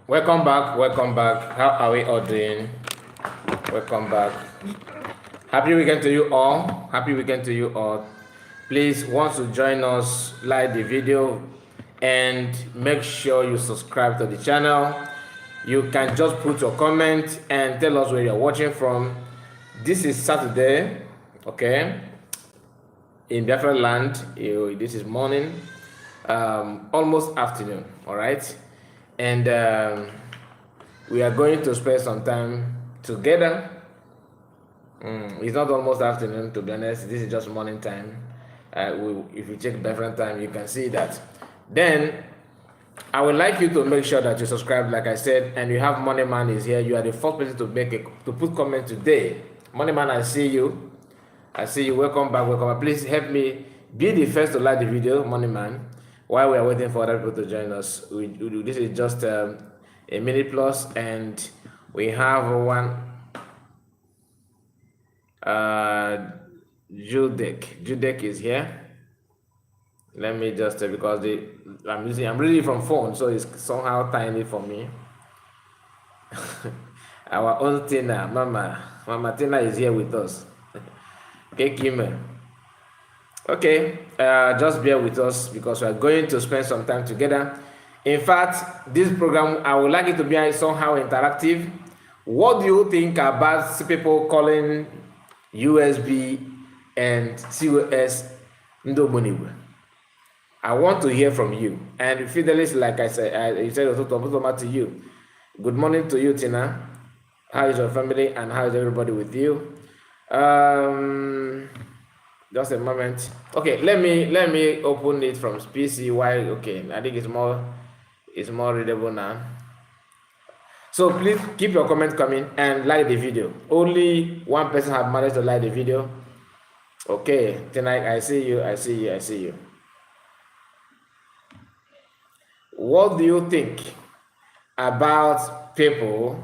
Welcome back. Welcome back. How are we all doing? Welcome back. Happy weekend to you all. Happy weekend to you all. Please, once to join us, like the video and make sure you subscribe to the channel. You can just put your comment and tell us where you're watching from. This is Saturday, okay, in Biafran land. This is morning, almost afternoon, all right, and we are going to spend some time together. It's not almost afternoon, to be honest. This is just morning time. If you check Biafran time, you can see that. Then I would like you to make sure that you subscribe, like I said, and you have Money Man is here. You are the first person to put comment today. Money Man, I see you. I see you. Welcome back. Welcome back. Please help me be the first to like the video, Money Man. While we are waiting for other people to join us, this is just a minute plus, and we have one. Judek is here. Let me just because I'm reading from phone, so it's somehow tiny for me. Our own Tina, Mama Tina is here with us. Okay, Kim. Okay, just bear with us because we are going to spend some time together. In fact, this program, I would like it to be somehow interactive. What do you think about people calling USB and COS Ndoboniwe? I want to hear from you. And Fidelis, like I said, I said to you. Good morning to you, Tina. How is your family and how is everybody with you? Just a moment. Okay, let me open it from PC. Why? Okay, I think it's more readable now. So please keep your comments coming and like the video. Only one person have managed to like the video. Okay, tonight I see you. What do you think about people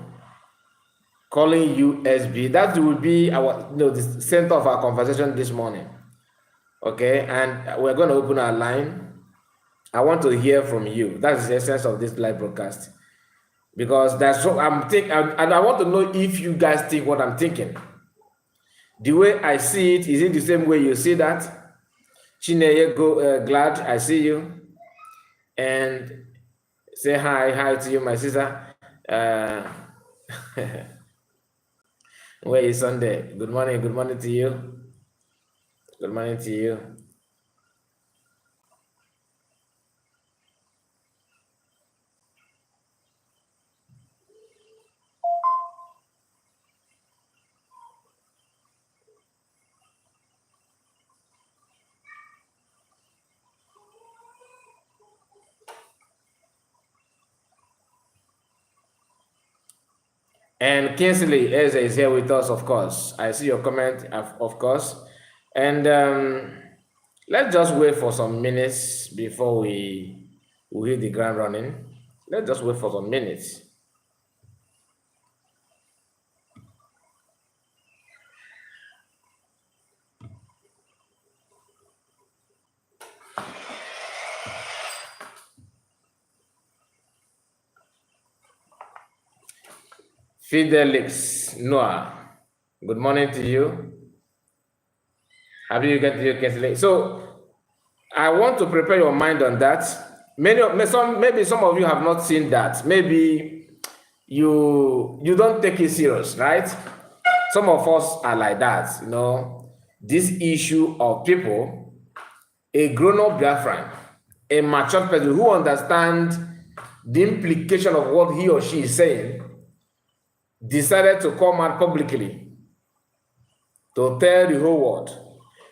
calling USB? That will be our the center of our conversation this morning. Okay, and we're going to open our line. I want to hear from you. That's the essence of this live broadcast. Because that's what I'm thinking, and I want to know if you guys think what I'm thinking. The way I see it, is it the same way you see that? Chineye, glad I see you. And say hi to you, my sister. Where is Sunday? Good morning to you. Good morning to you. And Kinsley Eze is here with us, of course. I see your comment, of course. And let's just wait for some minutes before we hit the ground running. Let's just wait for some minutes. Fidelix Noah, good morning to you. Happy you get to your Kinsley. So I want to prepare your mind on that. Maybe some of you have not seen that. Maybe you don't take it serious, right? Some of us are like that, you know. This issue of people, a grown-up Biafran, a mature person who understands the implication of what he or she is saying, decided to come out publicly to tell the whole world,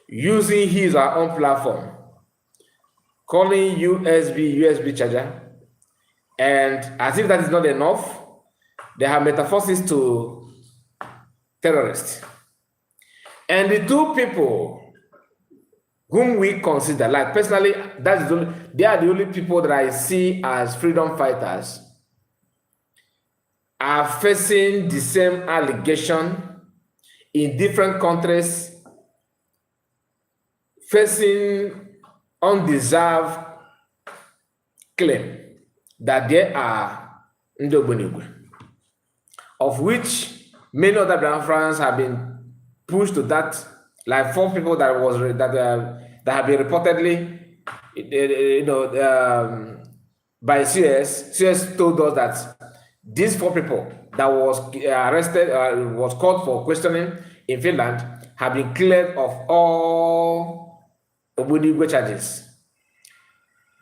using his or her own platform, calling USB charger, and as if that is not enough, they have metamorphosis to terrorists. And the two people whom we consider, like personally, they are the only people that I see as freedom fighters, are facing the same allegation in different countries, facing undeserved claim that they are of which many other Biafrans have been pushed to that, like 4 people that have been reportedly, by CS. CS told us that these 4 people that was arrested, was called for questioning in Finland, have been cleared of all Ogbunigwe charges.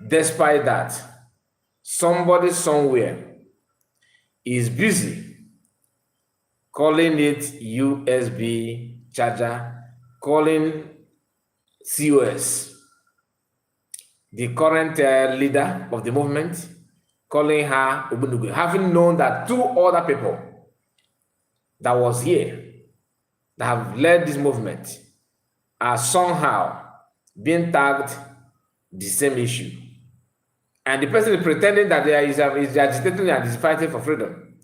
Despite that, somebody somewhere is busy calling it USB charger, calling COS, the current leader of the movement, calling her Ogbunigwe, having known that 2 other people that was here that have led this movement are somehow being tagged the same issue. And the person is pretending that is agitating and is fighting for freedom.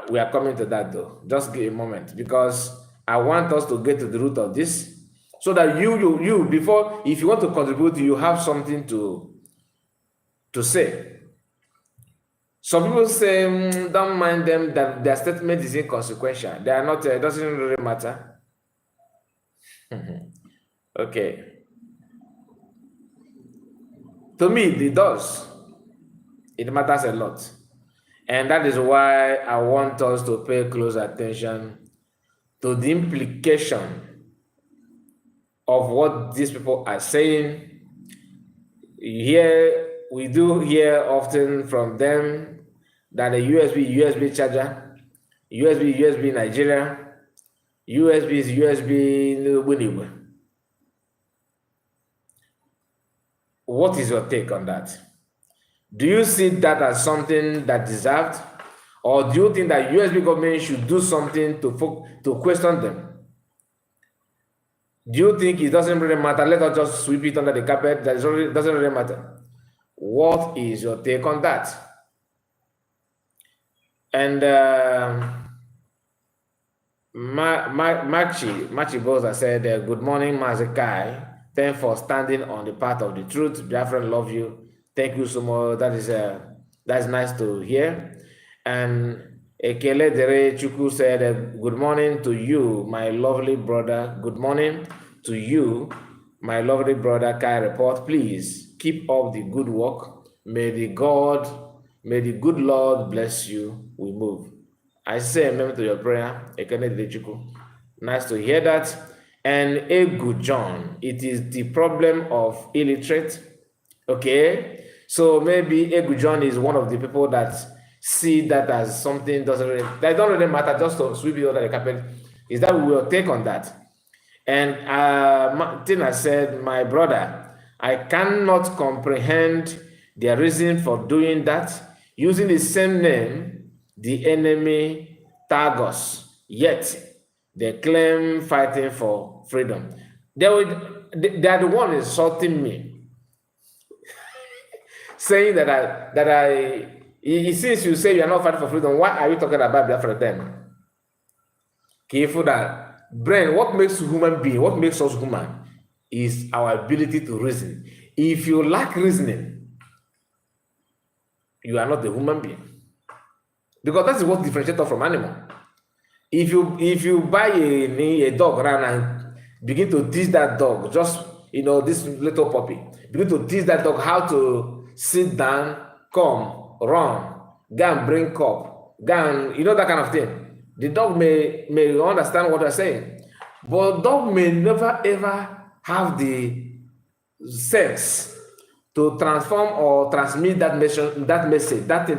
We are coming to that though. Just give a moment, because I want us to get to the root of this, so that you before, if you want to contribute, you have something to say. Some people say, don't mind them, that their statement is inconsequential. They are not, it doesn't really matter. Okay. To me, it does. It matters a lot. And that is why I want us to pay close attention to the implication of what these people are saying. Here, we do hear often from them that a USB charger, USB Nigeria, USB is USB. What is your take on that? Do you see that as something that deserved? Or do you think that USB government should do something to question them? Do you think it doesn't really matter? Let us just sweep it under the carpet. That doesn't really matter. What is your take on that? And Machi Boza said, good morning, Mazekai. Thanks for standing on the path of the truth. Biafran, love you. Thank you so much. That's nice to hear. And Ekele Dere Chuku said, good morning to you, my lovely brother. Good morning to you, my lovely brother. Kai Report, please keep up the good work. May the good Lord bless you. We move. I say amen to your prayer, Ekele Dere Chuku. Nice to hear that. And Egu John, it is the problem of illiterate. Okay, so maybe Egu John is one of the people that see that as something that don't really matter, just to sweep it under the carpet. Is that we will take on that? And Tina said, my brother, I cannot comprehend their reason for doing that, using the same name the enemy tag us, yet they claim fighting for freedom. They are the one insulting me, saying that since you say you are not fighting for freedom, why are you talking about Biafra then? Careful that brain. What makes human being? What makes us human is our ability to reason. If you lack reasoning, you are not a human being, because that is what differentiates us from animal. If you buy a dog around and begin to teach that dog, just this little puppy, begin to teach that dog how to sit down, come, run, go and bring cup, go and that kind of thing. The dog may understand what they're saying, but dog may never ever have the sense to transform or transmit that message, that thing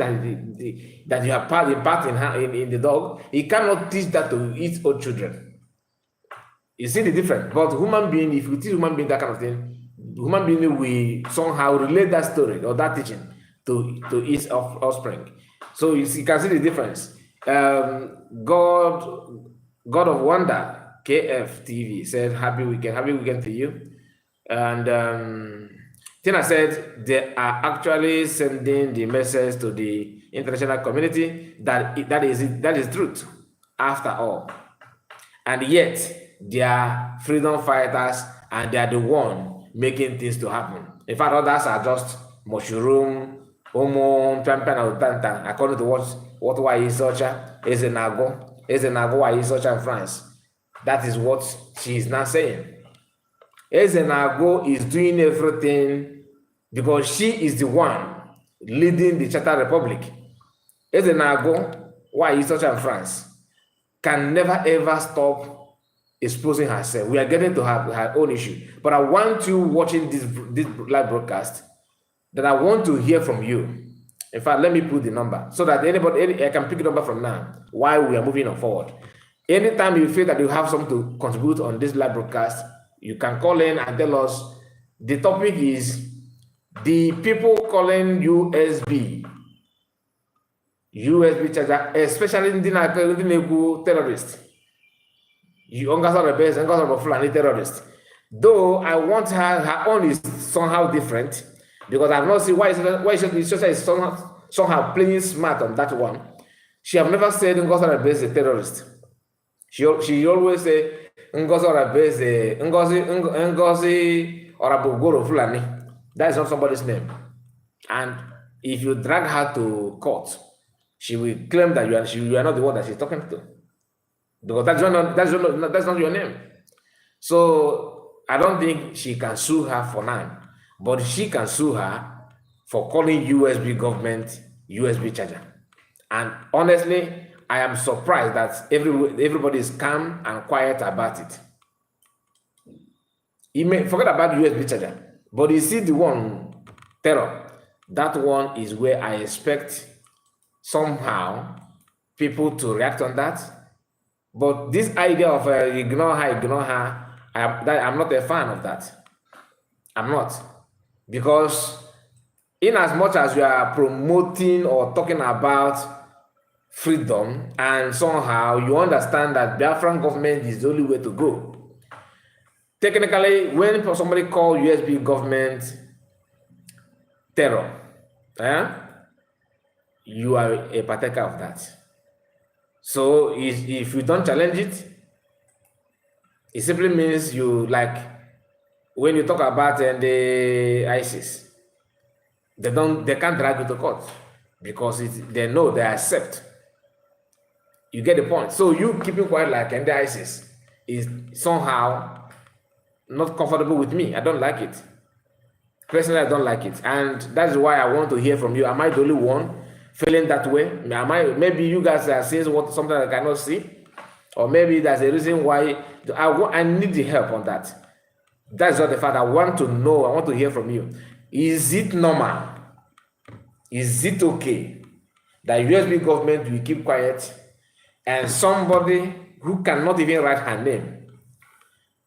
that you have imparted in the dog. He cannot teach that to his own children. You see the difference? But human being, if you teach human being that kind of thing, human being will somehow relate that story or that teaching to his offspring. So you can see the difference. God of Wonder, KFTV, said, happy weekend to you. And Tina said they are actually sending the message to the international community that is truth after all. And yet they are freedom fighters and they are the one making things to happen. In fact, others are just mushroom according to what why is such a Ezenago why is such in France. That is what she is now saying. Ezenago is doing everything because she is the one leading the Charter Republic. Ezenago, why is such in France, can never ever stop exposing herself. We are getting to her own issue. But I want you watching this live broadcast, that I want to hear from you. In fact, let me put the number so that I can pick the number from now while we are moving on forward. Anytime you feel that you have something to contribute on this live broadcast, you can call in and tell us. The topic is the people calling USB charger, especially in the terrorists. Terrorist. Though I want her own is somehow different, because I've not seen why is somehow playing smart on that one. She have never said Ngozi is a terrorist. She always say Ngozi is a Ngozi or Abugoro Fulani. That is not somebody's name. And if you drag her to court, she will claim that you are not the one that she's talking to, because that's not your name. So I don't think she can sue her for now, but she can sue her for calling USB government USB charger. And honestly, I am surprised that everybody is calm and quiet about it. You may forget about USB charger, but you see the one Terr0ri, that one is where I expect somehow people to react on that. But this idea of ignore her, I'm not a fan of that. I'm not. Because in as much as you are promoting or talking about freedom, and somehow you understand that Biafran government is the only way to go. Technically, when somebody calls USB government Terr0ri, you are a partaker of that. So if you don't challenge it, it simply means you, like when you talk about the ISIS, they can't drag you to court because they know, they accept. You get the point. So you keeping quiet like the ISIS is somehow not comfortable with me. I don't like it. Personally, I don't like it. And that's why I want to hear from you. Am I the only one feeling that way? Maybe you guys are seeing something I cannot see, or maybe there's a reason why I need the help on that. That's not the fact. I want to know. I want to hear from you. Is it normal? Is it okay that USB government will keep quiet, and somebody who cannot even write her name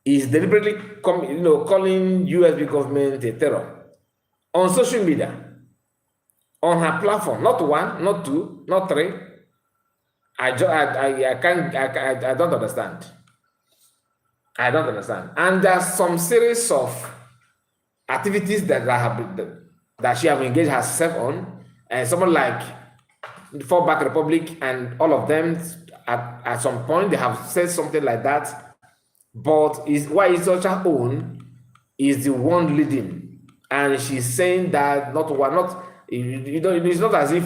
is deliberately calling USB government a terror on social media, on her platform? Not one, not two, not three. I don't understand. I don't understand. And there's some series of activities that she have engaged herself on, and someone like Fallback Republic and all of them at some point they have said something like that. But why is such her own is the one leading, and she's saying that it's not as if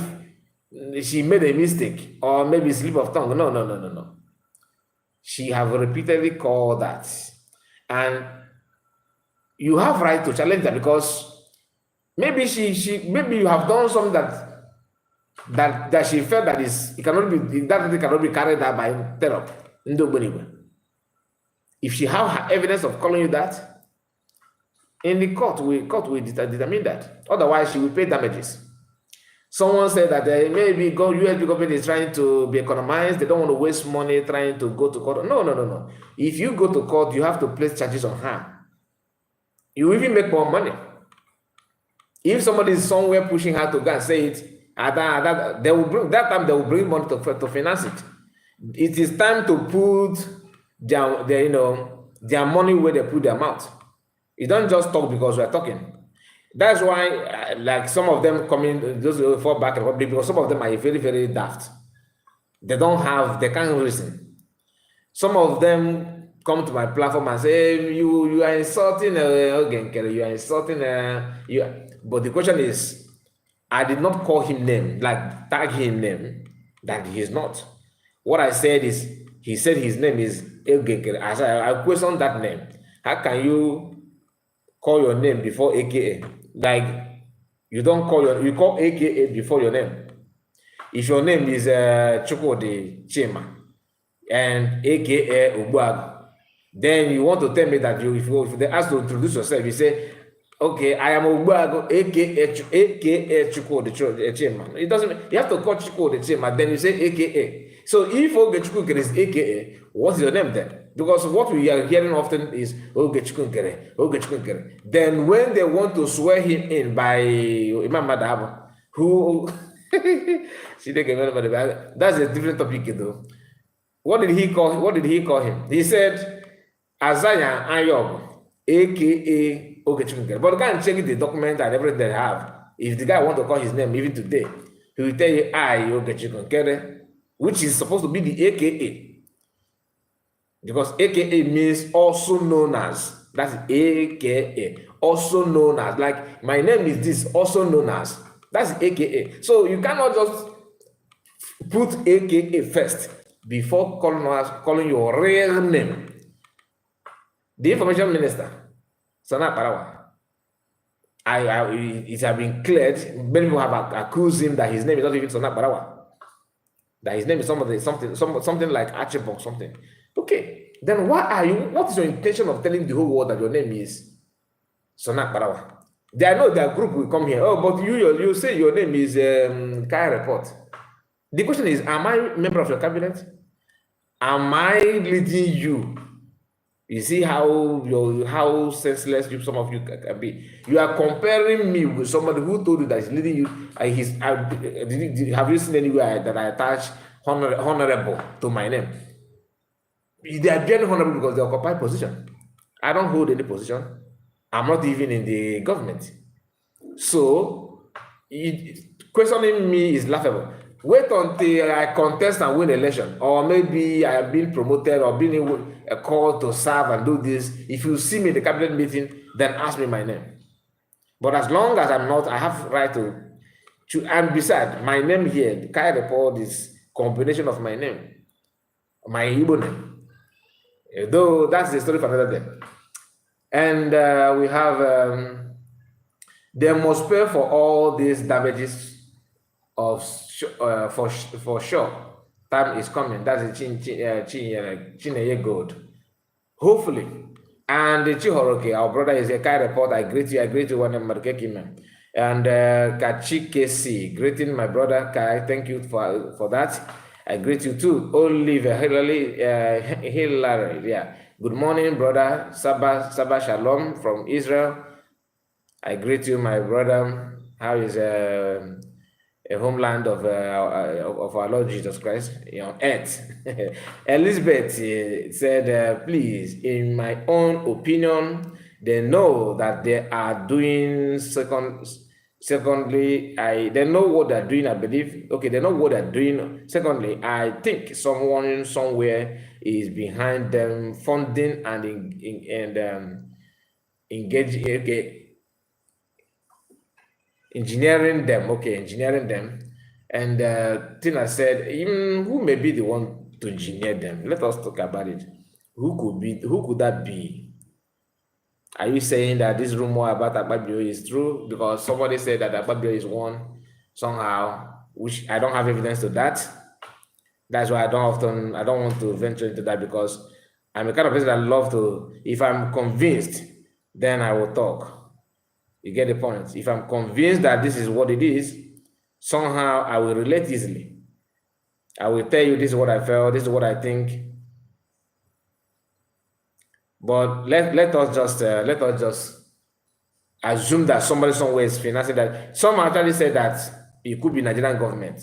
she made a mistake or maybe slip of tongue. No. She have repeatedly called that, and you have right to challenge that, because maybe maybe you have done something that she felt that it cannot be carried out by Terr0ri. If she have her evidence of calling you that, in the court will determine that. Otherwise, she will pay damages. Someone said that maybe USB government is trying to be economized. They don't want to waste money trying to go to court. No. If you go to court, you have to place charges on her. You even make more money. If somebody is somewhere pushing her to go and say it, at that time they will bring money to finance it. It is time to put their money where they put their mouth. You don't just talk because we are talking. That's why, like some of them those who fall back Republic, because some of them are very, very daft. They can't reason. Some of them come to my platform and say, hey, you are insulting, you are insulting, But the question is, I did not call him name, like tag him name, that he is not. What I said is, he said his name is Egekere. As I questioned that name. How can you call your name before AKA? Like, you call AKA before your name. If your name is Chukwudi Chima and AKA Ubuagu, then you want to tell me that if they ask to introduce yourself, you say, okay, I am Ubuagu, AKA Chukwudi Chima. It doesn't, you have to call Chukwudi Chima, then you say AKA. So if Ogechukwu is AKA, what's your name then? Because what we are hearing often is Ogechukwu. Then when they want to swear him in by Imam Madhab, who that's a different topic though. What did he call him? He said Azaya Ayob, aka Ogechukwu. But go and check the document and everything they have. If the guy want to call his name even today, he will tell you Ogechukwu, which is supposed to be the AKA. Because AKA means also known as. That's AKA. Also known as. Like, my name is this, also known as. That's AKA. So you cannot just put AKA first before calling your real name. The information minister, Sana Parawa, it has been cleared. Many people have accused him that his name is not even Sana Parawa. That his name is something like Archibald something. Okay, then what is your intention of telling the whole world that your name is Sonak Barawa? They know their group will come here. Oh, but you say your name is Kaya Report. The question is, am I a member of your cabinet? Am I leading you? You see how senseless some of you can be. You are comparing me with somebody who told you that he's leading you. Have you seen anywhere that I attach honorable to my name? They are being honorable because they occupy position. I don't hold any position. I'm not even in the government. So, questioning me is laughable. Wait until I contest and win election, or maybe I have been promoted or been called to serve and do this. If you see me in the cabinet meeting, then ask me my name. But as long as I'm not, I have right to and besides, my name here, the Kai report is combination of my name, my Igbo name. Though that's the story for another day. And we have, they must pay for all these damages of for sure. Time is coming. That's the Chineye Gold. Hopefully. And the Chihoroke, our brother is a Kai report. I greet you one of Markekime. And Kachike C, greeting my brother Kai. Thank you for that. I greet you too. Olive Hillary, yeah. Good morning, brother. Sabah Shalom from Israel. I greet you, my brother. How is a homeland of our Lord Jesus Christ on earth? Elizabeth said, please, in my own opinion, they know that they are doing secondly, they know what they're doing, I believe. Okay, they know what they're doing. Secondly, I think someone somewhere is behind them funding and engaging, engineering them. And Tina said, who may be the one to engineer them? Let us talk about it. Who could that be? Are you saying that this rumor about Akpabio is true? Because somebody said that Akpabio is one somehow, which I don't have evidence to that. That's why I don't want to venture into that, because I'm a kind of person that love to, if I'm convinced, then I will talk. You get the point? If I'm convinced that this is what it is, somehow I will relate easily. I will tell you, this is what I felt, this is what I think. But let us just assume that somebody somewhere is financing that. Some actually said that it could be Nigerian government,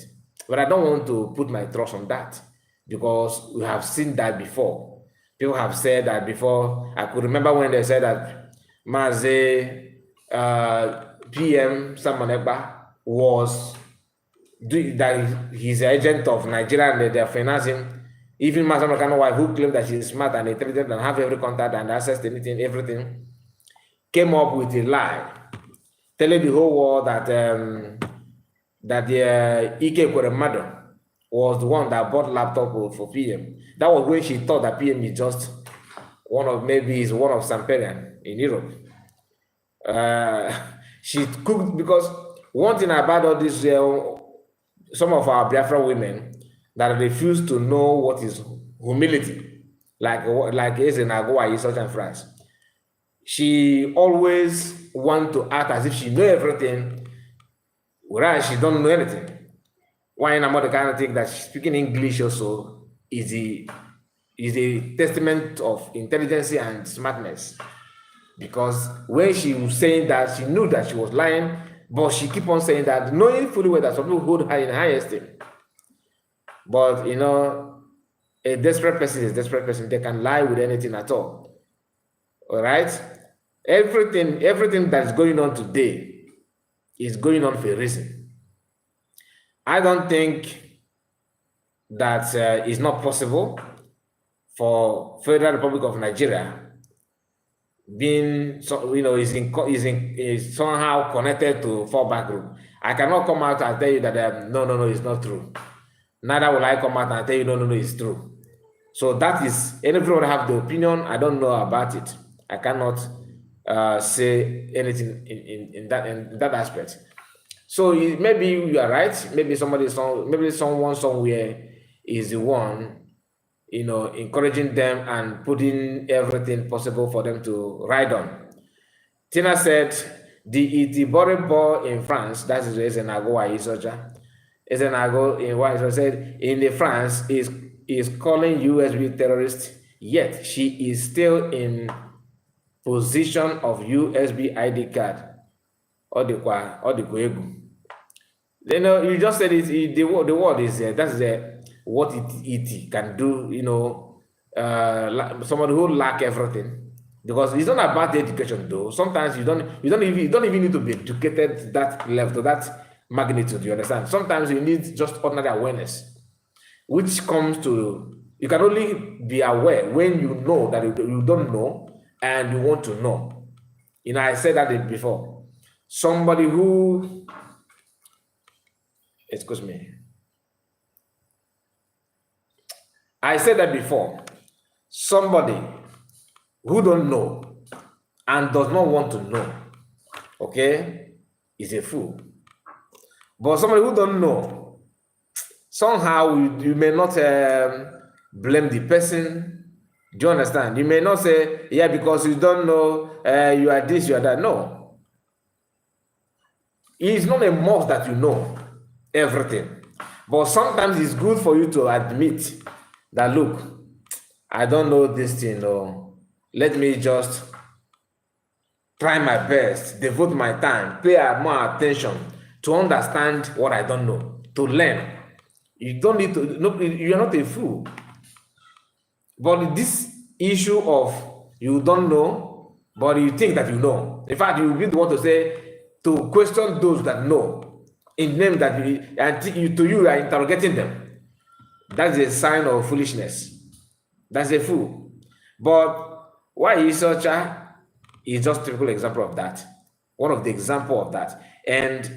but I don't want to put my trust on that, because we have seen that before. People have said that before. I could remember when they said that Maze PM Samoneba was that he's an agent of Nigeria and they're financing. Even Masamakano wife, who claimed that she's smart and intelligent and have every contact and access to anything, everything, came up with a lie, telling the whole world that that the Ike Kweremado was the one that bought laptop for PM. That was when she thought that PM is just one of Samperian in Europe. She cooked, because one thing about all this, some of our Biafran women that refuse to know what is humility, like Ezenagoa in Southern France. She always want to act as if she know everything, whereas she don't know anything. Why I'm not the kind of thing that speaking English also is a testament of intelligence and smartness. Because when she was saying that, she knew that she was lying, but she keep on saying that, knowing fully well that some people hold her in high esteem. But a desperate person is a desperate person. They can lie with anything at all. All right? Everything that is going on today is going on for a reason. I don't think that it's not possible for Federal Republic of Nigeria being, is somehow connected to fallback group. I cannot come out and tell you that no, it's not true. Neither will I come out and tell you no, it's true. So that is, everyone have the opinion. I don't know about it. I cannot say anything in that aspect. So maybe you are right. Maybe someone somewhere is the one, encouraging them and putting everything possible for them to ride on. Tina said, the Itiboribo in France, that is Ezenago Isoja. Ezenago in what said, in the France is calling USB terrorist, yet she is still in position of USB ID card. Or the Kwegu. You just said it, the word is that's what it can do, somebody who lack everything. Because it's not about the education though. Sometimes you don't even need to be educated to that level, to that magnitude, you understand? Sometimes you need just ordinary awareness, which comes to, you can only be aware when you know that you don't know and you want to know. I said that before. Somebody who, excuse me, I said that before. Somebody who don't know and does not want to know, okay, is a fool. But somebody who don't know, somehow you may not blame the person. Do you understand? You may not say, yeah, because you don't know, you are this, you are that. No. It's not a must that you know everything. But sometimes it's good for you to admit that, look, I don't know this thing, or let me just try my best, devote my time, pay more attention to understand what I don't know, to learn. You don't need to, no, you're not a fool. But this issue of you don't know, but you think that you know. In fact, you really want to say, to question those that know, in the name that you are interrogating them. That's a sign of foolishness. That's a fool. But why is such is just a typical example of that. One of the example of that. And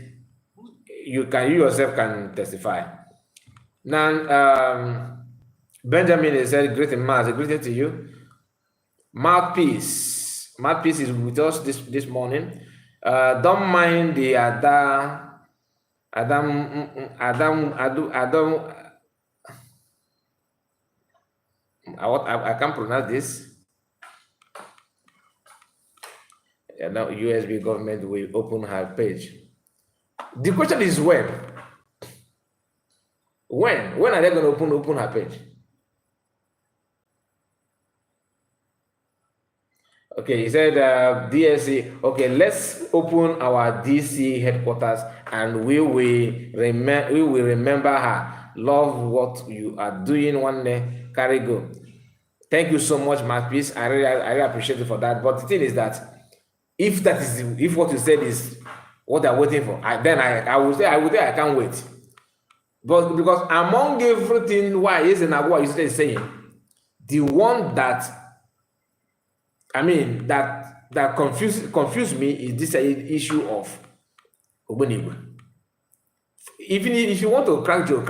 you yourself can testify. Now, Benjamin said, greeting, Mars, a greeting to you. Mouthpiece is with us this morning. Don't mind the Adam. I can't pronounce this. Now USB government will open her page. The question is when? When are they going to open her page? Okay, he said DSC. Okay, let's open our DC headquarters and we will remember her. Love what you are doing. One day, carry go. Thank you so much, Mouthpiece. I really appreciate you for that. But the thing is that if what you said is what they're waiting for, then I would say I can't wait. But because among everything, why is and what you saying, the one that that confused me is this issue of Ogbonigwe. Even if you want to crack joke.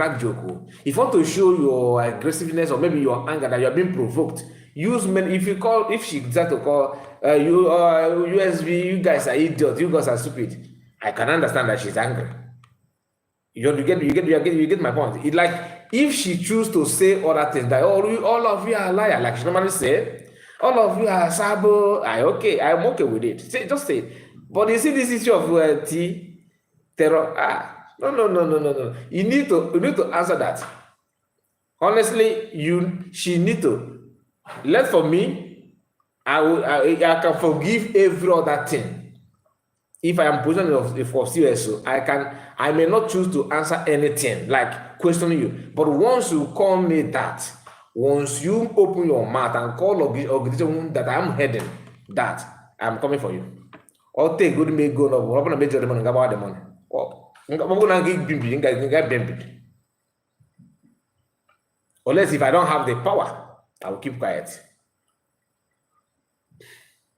If you want to show your aggressiveness or maybe your anger that you are being provoked, use many. If she decide to call you USB, you guys are idiots, you guys are stupid, I can understand that she's angry. You get my point. It like if she choose to say other things that all of you are liar, like she normally say, all of you are sabo. I'm okay with it. Just say it. But you see this issue of Terr0ri. No. You need to answer that. Honestly, she need to. For me, I can forgive every other thing. If I am position of CSO, I may not choose to answer anything like questioning you. But once you call me that, once you open your mouth and call organization that I'm heading, that I'm coming for you. Or take good me go no, open a major the money about the money. Unless if I don't have the power, I will keep quiet.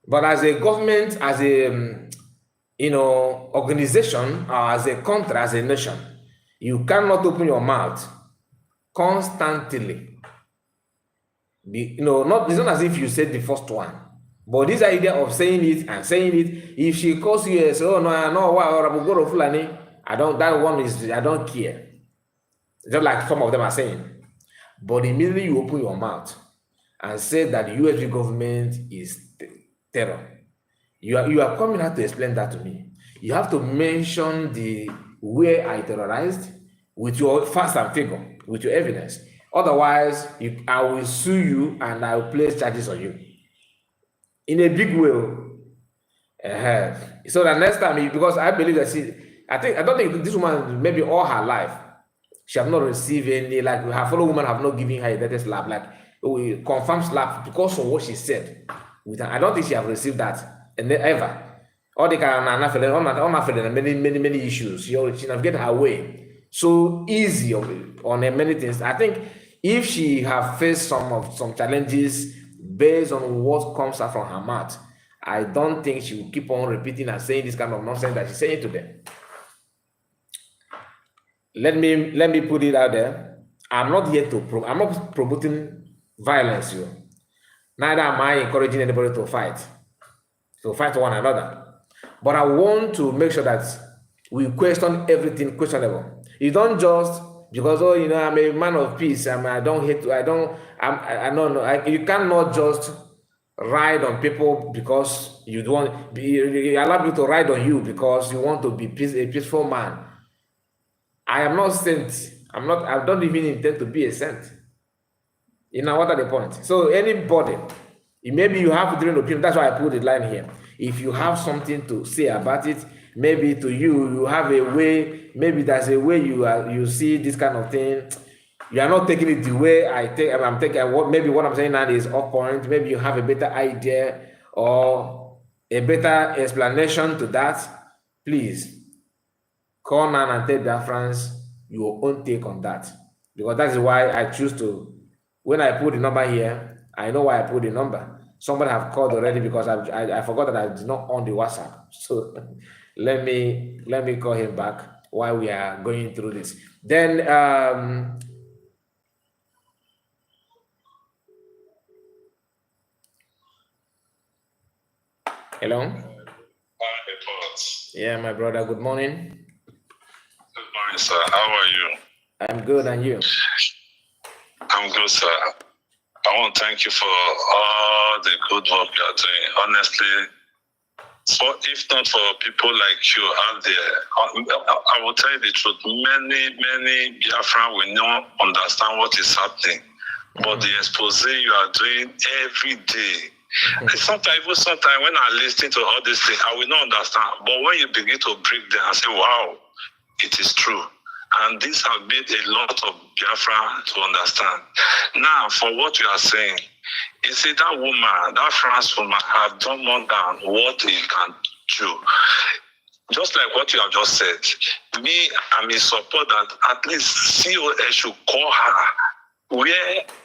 But as a government, as a organization, or as a country, as a nation, you cannot open your mouth constantly. It's not as if you said the first one, but this idea of saying it, if she calls you and say, oh no, I know why or go to Fulani, I don't care. Just like some of them are saying. But immediately you open your mouth and say that the USG government is terror. You are coming out to explain that to me. You have to mention the way I terrorized with your facts and figure, with your evidence. Otherwise, I will sue you and I will place charges on you in a big way. So that next time, because I believe that I don't think this woman, maybe all her life, she have not received any, like her fellow women have not given her a direct slap, like confirmed slap because of what she said. I don't think she have received that and ever. All the kind of many issues. She navigated her way so easy on many things. I think if she have faced some challenges based on what comes out from her mouth, I don't think she will keep on repeating and saying this kind of nonsense that she's saying to them. Let me put it out there. I'm not here to I'm not promoting violence. Neither am I encouraging anybody to fight one another. But I want to make sure that we question everything questionable. You don't just because I'm a man of peace. I don't hate. You cannot just ride on people because you don't. You allow people to ride on you because you want to be a peaceful man. I am not sent. I don't even intend to be a saint. What are the points? So anybody, maybe you have different opinion. That's why I put the line here. If you have something to say about it, maybe to you have a way. Maybe there's a way you see this kind of thing. You are not taking it the way I'm taking. Maybe what I'm saying now is off point. Maybe you have a better idea or a better explanation to that. Please call now and tell Biafrans your own take on that, because that is why I choose to. When I put the number here, I know why I put the number. Somebody have called already because I forgot that I did not on the WhatsApp. So let me call him back while we are going through this. Then hello. Yeah, my brother. Good morning. Good morning, sir. How are you? I'm good, and you? I'm good, sir. I want to thank you for all the good work you are doing. Honestly, if not for people like you out there, I will tell you the truth. Many Biafran will not understand what is happening. But the expose you are doing every day. Sometimes when I listen to all these things, I will not understand. But when you begin to break them, I say, wow, it is true. And this has made a lot of Biafra to understand. Now, for what you are saying, you see that woman, that France woman, have done more than what he can do. Just like what you have just said, me, I'm in support that at least COS should call her.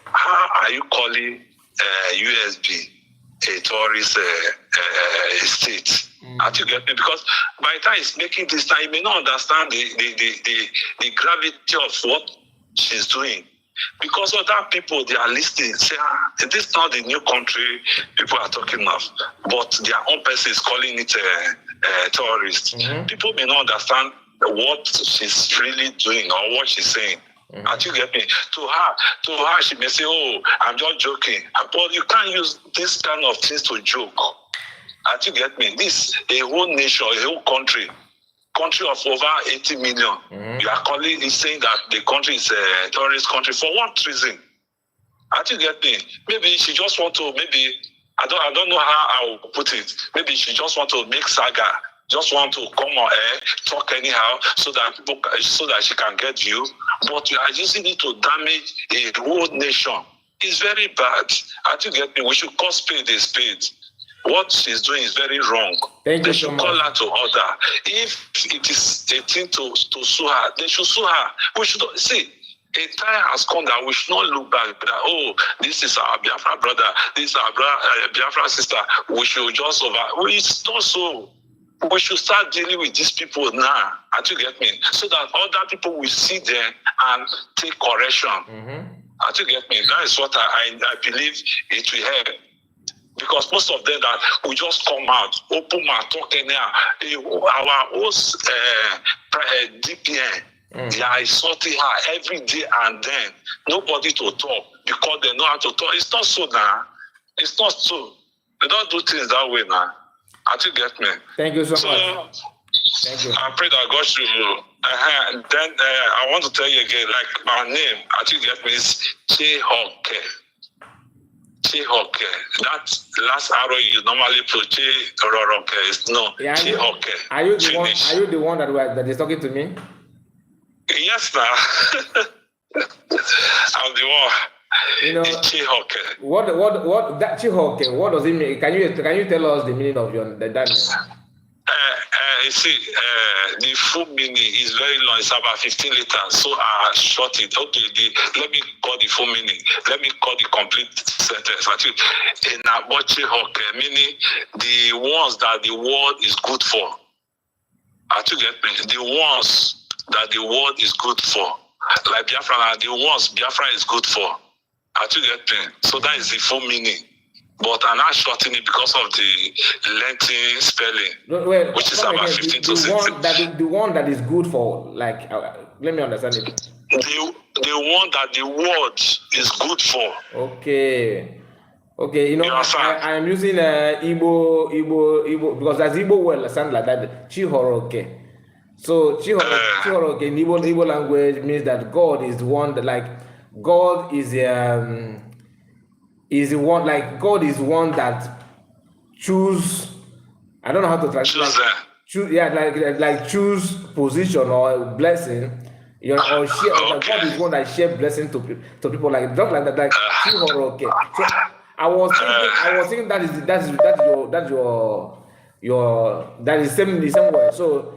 How are you calling USB a tourist state? You get me? Because by the time he's making this time, he may not understand the gravity of what she's doing. Because other people, they are listening, say, this is not the new country people are talking of, but their own person is calling it terrorist. People may not understand what she's really doing or what she's saying. You get me? To her, she may say, "Oh, I'm just joking," but you can't use this kind of things to joke. You get me? This a whole nation, a whole country of over 80 million. You are calling, is saying that the country is a terrorist country for what reason? You get me? Maybe she just want to. Maybe I don't know how I will put it. Maybe she just want to make saga. Just want to come on air, talk anyhow, so that she can get you. But you are using it to damage a whole nation. It's very bad. You get me? We should call spade a spade. What she's doing is very wrong. They should call her to order. If it is a thing to sue her, they should sue her. We should see. A time has come that we should not look back that, oh, this is our Biafran brother, this is our Biafran sister. We should just it's not so. We should start dealing with these people now. You get me? So that other people will see them and take correction. You get me? That is what I believe it will help. Because most of them that will just come out, open my talk anyhow. Our host DPN, they are insulting her every day and then. Nobody to talk because they know how to talk. It's not so now. It's not so. They don't do things that way now. You get me? Thank you so much. Thank you. I pray that God should. Then I want to tell you again, like my name, you get me, is Terr0ri. Terr0ri. That last arrow you normally put Terr0ri. It's no Terr0ri. Are you the one that is talking to me? Yes, now. I'm the one. You know, Terr0ri. What that Terr0ri? What does it mean? Can you tell us the meaning of that name? You see, the full meaning is very long. It's about 15 letters, so I short it. Okay, let me call the full meaning. Let me call the complete sentence. In about Terr0ri, meaning the ones that the world is good for. You get me? The ones that the world is good for. Like Biafran are the ones Biafran is good for. You get me? So that is the full meaning. But I'm not shortening it because of the lengthy spelling, which is about 15 to 16. The one that is good for, like, let me understand it. The one that the world is good for. Okay. You know, I am using Igbo because that's Igbo word sound like that. Terr0ri. So Terr0ri in Igbo language means that God is the one that, like, God is the one, like, God is one that choose. I don't know how to translate. Choose position or blessing, you know, or share. Like, God is one that share blessing to people, like just like that, like Terr0ri. So I was thinking that is the same word. So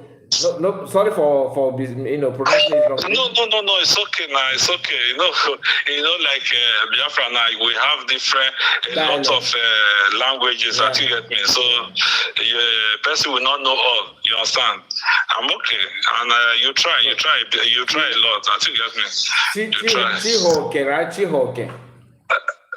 no, sorry for pronouncing it wrong. No, it's okay now. It's okay. You know, like Biafran now, we have lot of languages. You get me? So person will not know all. You understand? I'm okay, and you try a lot. You get me? Terr0ri, right? Terr0ri.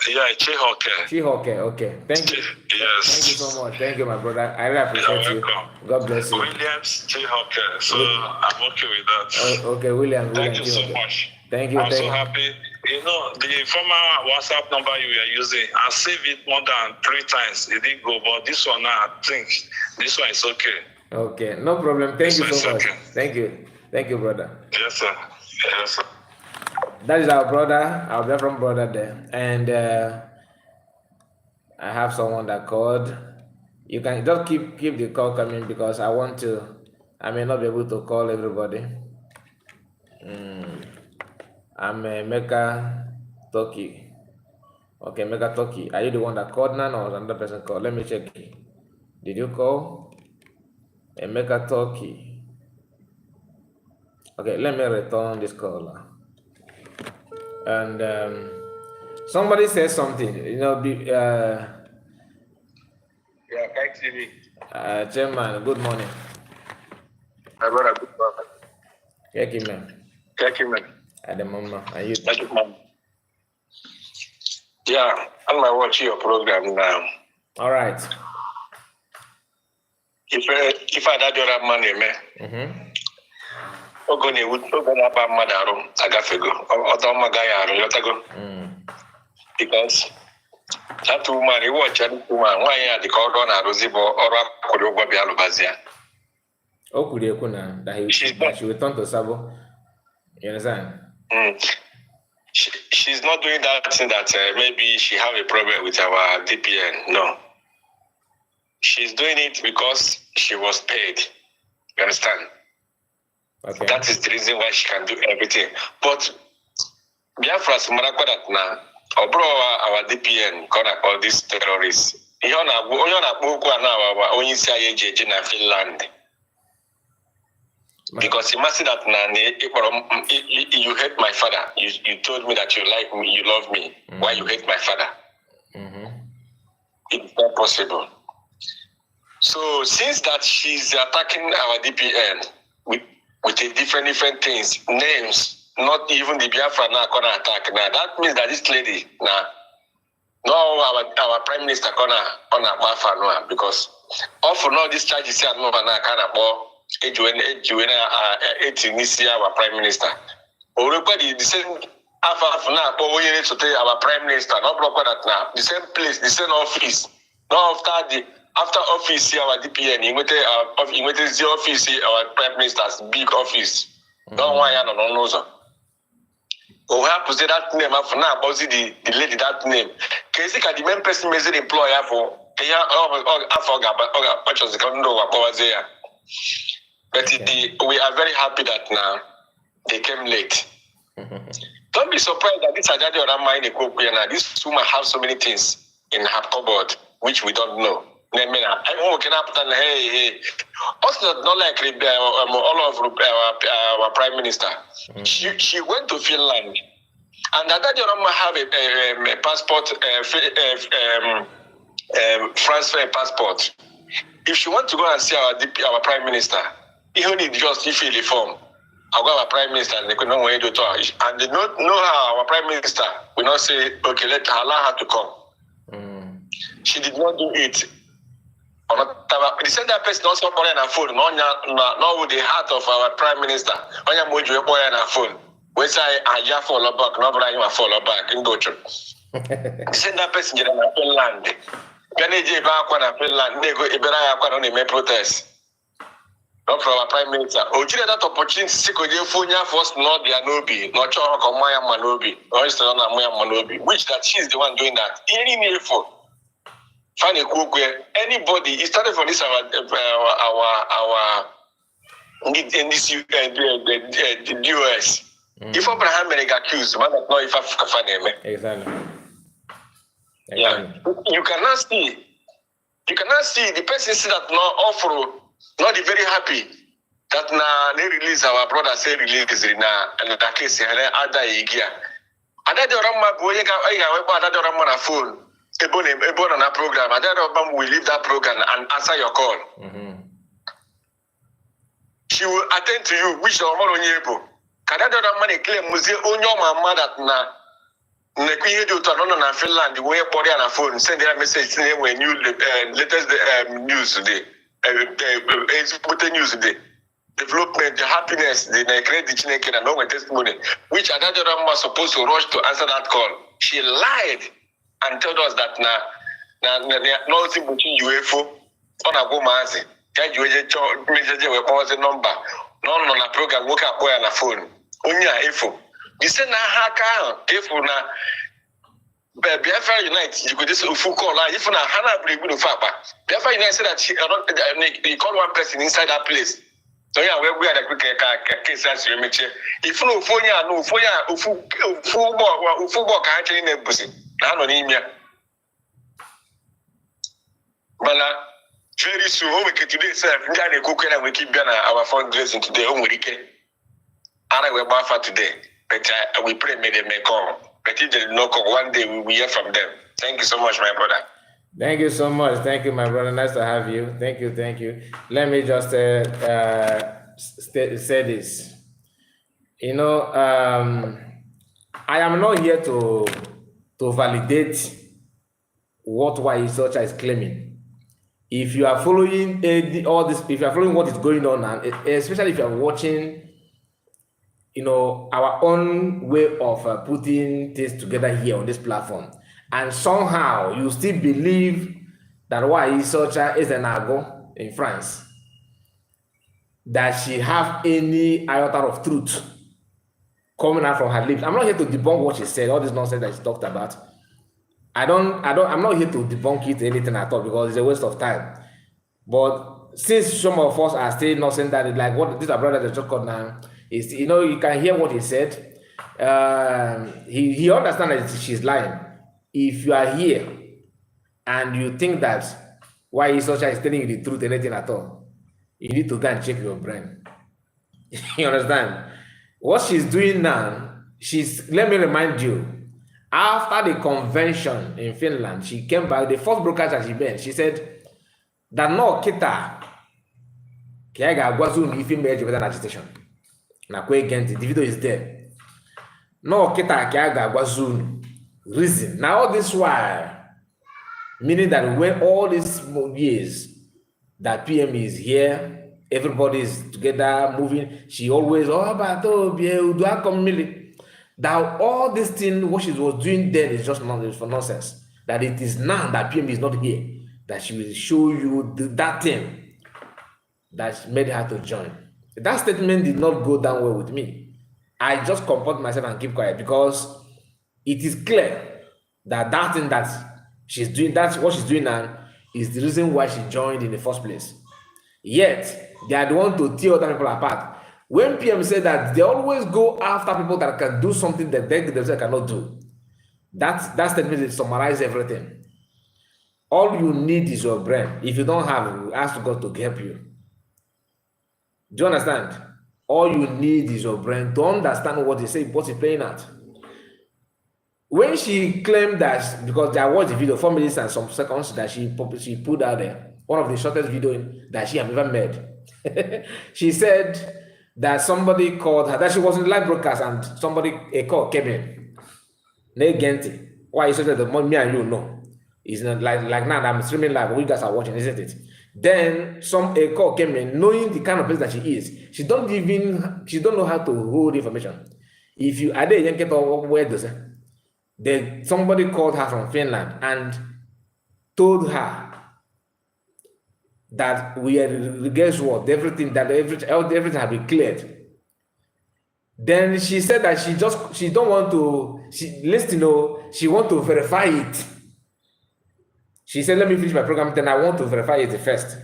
Yeah, Terr0ri. Okay. Thank you. Yes. Thank you so much. Thank you, my brother. I really appreciate you. God bless you. Williams Terr0ri. So I'm okay with that. Okay, William. Thank you so much. Thank you. I'm so happy. You know, the former WhatsApp number you were using, I saved it more than 3 times. It didn't go, but this one now, I think this one is okay. Okay, no problem. Thank you so much. Okay. Thank you, brother. Yes, sir. That is our brother, our Biafran brother there. And I have someone that called. You can just keep the call coming because I may not be able to call everybody. I'm Mecca Turkey. Okay, Mecca Turkey. Are you the one that called now or another person called? Let me check. Did you call? Mecca Turkey. Okay, let me return this call. And somebody said something, you know, Yeah, thank you. Chairman, good morning. My brother, good morning. Thank you, man. At the moment, are you? Thank you, man. Yeah, I'm watching your program now. All right. If I had your money, man. Ogone apa madaru agafego. Otoma gayaru yotago. Because that woman, you watch that woman. Why are the cordon and Rosibo or Kodoba Bialubazia? Oh, could you that she will turn to Sabo? You understand? She's not doing that thing that maybe she have a problem with our DPN. No. She's doing it because she was paid. You understand? Okay. That is the reason why she can do everything. But Biafran Sumarakodat now, our DPN, all these terrorists. Finland. Because imagine that you hate my father. You told me that you like me, you love me. Why you hate my father? It's not possible. So since that she's attacking our DPN with a different things, names, not even the Biafran now gonna attack. Now that means that this lady now, our prime minister gonna Biafran because often all these charges are not gonna kind of more. Our prime minister. The same our prime minister, not that now. The same place, the same office. Now after office here, our DPN, he went the office here, our prime minister's big office. Don't want to know so. We have to say that name after now, but the lady that name. Can you the main person is the employer for But we are very happy that now they came late. Don't be surprised that this Ajadi or Rama in this woman has so many things in her cupboard which we don't know. Hey. Also, not like all of our prime minister. She went to Finland, and Ajadi Rama have a passport, transfer passport. If she want to go and see our prime minister, he only just fill the form. I'll go our prime minister and they could not wait to talk. And they don't know how our prime minister will not say, okay, allow her to come. She did not do it. The same person also put on her phone, not with the heart of our prime minister. On your mojo put on her phone. We say I follow back, not Brian follow back in Gocho. The same person in Finland. Ganeji back on Finland, they go Iberaya on the protest. Not from our prime minister. Ojira that opportunity to go to first not the Anobi, not Choroko Maya Manobi, or Istana Maya Manobi, which that she's the one doing that. Any needful. Funny cook anybody, it started from this our in this the US. If Abraham get accused, man not if I Exactly. Yeah. You cannot see the person see that not offer. Not very happy that now they release our brother say release na and the case ada igia. Ada de ramma boye ga ada de ramma na phone. Ebo na program. Ada de ramma will leave that program and answer your call. She will attend to you which the one onye ebo. Kada de ramma dey claim muzie onyo mama that na nekwiye do to no na Finland the way body na phone send their message when you latest news today. News today. Development, the happiness, the credit and no testimony, which another was supposed to rush to answer that call. She lied and told us that nothing between UFO on a woman's number. No, na program work up on a phone. Unya info. You say na haka info na Biafran Unite, you could just full call. If na Hannah bring good fapa. Biafran Unite said that he called one person inside that place. So yeah, we are the quick case as you make. If no football can actually in a pussy. Anonymia. But very soon we can today say we are the cooking and we keep our fundraising today. We and we Biafran today. But we pray may they may come. But if they don't come, one day we will hear from them. Thank you so much, my brother. Thank you so much. Thank you, my brother. Nice to have you. Thank you. Thank you. Let me just say this. You know, I am not here to validate what Isocha is claiming. If you are following all this, if you are following what is going on, and especially if you are watching, our own way of putting things together here on this platform, and somehow you still believe that Isocha is an Ago in France, that she have any iota of truth coming out from her lips. I'm not here to debunk what she said, all this nonsense that she talked about. I'm not here to debunk it anything at all, because it's a waste of time. But since some of us are still not saying that, like what this brother that just called now is, you can hear what he said. He understands that she's lying. If you are here and you think that Isocha is telling you the truth, anything at all, you need to go and check your brain. You understand? What she's doing now, let me remind you, after the convention in Finland, she came back, the first broadcast that she made, she said that no kita kiaga gwazun if image with an agitation. Na kwe again, the video is there. No kita kiaga gwazun reason. Now all this while, meaning that when all these years that PM is here, everybody is together moving, she always that all this thing what she was doing then is just for nonsense. That it is now that PM is not here that she will show you that thing that made her to join. That statement did not go down well with me. I just comport myself and keep quiet, because it is clear that that thing that she's doing, that's what she's doing now, is the reason why she joined in the first place. Yet they are the one to tear other people apart. When PM said that they always go after people that can do something that they themselves cannot do, that statement summarizes everything. All you need is your brain. If you don't have it, you ask God to help you. Do you understand? All you need is your brain to understand what he said, what he's playing at. When she claimed that, because there was a video, 4 minutes and some seconds, that she put out there, one of the shortest videos that she have ever made. She said that somebody called her, that she was in live broadcast, and a call came in. Negenti. Why is it that me and you know? It's not like now I'm streaming live, we guys are watching, isn't it? Then a call came in, knowing the kind of person that she is. She don't know how to hold information. If you are there, where does it? Then somebody called her from Finland and told her that guess what? Everything had been cleared. Then she said that she don't want to. She want to verify it. She said, "Let me finish my program, then I want to verify it first."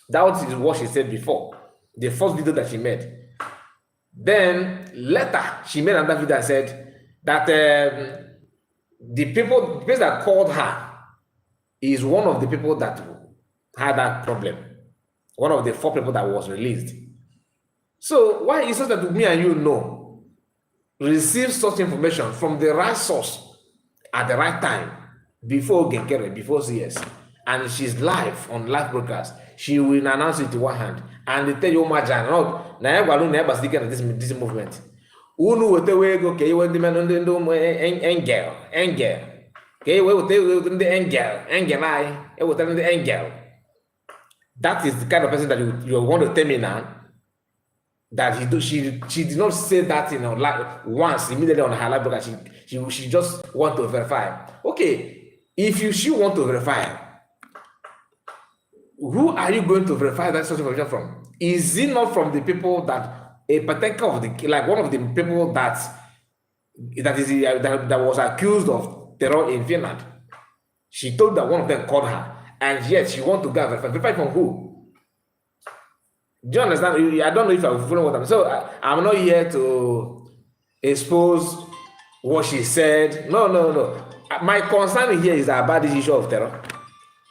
That is what she said before the first video that she made. Then later she made another video and said that the person that called her is one of the people that had that problem, one of the 4 people that was released. So why is it that me and you know, receive such information from the right source at the right time, before Genkere, before CS, and she's live on live broadcast, she will announce it to one hand, and they tell you this movement. Unu wote wego ke iwe ndi menu ndi engel ke iwe wote ndi engel ai e wote ndi engel. That is the kind of person that you want to tell me now that she did not say that like once immediately on her live because she just want to verify. Okay, if she want to verify, who are you going to verify that sort of information from? Is it not from the people that a particular of the, like one of the people that was accused of terror in Finland? She told that one of them called her, and yet she want to go verify from who? Do you understand? I don't know if I'm following what I'm saying. So I'm not here to expose what she said. No. My concern here is about this issue of terror.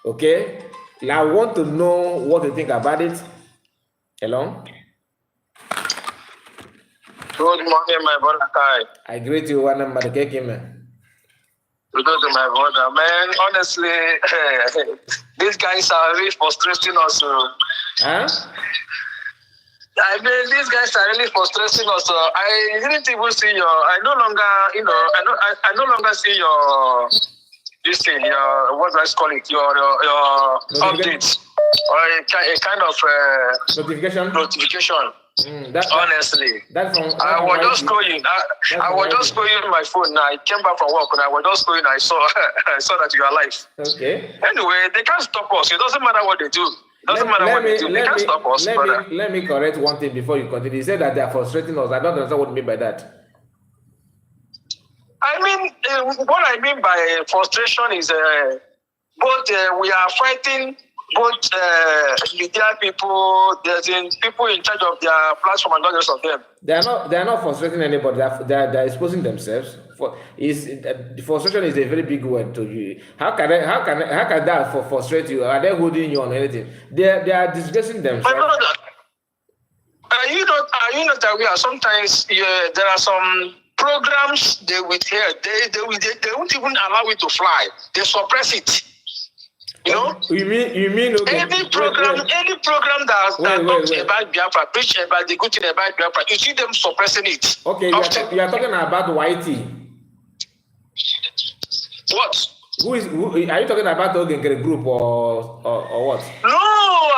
Okay? I want to know what you think about it. Hello? Good morning, my brother Kai. I greet you, one man. Good Because of my brother, man, honestly, these guys are really frustrating us. Huh? I mean, these guys are really frustrating us. I didn't even see your. I no longer, you know, I no longer see your. This thing, your what do I call it? Your updates or a kind of notification. Honestly, I was just scrolling. I was just scrolling my phone. Now I came back from work and I was just scrolling. I saw I saw that you are alive. Okay. Anyway, they can't stop us. It doesn't matter what they do. It doesn't matter what they do. They can't stop us. Let me correct one thing before you continue. You said that they are frustrating us. I don't understand what you mean by that. I mean, what I mean by frustration is both we are fighting both media people, there's people in charge of their platform and not just of them. They are not frustrating anybody. They are exposing themselves. Frustration is a very big word to you. How can that frustrate you? Are they holding you on anything? They are disgracing themselves. I know that. Are you not aware? Sometimes there are some programs they will hear. They won't even allow it to fly. They suppress it. You know? You mean okay. Any program that talks about Biafra, preach about the good thing about Biafra, you see them suppressing it. Okay, you are talking about YT. What? Who are you talking about the group or what? No,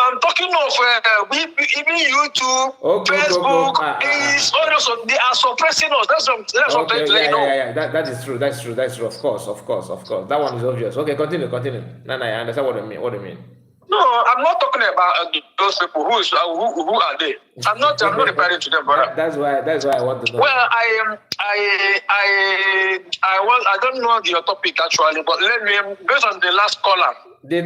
I'm talking of even YouTube, Facebook. They are suppressing us. That's what I'm trying to let you know. Yeah. That is true. That's true. Of course. That one is obvious. Okay, continue. No, I understand what you mean. No, I'm not talking about those people. Who are they? I'm not referring to them, brother. That's why I want to know. Well, I don't know your topic actually, but let me, based on the last caller. The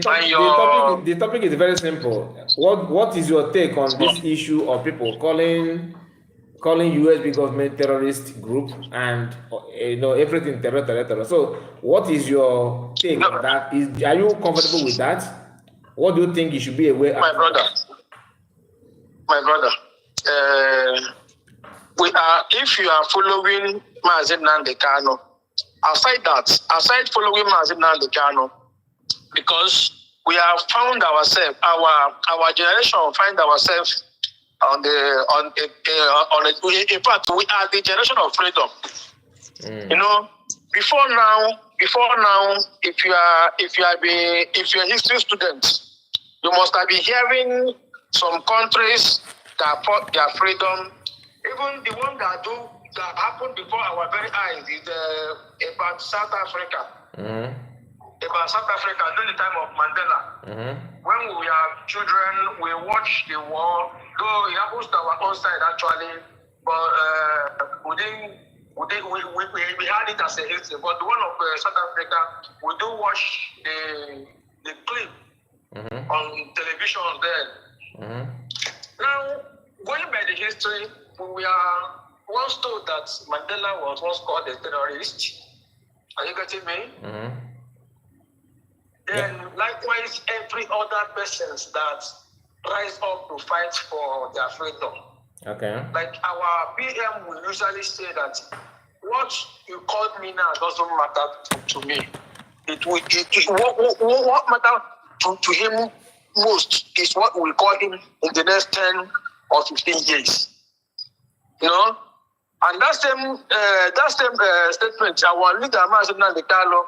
topic is very simple. What is your take on this issue of people calling USB government terrorist group and everything terror? So, what is your take on that? Are you comfortable with that? What do you think it should be a way? My brother, if you are following Mazi Nnamdi Kanu, aside following Mazi Nnamdi Kanu, because we have found ourselves, our generation find ourselves in fact, we are the generation of freedom. You know, before now, if you are a history student, you must have been hearing some countries that fought their freedom. Even the one that happened before our very eyes is about South Africa. About South Africa during the time of Mandela. When we were children, we watched the war. Though it happens to our own side actually, but we had it as a history. But the one of South Africa, we do watch the clip on television then. Now, going by the history, we are once told that Mandela was once called a terrorist. Are you getting me? Then likewise, every other persons that rise up to fight for their freedom. Okay. Like our PM will usually say that what you called me now doesn't matter to me. What matters to him most is what we call him in the next 10 or 15 years. You know? And that same statement, our leader, Mazi Nnamdi Kanu,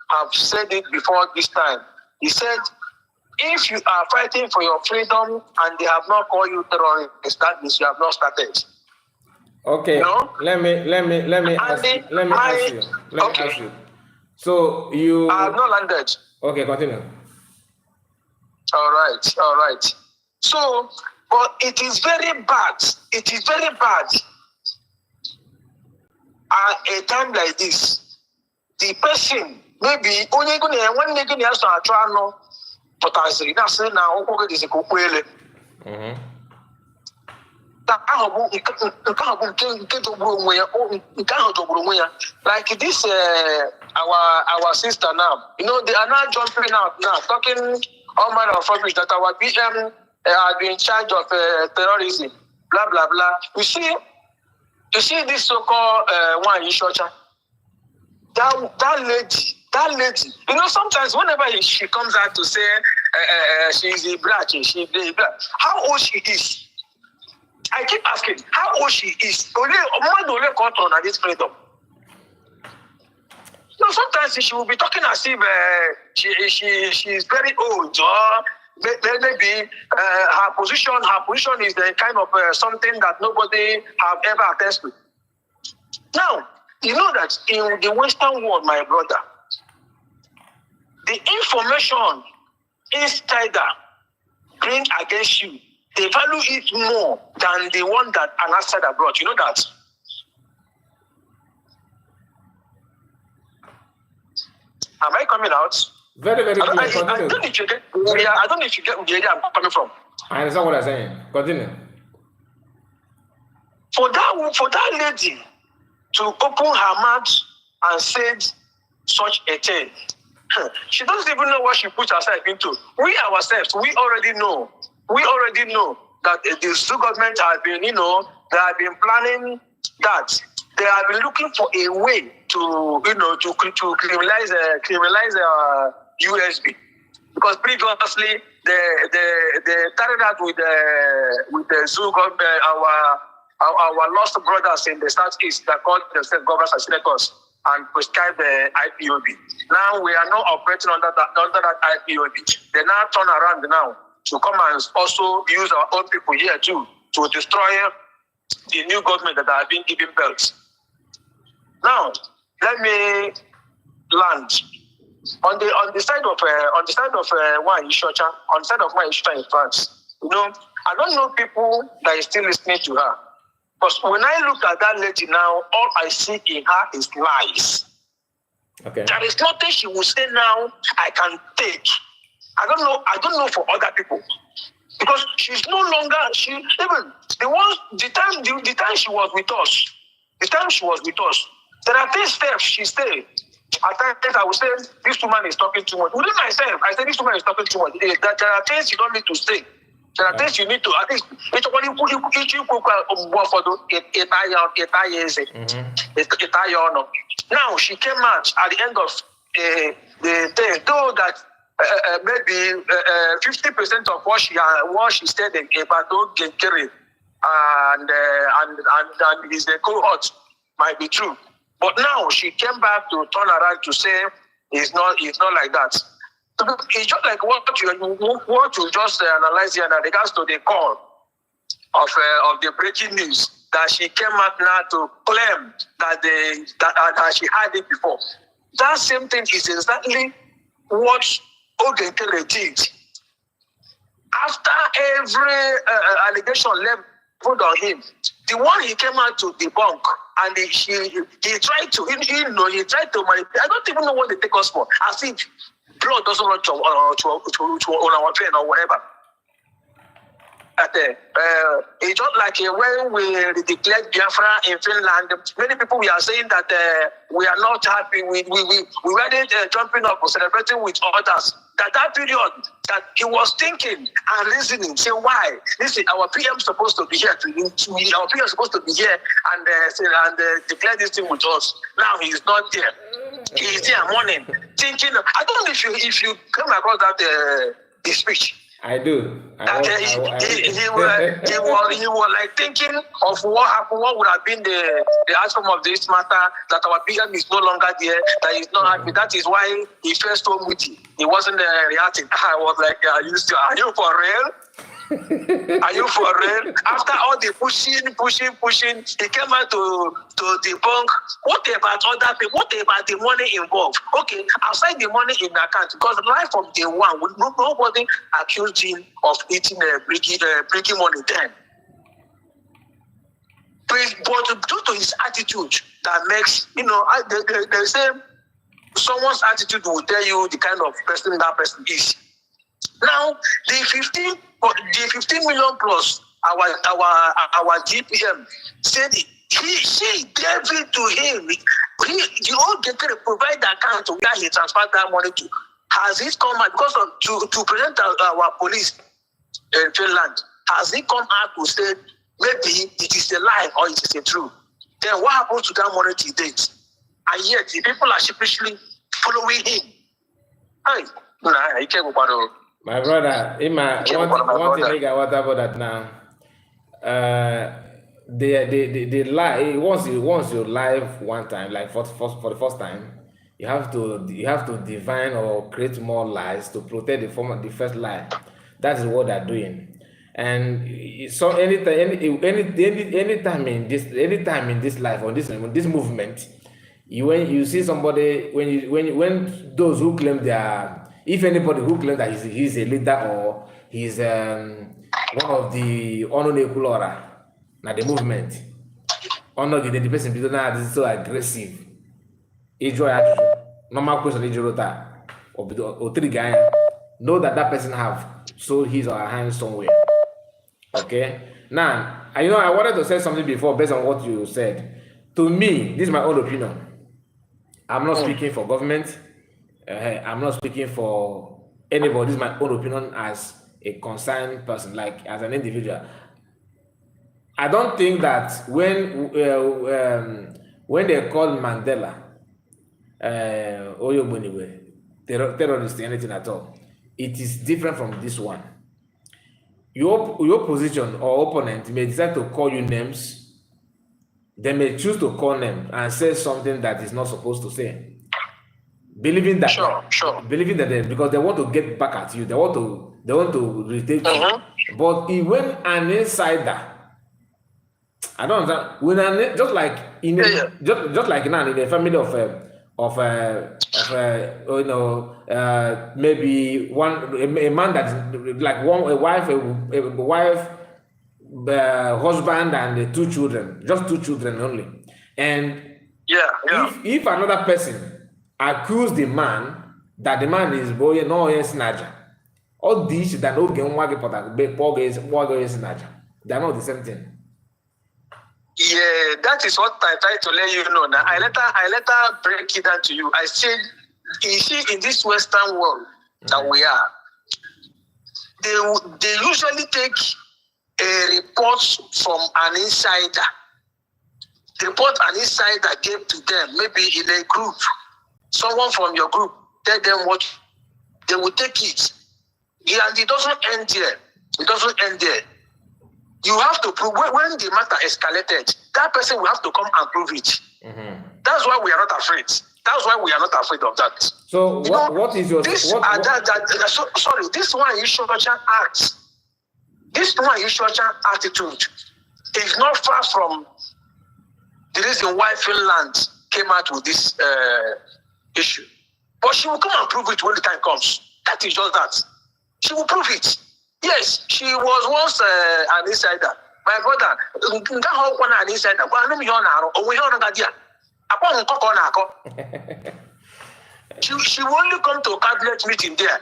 have said it before this time. He said, if you are fighting for your freedom and they have not called you terrorist, that means you have not started. Okay. You know? Let me ask you. So you I have not landed. Okay, continue. All right. So, but it is very bad. At a time like this, the person maybe only going to one nigga has to try no potentially. That's now okay. This is cool. Like this, our sister now, you know, they are now jumping out now, talking all manner of rubbish that our PM are in charge of terrorism, blah blah blah. You see this so-called one Ishocha, that that lady, you know, sometimes whenever she comes out to say she's a black, how old she is? I keep asking, how old she is? Only control on this freedom. No, sometimes she will be talking as if she's very old, or maybe her position is the kind of something that nobody have ever attested to. Now, you know that in the Western world, my brother, the information insider bring against you, they value it more than the one that an outsider brought. You know that? Am I coming out? Very, very clear. I don't know if you get the area I'm coming from. I understand what I'm saying. Continue. For that lady to open her mouth and say such a thing, she doesn't even know what she put herself into. We ourselves, we already know that the Zoo government has been, they have been planning that. They have been looking for a way to criminalize USB, because previously they started out with the Zoo government, our lost brothers in the southeast that called themselves governors and senators and prescribed the IPOB. Now we are not operating under that IPOB. They now turn around now to come and also use our own people here too to destroy the new government that have been given belts. Now, let me land on the side of in France. I don't know people that is still listening to her, because when I look at that lady now, all I see in her is lies. Okay. There is nothing she will say now I can take. I don't know for other people, because she's no longer the time she was with us. The time she was with us, there are things she said. At times I would say, this woman is talking too much. Within myself, I say, this woman is talking too much. There are things you don't need to say. There are things you need to, at least, now, she came out at the end of the day, though that maybe 50% of what she said about GOVT and his cohort might be true. But now she came back to turn around to say it's not like that. It's just like what you just analyze here in regards to the call of the breaking news, that she came out now to claim that she had it before. That same thing is exactly what GOVT did. After every allegation leveled on him, the one he came out to debunk, and he tried to manipulate. I don't even know what they take us for. As if blood doesn't run to on our vein or whatever. It's just like when we declared Biafran in Finland, many people we are saying that we are not happy. We weren't jumping up or celebrating with others. That period that he was thinking and reasoning, say why? Listen, our PM supposed to be here our PM supposed to be here and declare this thing with us. Now he's not there. He's there morning thinking. I don't know if you come across that the speech. I do. He was like thinking of what happened, what would have been the outcome of this matter, that our PM is no longer there, that he's not happy. That is why he felt so moody. He wasn't reacting. I was like, are you for real? Are you for real? After all the pushing, he came out to debunk. What about other people? What about the money involved? Okay, outside the money in the account, because right from day one, nobody accused him of eating breaking money then. But due to his attitude, that makes, they say someone's attitude will tell you the kind of person that person is. Now, the 15 million plus our GPM said she gave it to him. The old GOVT provide the account where he transferred that money to. Has it come out because to present our police in Finland? Has it come out to say maybe it is a lie or it is a true? Then what happens to that money to date? And yet the people are sheepishly following him. Hey, nah, you can't go about. My brother, Ima, one thing what about that now? The lie once you live one time, like for the first time, you have to divine or create more lies to protect the first lie. That is what they're doing. And so anytime in this life or this movement, when you see somebody, when those who claim they are, if anybody who claims that he's a leader or he's one of the Ononekulora, now the movement, honor the person is so aggressive. Normal question or three guy know that person have sold his or her hand somewhere. Okay. Now, I wanted to say something before based on what you said. To me, this is my own opinion. I'm not speaking for government. I'm not speaking for anybody. This is my own opinion as a concerned person, like as an individual. I don't think that when they call Mandela terrorist, anything at all, it is different from this one. Your position or opponent may decide to call you names. They may choose to call them and say something that is not supposed to say. Believing that because they want to get back at you, they want to retake you. But when an insider, I don't understand. Just like in a family of maybe a man that is like a wife, husband and two children, just two children only. And if another person accuse the man that the man is boy no snager, all these that no game they're not the same thing. Yeah, that is what I try to let you know. Now I let her break it down to you. I said, you see, in this Western world that we are, they usually take a report from an insider. The report an insider gave to them, maybe in a group, someone from your group, tell them what they will take it. And it doesn't end there. It doesn't end there. You have to prove when the matter escalated, that person will have to come and prove it. That's why we are not afraid. That's why we are not afraid of that. So what is your this one Ishochan act? This one Ishochan attitude is not far from the reason why Finland came out with this issue. But she will come and prove it when the time comes. That is just that. She will prove it. Yes, she was once an insider. My brother, an insider. She will only come to a cabinet meeting there.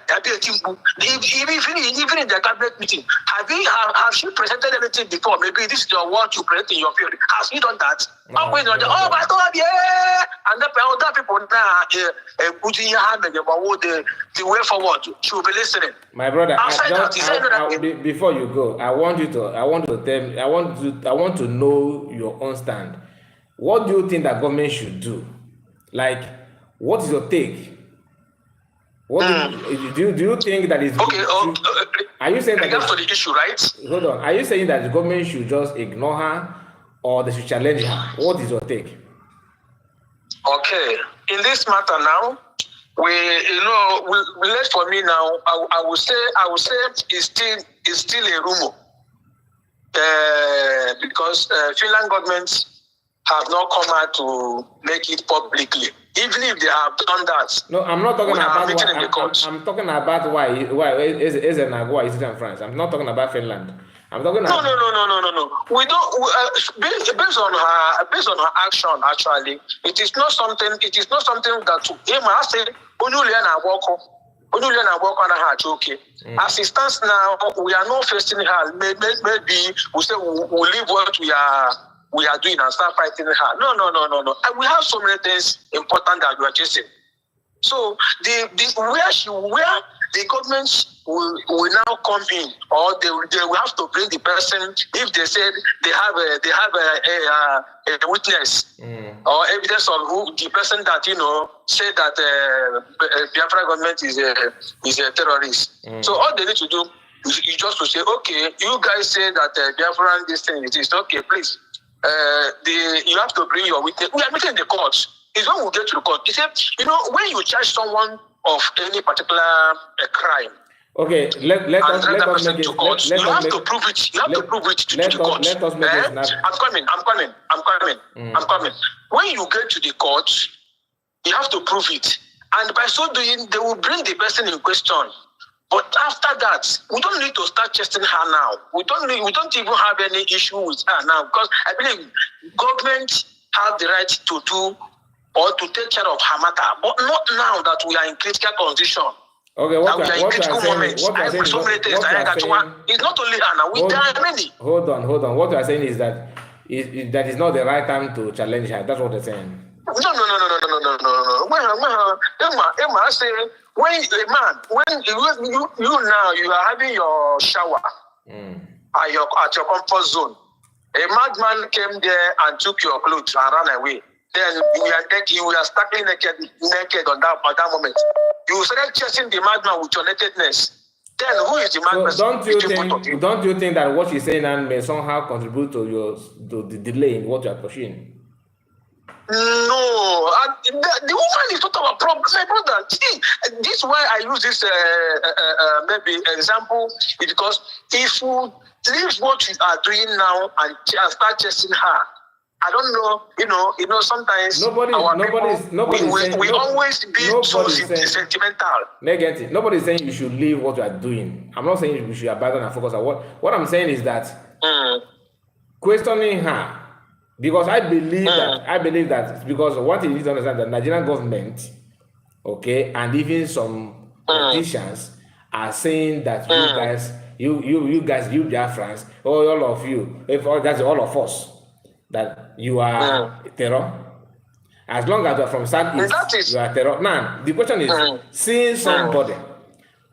Even in the cabinet meeting, have she presented anything before? Maybe this is what you present in your field. Has she done that? Oh my God, yeah! And the other people now putting your hand about the way forward. She will be listening. My brother, before you go, I want to know your own stand. What do you think that government should do? Like, what is your take? What do you think that is okay? Are you saying that to the issue, right? Hold on. Are you saying that the government should just ignore her, or they should challenge her? What is your take? Okay, in this matter now, left for me now. I will say it's still a rumor, because Finland government have not come out to make it publicly. Even if they have done that. No, I'm not talking about I'm talking about why is it in France. I'm not talking about Finland. I'm talking about No. We don't based on her action actually. It is not something that I say okay. As it stands now, we are not facing her. Maybe we say we'll leave what we are doing and start fighting her. No. And we have so many things important that we are chasing. So where the government will now come in, or they will have to bring the person if they said they have a witness or evidence of who the person that said that Biafran government is a terrorist. So all they need to do is just to say, okay, you guys say that Biafran this thing it is okay, please. You have to bring your witness. We are meeting in the court. It's when we get to the court. You say, when you charge someone of any particular crime. Okay, let us make it. You have to prove it. You have to prove it to the court. Let us make it. I'm coming. When you get to the court, you have to prove it, and by so doing, they will bring the person in question. But after that, we don't need to start testing her now. We don't even have any issue with her now, because I believe government have the right to do or to take care of her matter, but not now that we are in critical condition. Okay, what you are saying is it's not only her now. There are many. Hold on. What you are saying is that that is not the right time to challenge her. That's what they're saying. No. Emma, I say when you are having your shower at your comfort zone, a madman came there and took your clothes and ran away. Then you are starting naked on that moment. You started chasing the madman with your nakedness. Then who is the madman? So don't you think that what she's saying and may somehow contribute to the delay in what you are pursuing? No, the woman is not our problem, my brother. See, this is why I use this maybe example, is because if you leave what you are doing now and start chasing her, I don't know. Sometimes we always be so sentimental. Negative. Nobody's saying you should leave what you are doing. I'm not saying you should abandon and focus on what I'm saying is that questioning her. Because I believe that because what you need to understand, the Nigerian government, okay, and even some politicians are saying that you guys, you Biafrans, or all of you, that's all of us, that you are terror. As long as you are from Southeast, you are terror. Now, the question is, seeing somebody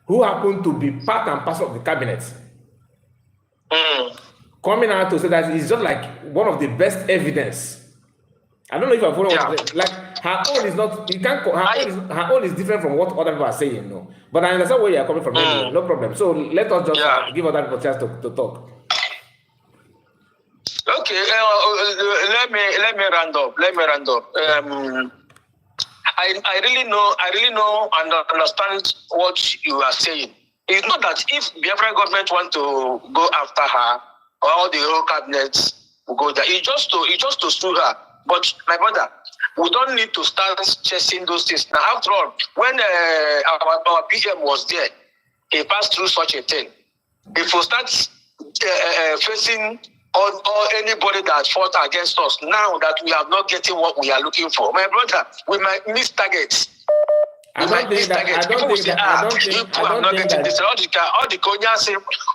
who happened to be part and parcel of the cabinet coming out to say that it's just like one of the best evidence. I don't know if you're following what I'm saying. Like her own is not. You can't. Her own is different from what other people are saying. No, but I understand where you are coming from. Anyway, no problem. So let us just give other people a chance to talk. Okay. Let me round up. I really know and understand what you are saying. It's not that if the Biafran government want to go after her, all the whole cabinet will go there. It's just to sue her. But my brother, we don't need to start chasing those things. Now, after all, when our PM was there, he passed through such a thing. If we start facing or anybody that fought against us, now that we are not getting what we are looking for, my brother, we might miss targets. I don't think that. All the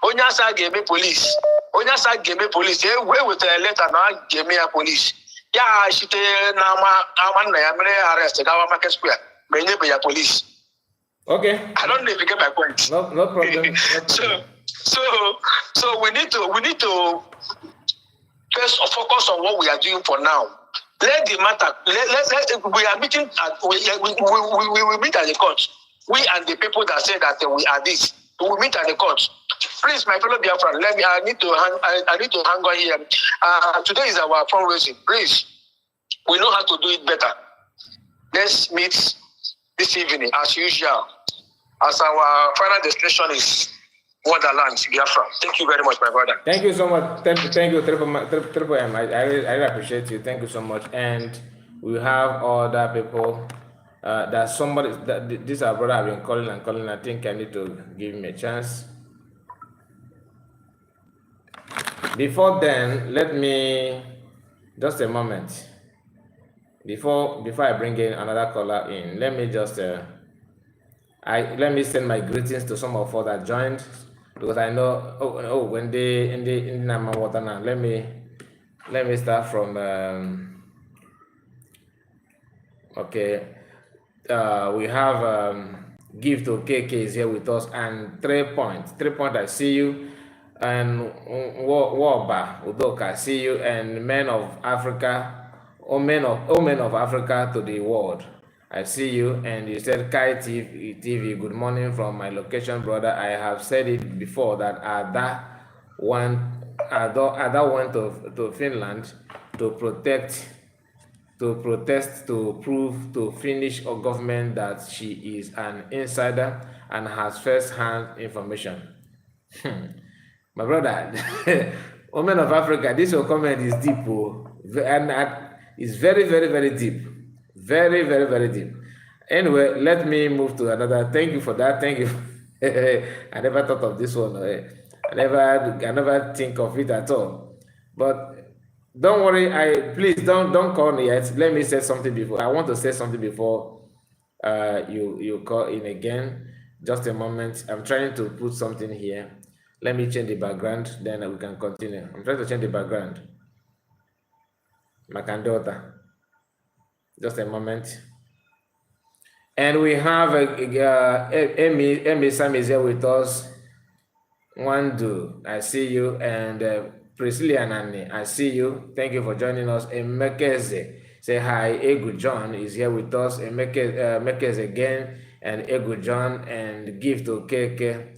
Onyasa gave me police. Onyasa gave me police. They wait with a letter now. Gave me a police. Yeah, she tell I'm arrested. Our market square. May be a police. Okay. I don't know if you get my point. No problem. So we need to first focus on what we are doing for now. Let the matter. We are meeting. We will meet at the court. We and the people that say that we are this. We will meet at the court. Please, my fellow Biafran, I need to hang on here. Today is our fundraising. Please, we know how to do it better. Let's meet this evening as usual. As our final destination is Wonderland, Biafra. Thank you very much, my brother. Thank you so much. Thank you, Triple M. I really appreciate you. Thank you so much. And we have other people. That somebody, this our brother have been calling. I think I need to give him a chance. Before then, let me just a moment. Before I bring in another caller in, let me just let me send my greetings to some of us that joined, because I know when they in the Nama water now. Let me start from okay. We have Gift KK is here with us, and 3 Point. 3 Point, I see you. And Waba Udoka, I see you. And Men of Africa, men of Africa to the world, I see you. And you said Kai TV, good morning from my location, brother. I have said it before that Ada went to Finland to protest to prove to Finnish government that she is an insider and has first-hand information. My brother, women of Africa, this your comment is deep, and it's very, very, very deep. Very, very, very deep. Anyway, let me move to another. Thank you for that. Thank you. I never thought of this one. I never think of it at all. But don't worry. Please don't call me yet. Let me say something before. I want to say something before you call in again. Just a moment. I'm trying to put something here. Let me change the background, then we can continue. I'm trying to change the background. Makandota. Just a moment. And we have Amy Sam is here with us. Wandu, I see you. And Priscilla Nani, I see you. Thank you for joining us. Emekeze, say hi. Egu John is here with us. Emekeze again. And Egu John, and Gift to KK.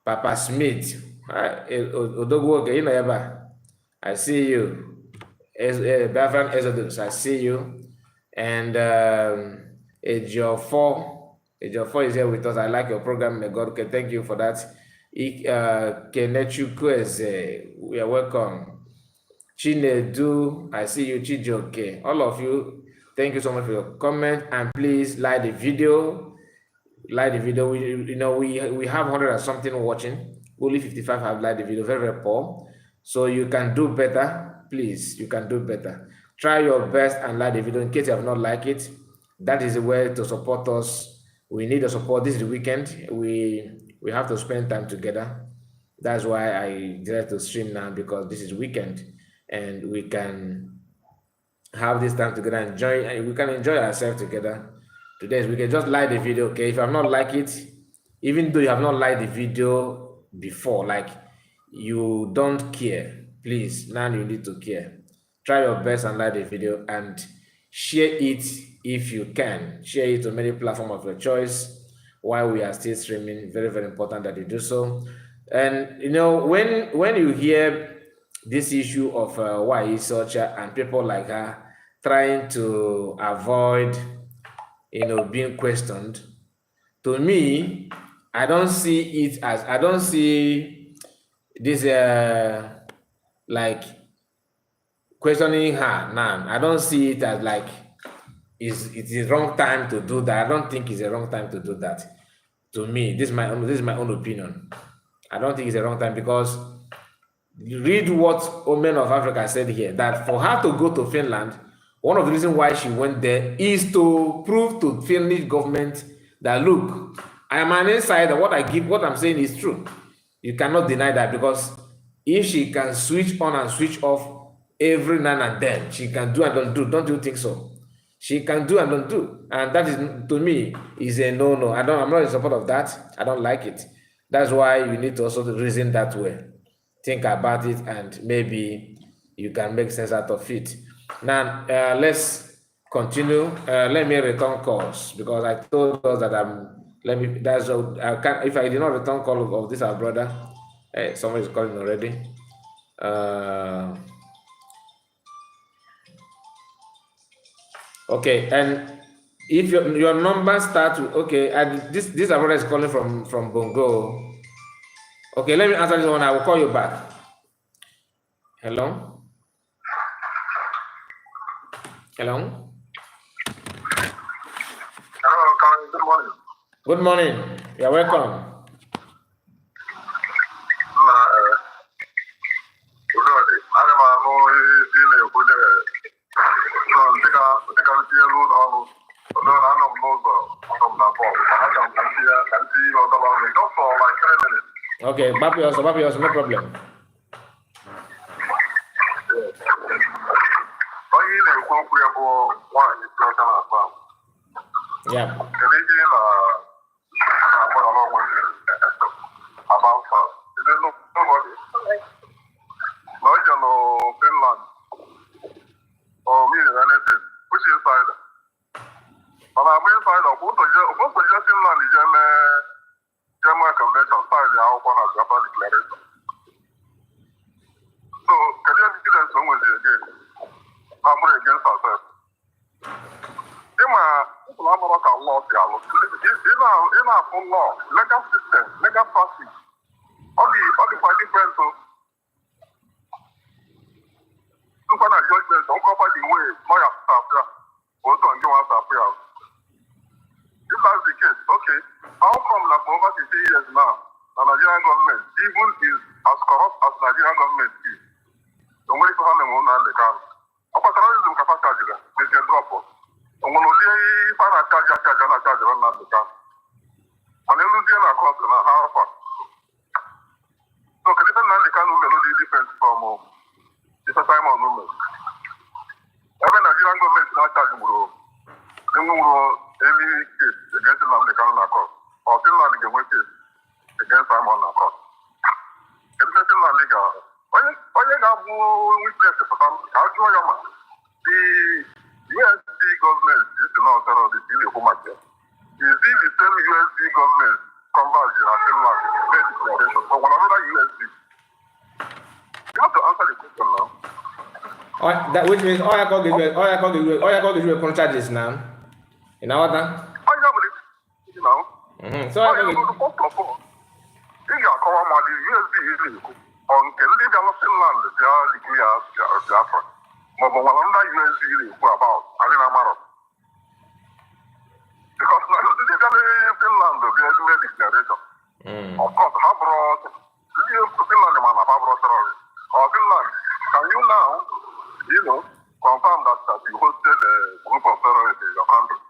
Papa Smith, I see you. Biafran Exodus, I see you. And Ejiofor is here with us. I like your program. May God thank you for that. Kenechukweze, we are welcome. Chinedu, I see you. Chijoke, all of you, thank you so much for your comment. And please like the video. Like the video. We have 100 and something watching. Only 55 have liked the video. Very, very poor. So you can do better. Please, you can do better. Try your best and like the video. In case you have not liked it, that is the way to support us. We need the support. This is the weekend. We have to spend time together. That's why I decided to stream now, because this is weekend and we can have this time together and we can enjoy ourselves together. Today we can just like the video. Okay, if you have not liked it, even though you have not liked the video before, like you don't care, please, now you need to care. Try your best and like the video and share it if you can. Share it to many platforms of your choice while we are still streaming. Very, very important that you do so. And when you hear this issue of YE Socha and people like her trying to avoid being questioned, to me, I don't see this like questioning her now. I don't see it as like it is wrong time to do that. I don't think it's a wrong time to do that. To me, this is my own opinion. I don't think it's a wrong time, because you read what Women of Africa said here, that for her to go to Finland, one of the reasons why she went there is to prove to Finnish government that, look, I am an insider. What I'm saying is true. You cannot deny that, because if she can switch on and switch off every now and then, she can do and don't do. Don't you think so? She can do and don't do. And that is, to me, is a no-no. I'm not in support of that. I don't like it. That's why you need to also reason that way. Think about it, and maybe you can make sense out of it. Now, let's continue. Let me return calls, because I told us that if I did not return call of this, our brother, someone is calling already. Okay, and if your number starts with, okay, and this our brother is calling from Bongo. Okay, let me answer this one. I will call you back. Hello. Hello. Hello, Karen. Good morning. Good morning. You're welcome. Okay, Bapios, no problem. Yeah. Justin Land is German Convention, signed the Alpha as Biafran Declaration. So, can you evidence when was it again? I'm against ourselves. People are not a law, in our own law, legal system, legal practice, all the quite different. So, look at judgment, don't cover the way lawyers are here, also on you are here. If that's the case, okay, how come that for over 50 years now, the Nigerian government, even is as corrupt as Nigerian government is, don't wait for them on the car. Apa terrorism capacity, they can drop off. On one of the final charge on the car. And then lose the cost and a half. So, can you tell the kind of melody different from it's a time of movement? Every Nigerian government is not charging more. They will any case against the land they cannot accord. Or Finland can win case against Simon accord. If the Finland legal, when you have witness for some, how do you know? The USD government is not telling the deal of market. Is it the same USD government converge in Finland made declaration for one another USD? You have to answer the question now. That which means all I call the charges now. In order. I believe, you know. So I you go to first of all, if you are calling my USD illegal, on Kennedy developing land, they are declared Biafran. But one under USD illegal about, I mean, I'm out. Because now the developing land, they are made declaration. Of course, how brought Finland, man, how brought Terr0ri. Or Finland, can you now, confirm that you hosted a group of terrorists in your country?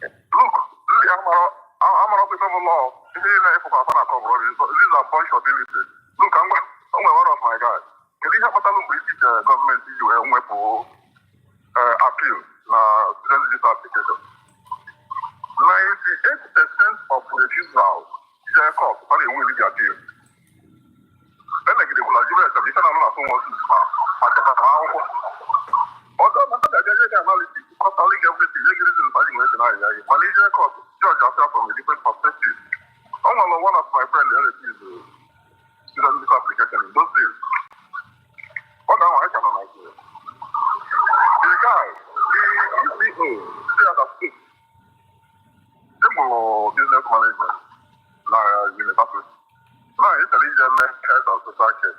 Look, I'm a people of law. These are a bunch of illiterates. Look, I'm one of my guys. Can you have a British government issue a appeal student visa application? 98% of refusals is court when they will the appeal. Then they will give a submission and not someone to although my analysis, because I think everything is Malaysia court judge yourself from a different perspective. One of my friends refused the student visa application in those days. But now I cannot like it. The guy, the CEO, they understood. They will business management, university. Now it's a regional head of society,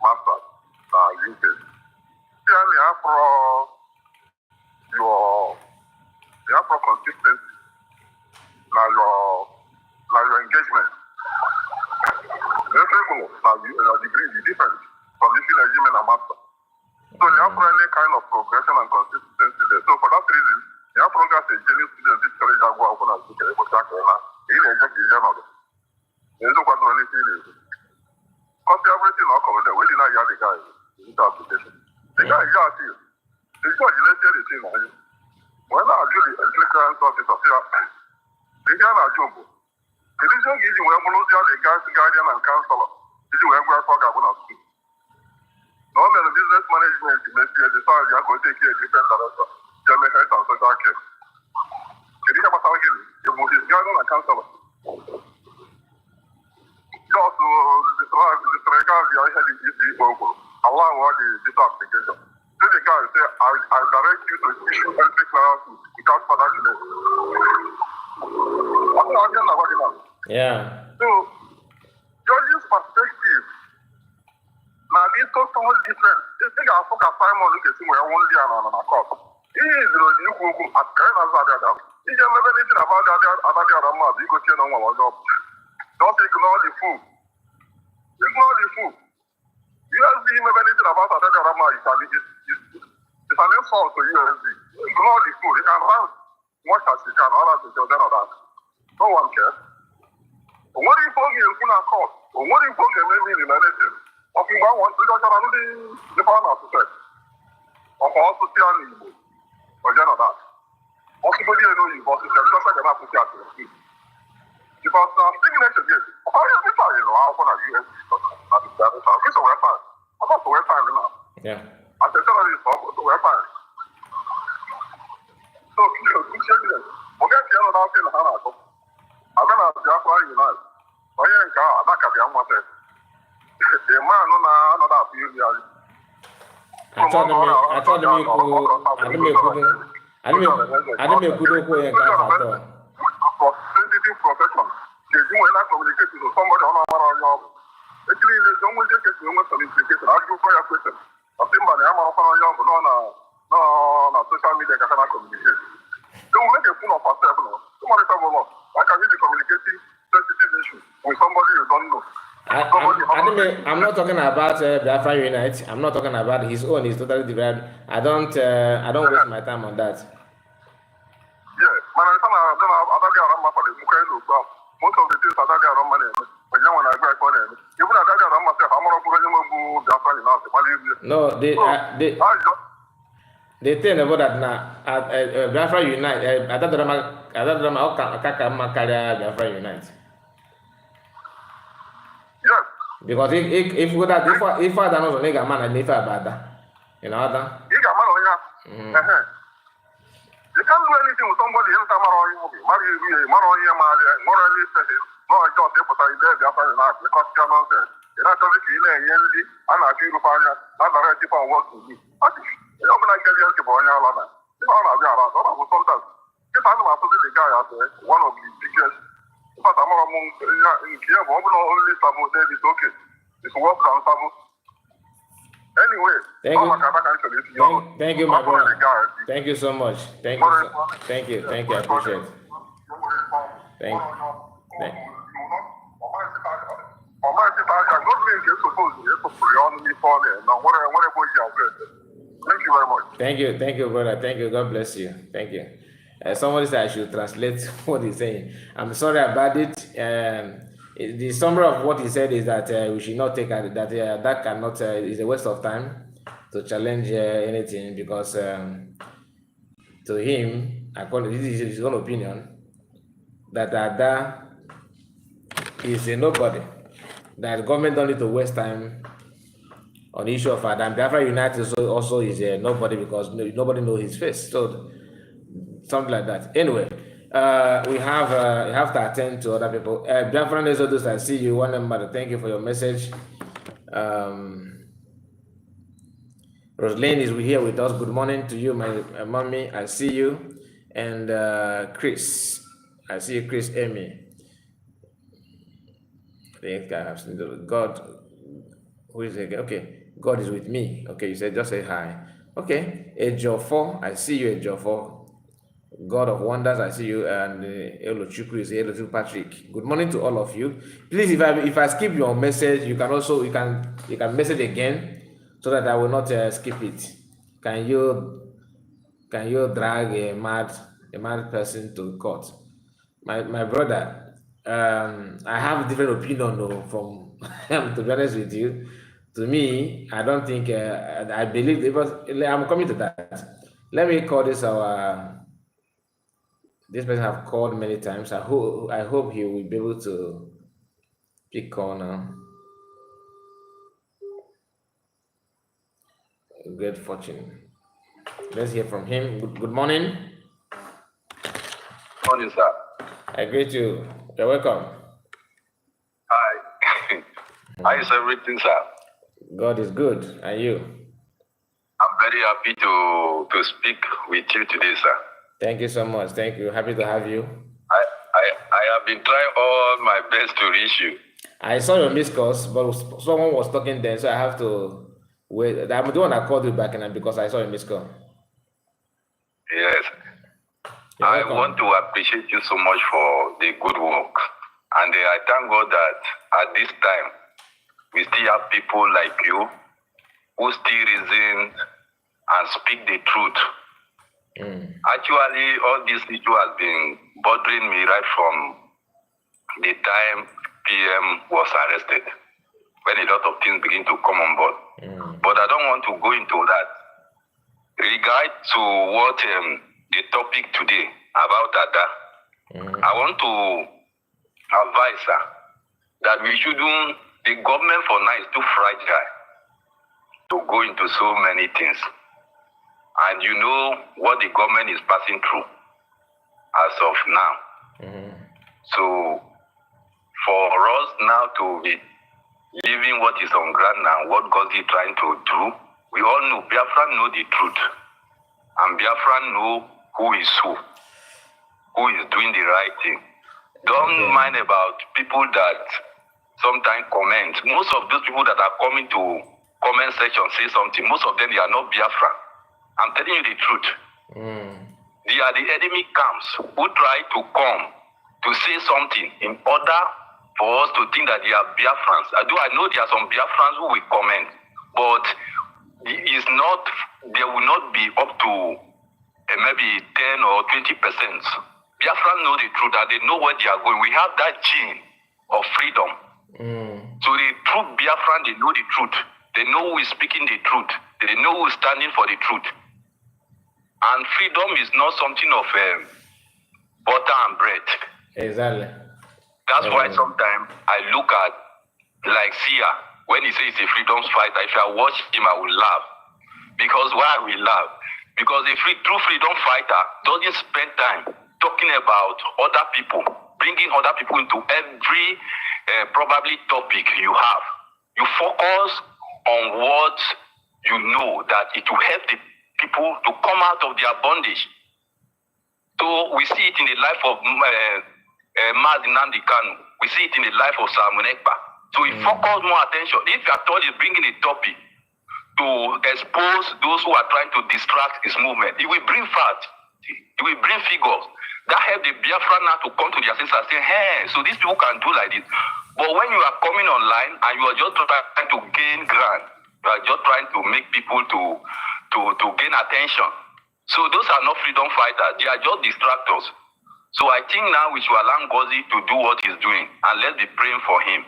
master, UK. You have for consistency. Now your engagement. Your degree is different from this regime and master. So you have for any kind of progression and consistency there. So for that reason, you have progress a genuine student this college that go open and speak about that. You know exactly the there is no one to anything. Because everything all covered there. We did not hear the guy in the application. The guy is out here. The judge let's hear the thing on him. When I do the clearance officer here, the guy na job. The reason is when we lose the guardian and counselor. This is when we are talking about school. Normally the business management is decide they are going to take care of different director. German health and social care. The reason about how he was his guardian and counselor. Just to disregard the IHD allow this application. Then the guy say, I direct you to issue entry clearance without further delay. Yeah. So, judge's perspective, now this customer is different. This thing I focus Simon look at where one day and on a court. He is the new Google at kind of that. He just never anything about that other man. You go tell no one was up. Don't ignore the fool. Ignore the fool. You don't see him have anything about that other man. It's an insult to USD. Ignore the fool. He can run much as he can. All that is your that. No one cares. What if you in a court? What if you mean in anything? Of you want to go to the partner to say. Of also see an evil. Or that. Possibly you know you but it's just like an application. Because signature again, how do you how can I use it's a weapon. I'm not a weapon now. Yeah. I said, terrorist, it's a weapon. So, forget the other thing, Hannah. I'm going to Biafran Unite. Oh, yeah, that can be a matter. The man, no, that feel the I told them sensitive profession. You will not communicate to somebody on our job. Actually, there's always a case of communication. I'll give you a question. I think by the amount of our job, no, social media cannot communicate. They will make a fool of ourselves. Somebody talk about why can you be communicating sensitive issues with somebody you don't know? I'm not talking about Biafran Unite. I'm not talking about his own. He's totally different. I don't waste my time on that. Yeah, man, most of the things I got around money. When you want to go for them, even I got around myself, I'm not going to go no, they tell about that now. Biafran Unite. I don't know Biafran Unite. Yes. Because if I don't know the man, I never about that. You know that? You got money, yeah. You can't do anything with somebody else. Morally, no, I don't think what I did after that because you know that. You're not telling me, I'm not going to find out. Not the right people work with me. You're not going to get your boy. You're not sometimes. If I'm not the guy out there, one of the biggest. But I'm not here. I'm only Samu there. It's okay. It's work on Samu. Anyway, thank you, my brother. Thank you so much. Thank you. I appreciate it. Thank you very much. Thank you, brother. Thank you. God bless you. Thank you. Somebody said I should translate what he's saying. I'm sorry about it. The summary of what he said is that we should not take that cannot is a waste of time to challenge anything because to him, according to this is his own opinion, that Ada is a nobody. That the government don't need to waste time on the issue of Ada. And Biafran United also is a nobody because nobody knows his face. So something like that. Anyway. We have to attend to other people. Biafran Exodus, I see you. One number. Thank you for your message. Roslyn is here with us. Good morning to you, my mommy. I see you. And Chris, I see you, Chris Amy. I think I have seen God. Who is it? Okay, God is with me. Okay, you said just say hi. Okay, Ejofo, I see you, Ejofo. God of wonders, I see you, and Elo Chukwu is Elo to Patrick. Good morning to all of you. Please, if I skip your message, you can message again so that I will not skip it. Can you drag a mad person to court? My brother, I have different opinion from to be honest with you. To me, I don't think I believe it was. I'm coming to that. Let me call this our. This person have called many times. I hope he will be able to pick call now. Great fortune. Let's hear from him. Good morning. Morning, sir. I greet you. You're welcome. Hi. How is everything, sir? God is good. And you? I'm very happy to speak with you today, sir. Thank you so much. Thank you. Happy to have you. I have been trying all my best to reach you. I saw your missed calls, but someone was talking then, so I have to wait. I'm the one that called you back, and because I saw your missed call. Yes. I want to appreciate you so much for the good work. And I thank God that at this time, we still have people like you who still reason and speak the truth. Actually, all this issue has been bothering me right from the time PM was arrested, when a lot of things begin to come on board. But I don't want to go into that. Regard to what the topic today about Ada, I want to advise her that we shouldn't, the government for now is too fragile to go into so many things. And you know what the government is passing through as of now. So for us now to be living what is on ground now, what God is trying to do, we all know Biafran know the truth. And Biafran know who is doing the right thing. Don't mind about people that sometimes comment. Most of those people that are coming to comment section say something, most of them, they are not Biafran. I'm telling you the truth. They are the enemy camps who try to come to say something in order for us to think that they are Biafrans. Although I know there are some Biafrans who will comment, but they will not be up to maybe 10 or 20%. Biafrans know the truth and they know where they are going. We have that gene of freedom. So the true Biafran, they know the truth. They know who is speaking the truth. They know who is standing for the truth. And freedom is not something of butter and bread. Exactly. That's why sometimes I look at like Sia when he says he's a freedom fighter. If I watch him, I will laugh. Because why I will laugh? Because a true freedom fighter doesn't spend time talking about other people, bringing other people into every probably topic you have. You focus on what you know that it will help the people to come out of their bondage. So we see it in the life of Nnamdi Kanu. We see it in the life of Simon Ekpa. So we focus more attention. If at all is bringing a topic to expose those who are trying to distract his movement, it will bring facts. It will bring figures. That help the Biafran now to come to their senses and say, hey, so these people can do like this. But when you are coming online and you are just trying to gain ground, you are just trying to make people to gain attention. So those are not freedom fighters. They are just distractors. So I think now we should allow Ngozi to do what he's doing and let's be praying for him.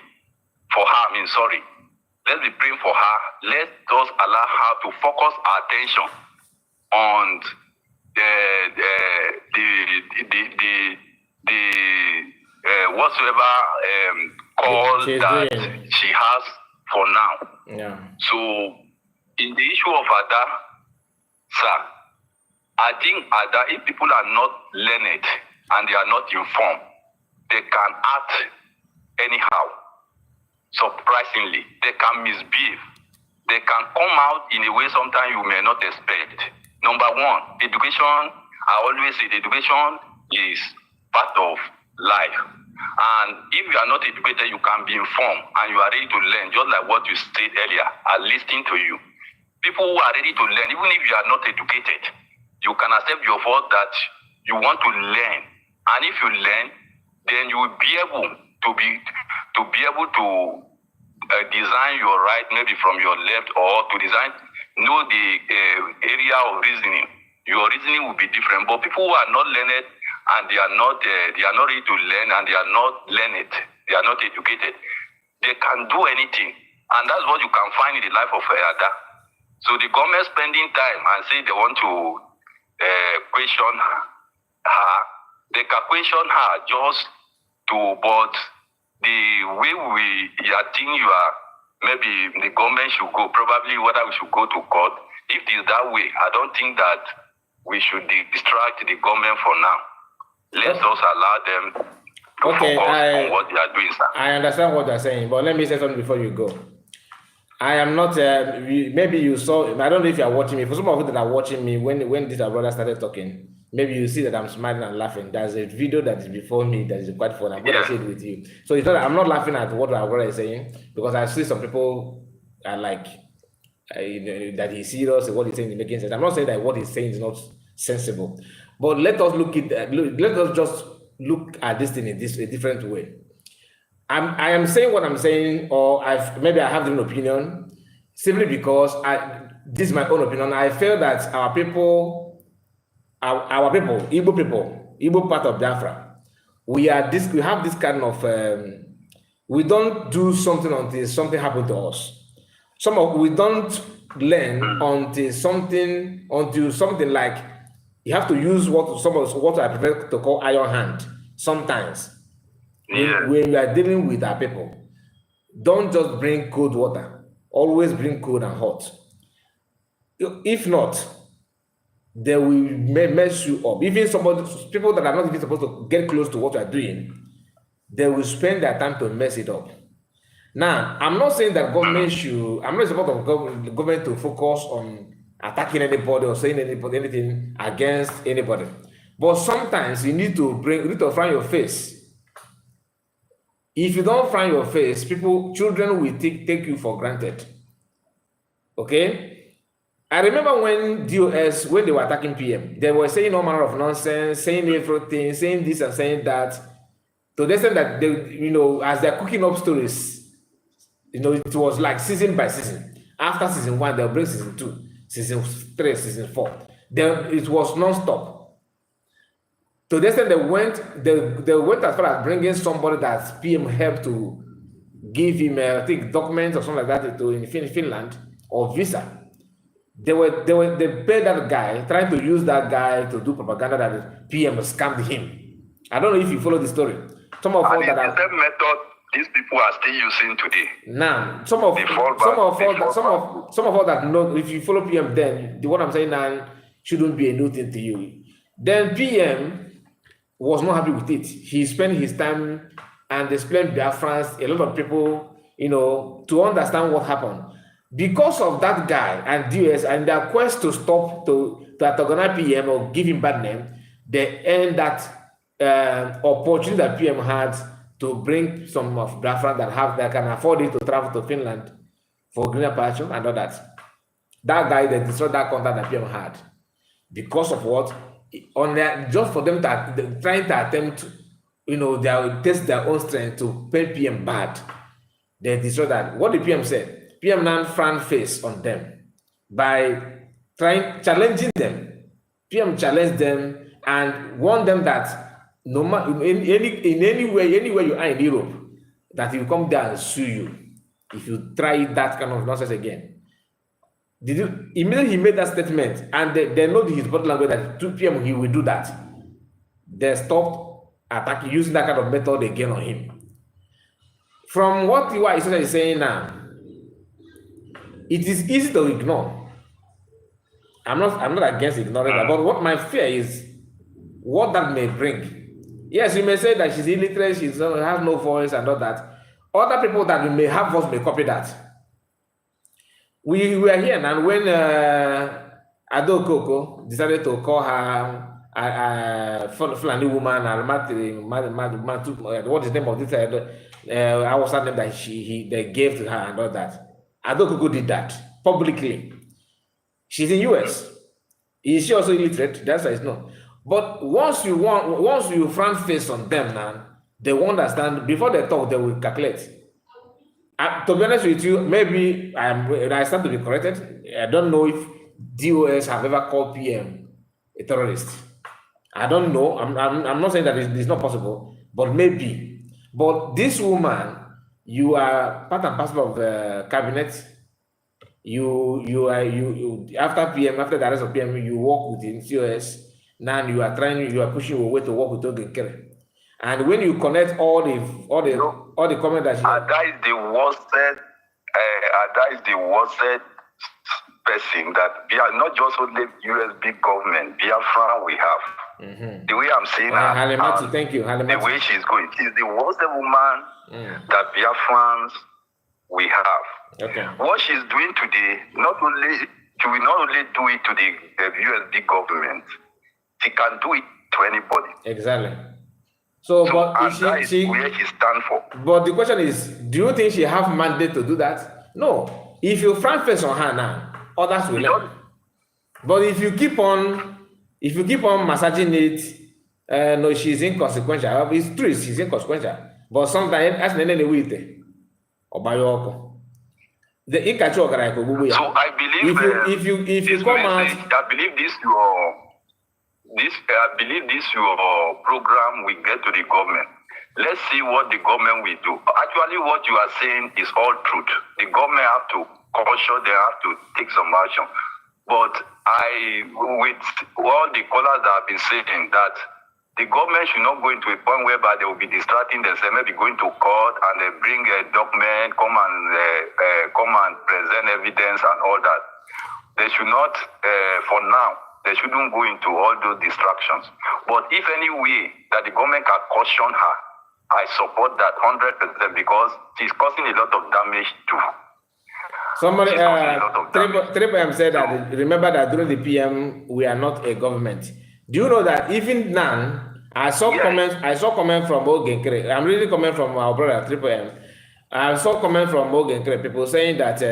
For her, Let's be praying for her. Let us allow her to focus our attention on whatsoever call that doing. She has for now. Yeah. So in the issue of Ada, sir, I think Ada, if people are not learned and they are not informed, they can act anyhow. Surprisingly, they can misbehave. They can come out in a way sometimes you may not expect. Number one, education. I always say education is part of life. And if you are not educated, you can be informed and you are ready to learn, just like what you said earlier. I listened to you. People who are ready to learn, even if you are not educated, you can accept your fault that you want to learn. And if you learn, then you will be able to design your right, maybe from your left, or to know the area of reasoning. Your reasoning will be different. But people who are not learned and they are not ready to learn and they are not learned, they are not educated, they can do anything. And that's what you can find in the life of Ada. So the government spending time and say they want to question her, they can question her just but the way I think maybe the government should go, probably whether we should go to court. If it is that way, I don't think that we should distract the government for now. Let us allow them to focus on what they are doing, sir. I understand what they're saying, but let me say something before you go. I am not, maybe you saw, I don't know if you are watching me. For some of you that are watching me, when this brother started talking, maybe you see that I'm smiling and laughing. There's a video that is before me that is quite funny. I'm going to share it with you. So it's not, I'm not laughing at what our brother is saying, because I see some people are like, that he's serious, what he's saying is making sense. I'm not saying that what he's saying is not sensible, but let us let us just look at this thing in a different way. I am saying what I'm saying, or maybe I have an opinion, simply because this is my own opinion. I feel that our people, Igbo part of Biafra, we have this kind of, we don't do something until something happens to us. We don't learn until something like, you have to use what I prefer to call iron hand sometimes. When we are dealing with our people, don't just bring cold water. Always bring cold and hot. If not, they will mess you up. Even people that are not even supposed to get close to what you are doing, they will spend their time to mess it up. Now, I'm not saying that government should, I'm not in support of government to focus on attacking anybody or saying anything against anybody. But sometimes you need to frown your face. If you don't frown your face, children will take you for granted. Okay? I remember when DOS, when they were attacking PM, they were saying all manner of nonsense, saying everything, saying this and saying that, to the extent that they, as they're cooking up stories, it was like season by season. After season 1, they'll bring season 2, season 3, season 4. Then it was non-stop. To the extent they went as far as bringing somebody that PM helped to give him, I think, documents or something like that in Finland or visa. They paid that guy, trying to use that guy to do propaganda that PM scammed him. I don't know if you follow the story. Some of all that the same method these people are still using today. Now, some of all that know, if you follow PM, then what I'm saying now shouldn't be a new thing to you. Then PM was not happy with it. He spent his time and explained Biafrans, a lot of people, to understand what happened. Because of that guy and DS and their quest to stop to antagonize PM or give him bad name, they end that opportunity that PM had to bring some of Biafran that can afford it to travel to Finland for greener pasture and all that. That guy, they destroyed that contact that PM had. Because of what? Just for them trying to attempt, they test their own strength to pay PM bad. They destroyed that. What did PM say? PM now frown face on them by challenging them. PM challenged them and warned them that no matter anywhere you are in Europe, that he will come there and sue you if you try that kind of nonsense again. Immediately he made that statement, and they know his body language that 2 PM he will do that. They stopped attacking, using that kind of method again on him. From what is saying now, it is easy to ignore. I'm not against ignoring that, but what my fear is what that may bring. Yes, you may say that she's illiterate, she has no voice and all that. Other people that may have voice may copy that. We were here now when Ado Koko decided to call her Fulani woman, what is the name of this? I was saying that they gave to her and all that. Ado Koko did that publicly. She's in US. Is she also illiterate? The answer is no. But once you front face on them now, they won't understand. Before they talk, they will calculate. To be honest with you, maybe I stand to be corrected. I don't know if DOS have ever called PM a terrorist. I don't know. I'm not saying that it's not possible, but maybe. But this woman, you are part and parcel of the cabinet. You after PM, after the arrest of PM, you work with the COS. Now you are pushing your way to work with Ogenkere. And when you connect all the comments that that is the worst person that not just only US big government, Biafran we have. The way I'm saying Halimatu, thank you. Halimatu. The way she's going, she's the worst woman that Biafrans we have. Okay. What she's doing today, she will not only do it to the US big government, she can do it to anybody. Exactly. So but where she stands for. But the question is, do you think she have mandate to do that? No. If you front face on her now, others will learn. But if you keep on massaging it, no, she's inconsequential. It's true, she's inconsequential. But sometimes as the So I believe if you come out, I believe this your program will get to the government. Let's see what the government will do. Actually, what you are saying is all truth. The government have to caution, they have to take some action. But with all the callers that have been saying that the government should not go into a point whereby they will be distracting themselves, maybe going to court and they bring a document, come and present evidence and all that. They should not, for now, They shouldn't go into all those distractions. But if any way that the government can caution her, I support that 100% because she's causing a lot of damage too. Somebody, 3PM said that, remember that during the PM, we are not a government. Do you know that even now, I saw comments from Ogenkere. I'm really coming from our brother 3PM. I saw comment from Ogenkere, people saying that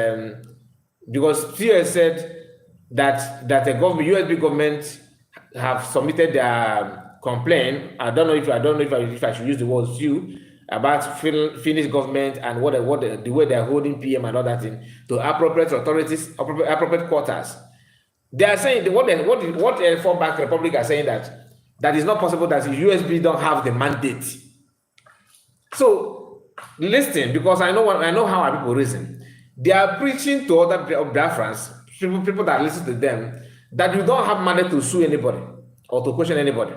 because TS said that the government, USB government have submitted their complaint. I don't know if I should use the word sue about Finnish government and the way they're holding PM and all that thing to appropriate authorities, appropriate quarters. They are saying what fallback Republic are saying that is not possible, that the USB don't have the mandate. So listen, because I know how our people reason. They are preaching to other Biafrans, people that listen to them, that you don't have mandate to sue anybody or to question anybody.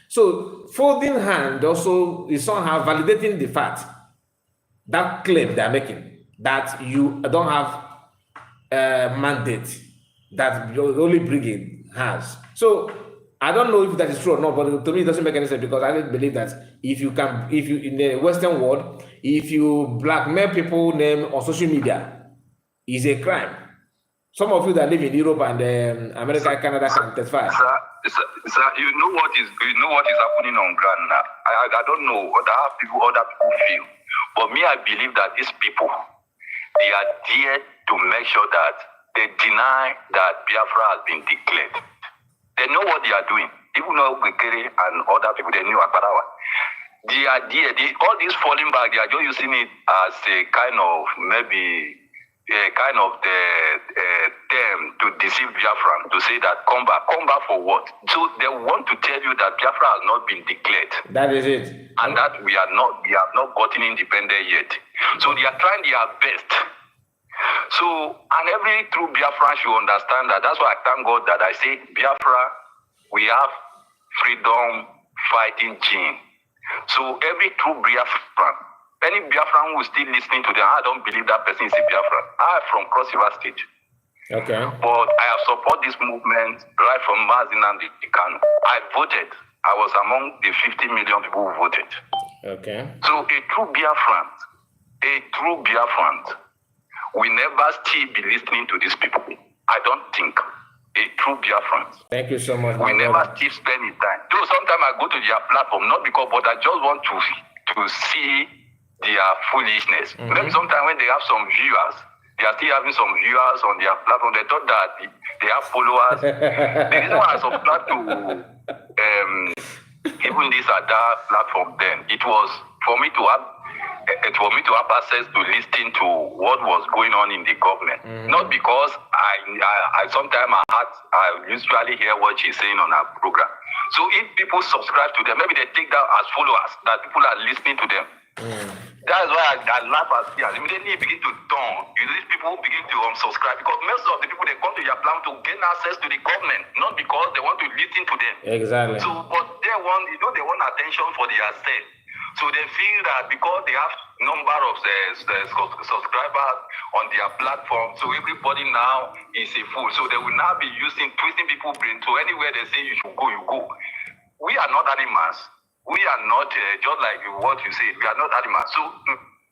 So folding hand also is somehow validating the fact, that claim they are making, that you don't have a mandate that your only brigade has. So I don't know if that is true or not, but to me it doesn't make any sense, because I believe that if you in the Western world, if you blackmail people name on social media, is a crime. Some of you that live in Europe and America, Canada can testify. Sir, you know what is happening on ground now. I don't know what other people feel, but me, I believe that these people, they are there to make sure that they deny that Biafra has been declared. They know what they are doing. Even though Gwekere and other people, they knew Akbarawa. They are there. All this falling back, they are just using it as a kind of term to deceive Biafran, to say that come back for what? So they want to tell you that Biafra has not been declared. That is it. And that we have not gotten independent yet. So they are trying their best. So, and every true Biafran should understand that. That's why I thank God that I say, Biafra, we have freedom fighting gene. So every true Biafran, any Biafran who is still listening to them, I don't believe that person is a Biafran. I am from Cross River State. Okay. But I have supported this movement right from Mazin and Kano. I voted. I was among the 50 million people who voted. Okay. So a true Biafran will never still be listening to these people. I don't think. A true Biafran. Thank you so much. We never still spend his time. Though sometimes I go to their platform, not because, but I just want to see their foolishness. Mm-hmm. Maybe sometimes when they have some viewers, they are still having some viewers on their platform. They thought that they have followers. The reason why I subscribe to even this other platform then, it was for me to have access to listen to what was going on in the government. Mm-hmm. Not because I sometimes I usually hear what she's saying on her program. So if people subscribe to them, maybe they take that as followers, that people are listening to them. Mm. That's why I laugh at fear. Immediately you begin to turn. These people begin to unsubscribe, because most of the people, they come to your plan to gain access to the government, not because they want to listen to them. Exactly. So, but they want attention for themselves. So they feel that because they have number of subscribers on their platform, so everybody now is a fool. So they will now be twisting people's brain. So anywhere they say you should go, you go. We are not animals. We are not just like what you say. We are not animals. So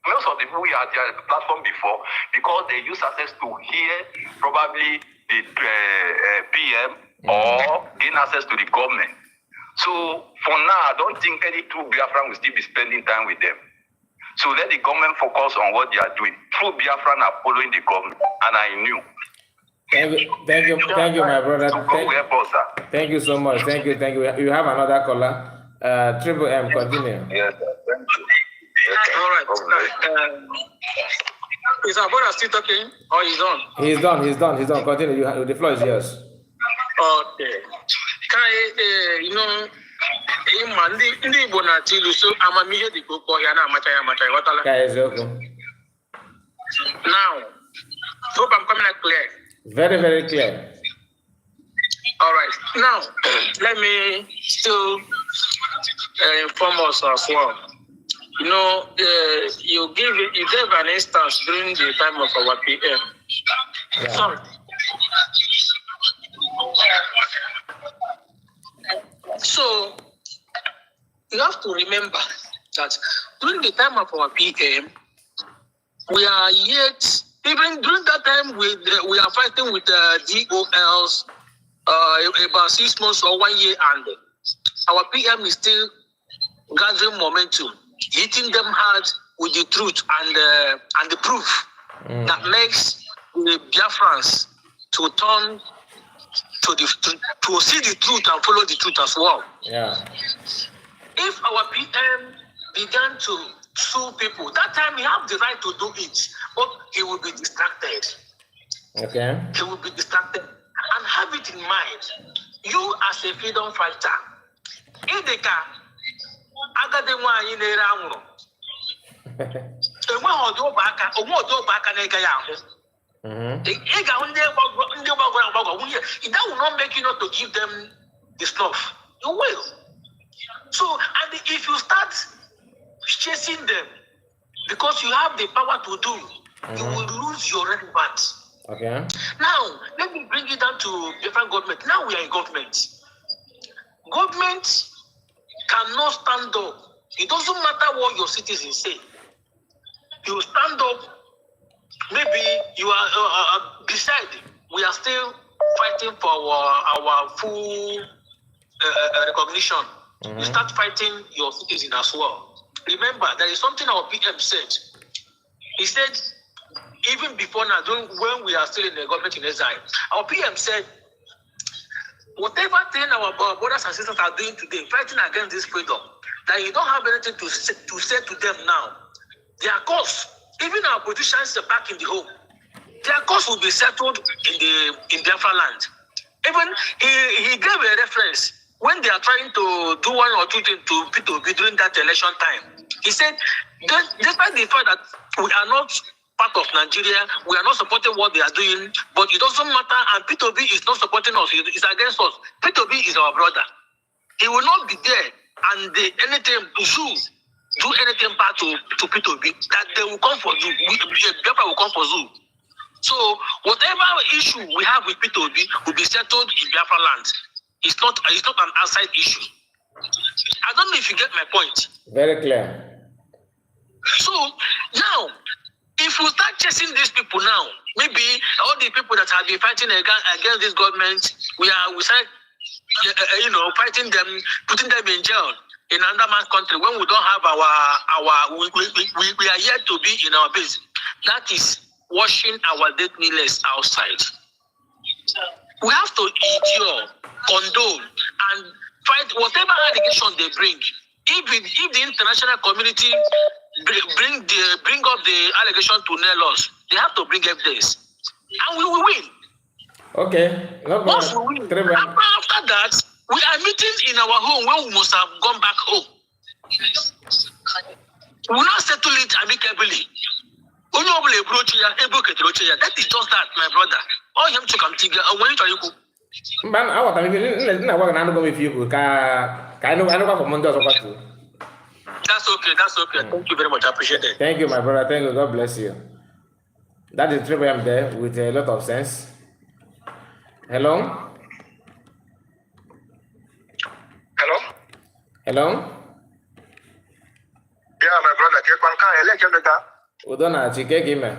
most of the people we had their platform before, because they use access to hear probably the PM or gain access to the government. So for now, I don't think any true Biafran will still be spending time with them. So let the government focus on what they are doing. True Biafran are following the government, and I knew. Thank you, my brother. Thank you so much. Thank you. You have another caller. 3PM, continue. Yes, sir. Thank you. All right. Is our brother still talking, or he's on? He's done. Continue. The floor is yours. Okay. Ndị Igbo na-ati ilu, so amamihe dị ka oke ọhịa na-amacha ya ịghọtala. Now, hope I'm coming out clear. Very, very clear. All right. Now, let me still inform us as well. You gave an instance during the time of our PM. Yeah. Sorry. So you have to remember that during the time of our PM, we are yet, even during that time, we are fighting with the DOLs about 6 months or 1 year, and our PM is still gathering momentum, hitting them hard with the truth and the proof that makes the Biafrans to turn to see the truth and follow the truth as well. Yeah. If our PM began to sue people, that time he have the right to do it, but he will be distracted. Okay. He will be distracted. And have it in mind, you as a freedom fighter, Ideka, agade nwanyi na-ere anwụrụ. Enweghị ọdụ ụbaka na-ega ya ahụ. Ị ga-ahụ ndị gbagwara agbagwa nwunye. That will not make you not to give them the stuff. You will. So, and if you start chasing them, because you have the power to do, you will lose your relevance. Okay. Now, let me bring it down to different government. Now we are in government. Government cannot stand up. It doesn't matter what your citizens say. You stand up. Maybe you are beside. We are still fighting for our full recognition. You start fighting your citizens as well. Remember, there is something our PM said. He said, even before now, when we are still in the government in exile, our PM said, whatever thing our brothers and sisters are doing today, fighting against this freedom, that you don't have anything to say to them now. Their cause, even our politicians are back in the home, their cause will be settled in Biafran land. Even he gave a reference when they are trying to do one or two things to P2B during that election time. He said, despite the fact that we are not part of Nigeria, we are not supporting what they are doing, but it doesn't matter, and P2B is not supporting us, it's against us. P2B is our brother. He will not be there and anything do anything bad to P2B, that they will come for you. Biafra will come for you. So whatever issue we have with P2B will be settled in Biafra land. It's not an outside issue. I don't know if you get my point. Very clear. So now, if we start chasing these people now, maybe all the people that have been fighting against this government, we start, fighting them, putting them in jail in another man's country when we don't have we are yet to be in our base. That is washing our dead kneelers outside. We have to endure, condone, and fight whatever allegation they bring. If the international community bring up the allegation to nail us, they have to bring evidence, and we will win. Okay. Once we win, after that, we are meeting in our home when we must have gone back home. We will not settle it amicably. That is just that, my brother. Oh, you have to come together. Man, I want to go with you. That's okay. Thank you very much. I appreciate it. Thank you, my brother. Thank you. God bless you. That is Terr0ri. I'm there with a lot of sense. Hello? Hello? Yeah, my brother. Udona chike gime.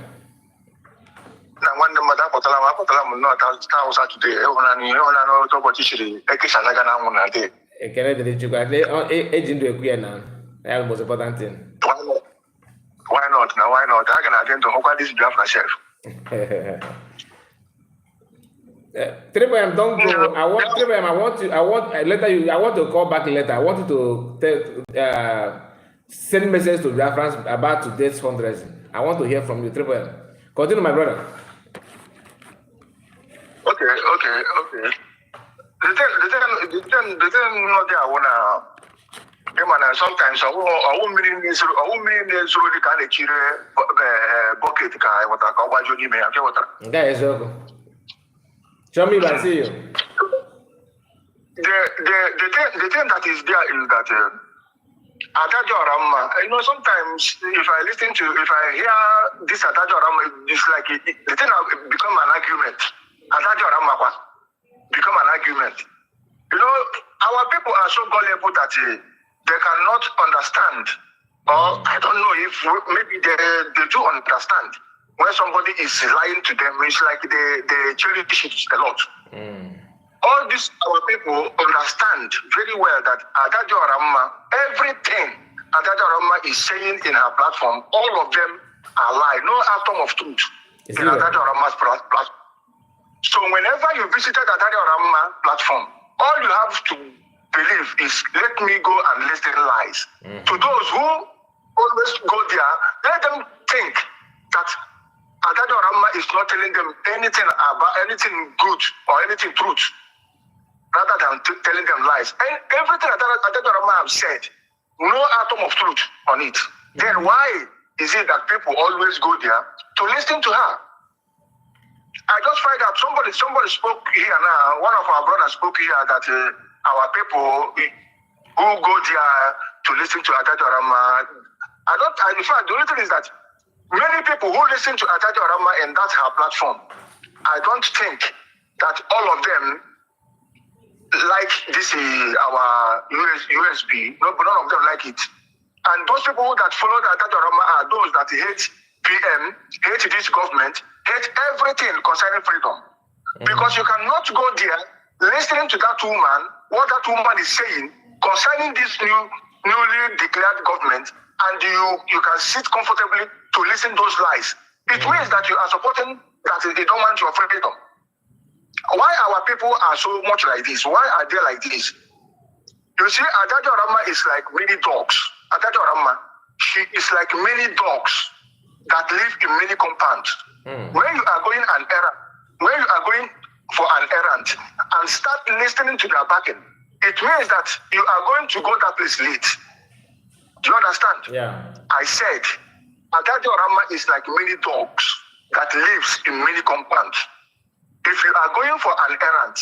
Na nwanne mmadụ akpọtala m nnọọ taa ụsa today ịhụna n'otu ụbọchị chiri ekesanaga na anwụ na day. Ekele dịrị Chukwu. Eji ndụ ekwu ya na ya the most important thing. Why not? Now why not? I can attend to hokwa this Biafra chef. Terr0ri, don't go. I want to call back later. I want you to send message to Biafrans about today's fundraising. I want to hear from you, Terr0ri. Continue, my brother. Okay. The thing not there. I wanna. Sometimes I won't mean the kind of chire bucket guy. What I call what you mean? Okay, what? Guys, show me if I see you. The thing that is there is that Adajo Rama. Sometimes if I hear this Adajo Rama, it's like the thing become an argument. Adajo Rama become an argument. You know, our people are so gullible that they cannot understand. Or I don't know if maybe they do understand. When somebody is lying to them, it's like they cherish it a lot. All these our people understand very well that Adajo Ramma, everything Adajo Ramma is saying in her platform, all of them are lie. No atom of truth in Adajo Ramma's platform. So whenever you visited Adajo Ramma platform, all you have to believe is let me go and listen lies. To those who always go there, let them think that Adajo Ramma is not telling them anything about anything good or anything truth, rather than telling them lies. And everything Adajo Ramma have said, no atom of truth on it. Then why is it that people always go there to listen to her? I just find out somebody spoke here now. One of our brothers spoke here that our people who go there to listen to Adajo Ramma. In fact, the only thing is that many people who listen to Adajo Ramma and that's her platform, I don't think that all of them like this our USB. No, but none of them like it. And those people that follow Adajo Ramma are those that hate PM, hate this government, hate everything concerning freedom. Because you cannot go there listening to that woman, what that woman is saying concerning this newly declared government, and you can sit comfortably to listen those lies. It means that you are supporting that they don't want your freedom. Why our people are so much like this? Why are they like this? You see, Adajo Ramma is like many dogs. Adajo Ramma, she is like many dogs that live in many compounds. When you are going an errand, when you are going for an errand and start listening to their backing, it means that you are going to go that place late. Do you understand? Yeah. I said, Adajo Ramma is like many dogs that lives in many compounds. If you are going for an errand,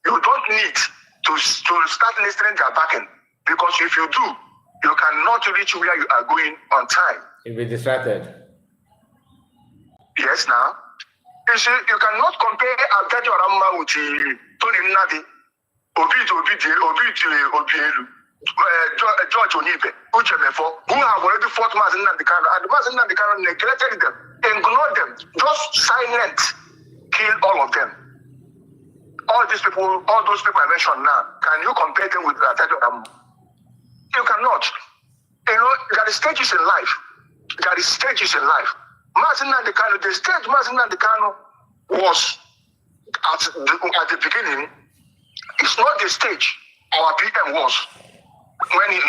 you don't need to start listening to their backing, because if you do, you cannot reach where you are going on time. You'll be distracted. Yes, now. You see, you cannot compare Adajo Ramma with Tony Nnadi, Obielu, George Onibe, Uchemefo, who have already fought Mazi Nnamdi Kanu, and Mazi Nnamdi Kanu neglected them, ignored them, just silent, killed all of them. All those people I mentioned now, can you compare them with Adajo Ramma? You cannot. You know, there is stages in life. There is stages in life. Mazi Nnamdi Kanu, the stage Mazi Nnamdi Kanu was at the beginning, it's not the stage our PM was when he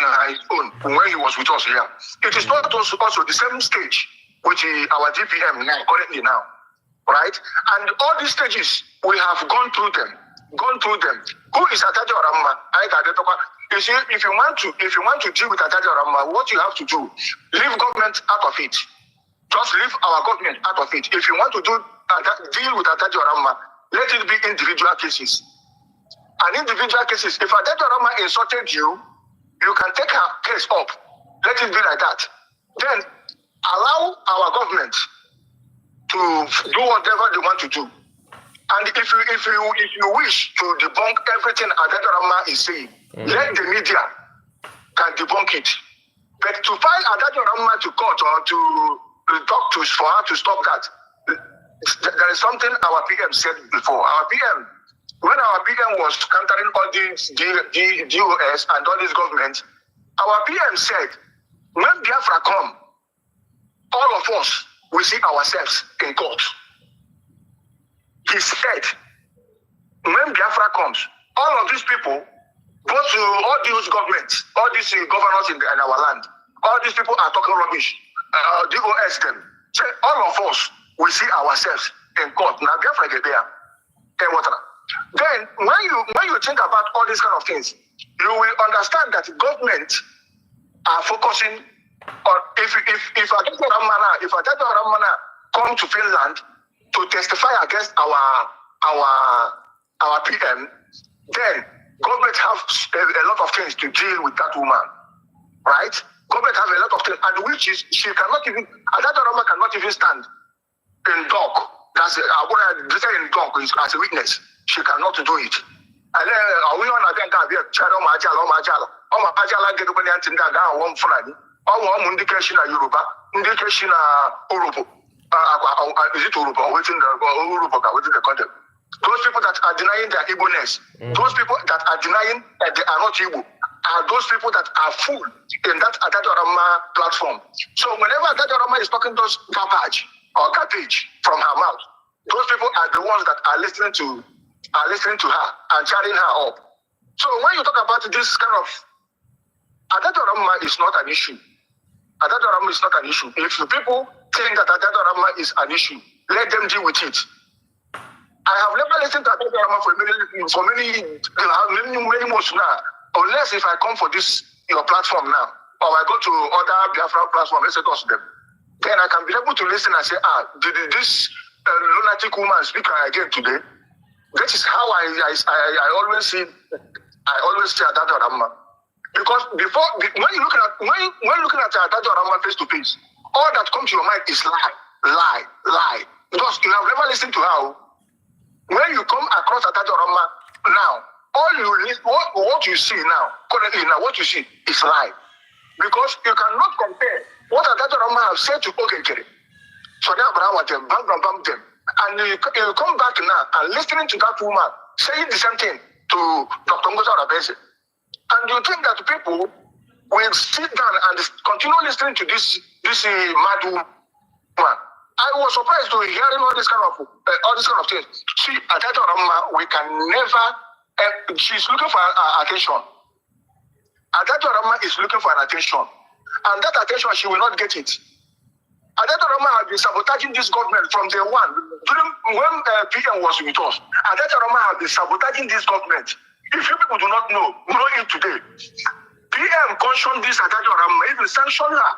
was with us here. It is not also the same stage which our DPM now, currently now, right? And all these stages, we have gone through them. Who is Adajo Ramma? You see, if you want to deal with Adajo Ramma, what you have to do, leave government out of it. Just leave our government out of it. If you want to deal with Adajo Ramma, let it be individual cases. And individual cases, if Adajo Ramma insulted you, you can take her case up. Let it be like that. Then allow our government to do whatever they want to do. And if you wish to debunk everything Adajo Ramma is saying, let the media can debunk it. But to file Adajo Ramma to court or to talk to for her to stop that, there is something our PM said before. Our PM, when our PM was countering all these DOS and all these governments, our PM said, when Biafra come, all of us will see ourselves in court. He said, when Biafra comes, all of these people, go to all these governments, all these governors in our land, all these people are talking rubbish. DOS them. Say, all of us will see ourselves in court. Now Biafra get there. Then when you think about all these kind of things, you will understand that government are focusing on if Adajo Ramma come to Finland to testify against our PM, then government have a lot of things to deal with that woman, right? Government have a lot of things, and which is she cannot even, Adajo Ramma cannot even stand in dock. That's in dock as a witness. She cannot do it. And then we on again can be a channel Majala get when the Antinga one Fulani. All one indication of Yoruba, indication of Urubu. Is it Urubu? Within the content. Those people that are denying their Igbo-ness, those people that are denying that they are not Igbo, are those people that are full in that Adadorama platform. So whenever Adadorama is talking those garbage from her mouth, those people are the ones that are listening to her and chatting her up. So when you talk about this kind of Adadorama is not an issue. Adadorama is not an issue. If the people think that Adadorama is an issue, let them deal with it. I have never listened to Adadorama for many months now, unless if I come for this your platform now, or I go to other Biafran platform, let's say to them, then I can be able to listen and say, did this lunatic woman speak again today? This is how I always see Adadorama. Because when looking at Adadorama face to face, all that comes to your mind is lie. Because you have never listened to her. When you come across Adadorama now, what you see now, currently now, what you see is lie. Because you cannot compare what Adadorama have said to Ogenkere. So now, bam them. And you come back now and listening to that woman saying the same thing to Dr. Ngozi Arabese. And you think that people will sit down and continue listening to this mad woman. I was surprised to hearing all this kind of things. See, Adadorama, we can never. She's looking for attention. Adadorama is looking for an attention, and that attention she will not get it. Adadorama has been sabotaging this government from day one. When PM was with us, Adadorama has been sabotaging this government. If you people do not know it today. PM cautioned this Adadorama, if you sanction her,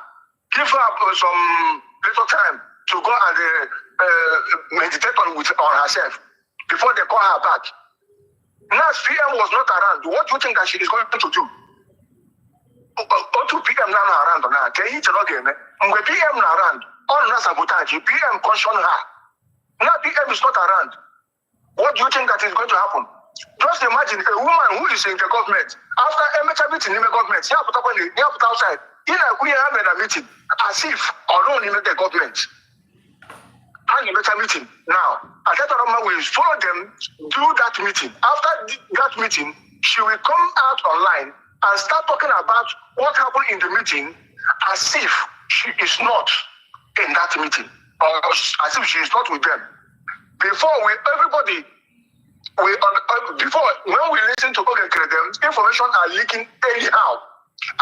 give her some little time to go and meditate on herself before they call her back. Now, PM was not around. What do you think that she is going to do? PM now around now. Can you tell again? When PM now around, all now sabotage. PM cautioned her. Now PM is not around. What do you think that is going to happen? Just imagine a woman who is in the government after a meeting in the government. She put outside. We have a meeting as if alone in the government. And a better meeting. Now, Adadorama will follow them, do that meeting. After that meeting, she will come out online and start talking about what happened in the meeting as if she is not in that meeting, or as if she is not with them. Before when we listen to Ogenkere, them information are leaking anyhow.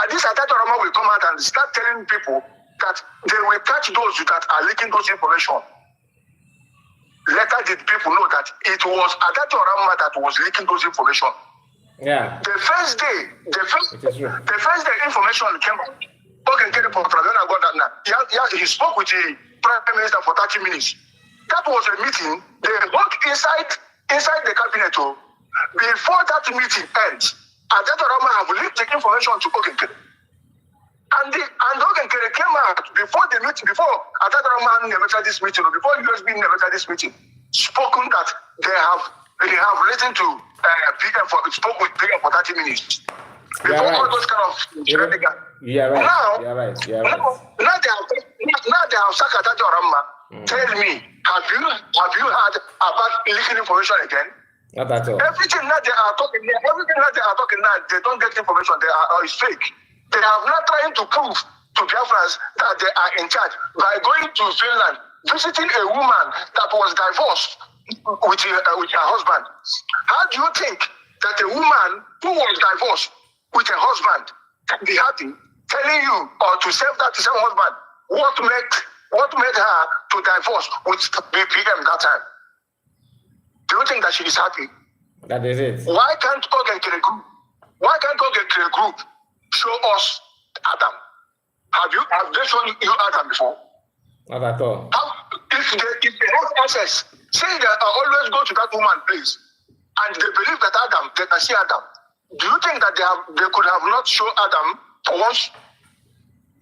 And this Adadorama will come out and start telling people that they will catch those that are leaking those information. Later did people know that it was Adadorama that was leaking those information. Yeah. The first day information came out. Ogenkere from Flavana got that now. He spoke with the Prime Minister for 30 minutes. That was a meeting. They worked inside the cabinet. Before that meeting ends, Adadorama have leaked the information to Ogenkere. And Ogenkere came out before the meeting, before Adadorama never had this meeting, or before USB never had this meeting, spoken that they have listened to PM spoke with PM for 30 minutes. Before all those kind of You're right. Now they have sacked Adadorama. Tell me, have you heard about leaking information again? Not at all. Everything that they are talking now, they don't get information. It's fake. They are not trying to prove to Biafrans that they are in charge by going to Finland, visiting a woman that was divorced with her husband. How do you think that a woman who was divorced with a husband can be happy telling you or to save that same husband what made her to divorce with BPM that time? Do you think that she is happy? That is it. Why can't Ogenkere Group show us Adam? Have they shown you Adam before? Not at all. If they have access, say they always go to that woman place, and they believe that Adam, they can see Adam. Do you think that they could have not shown Adam for once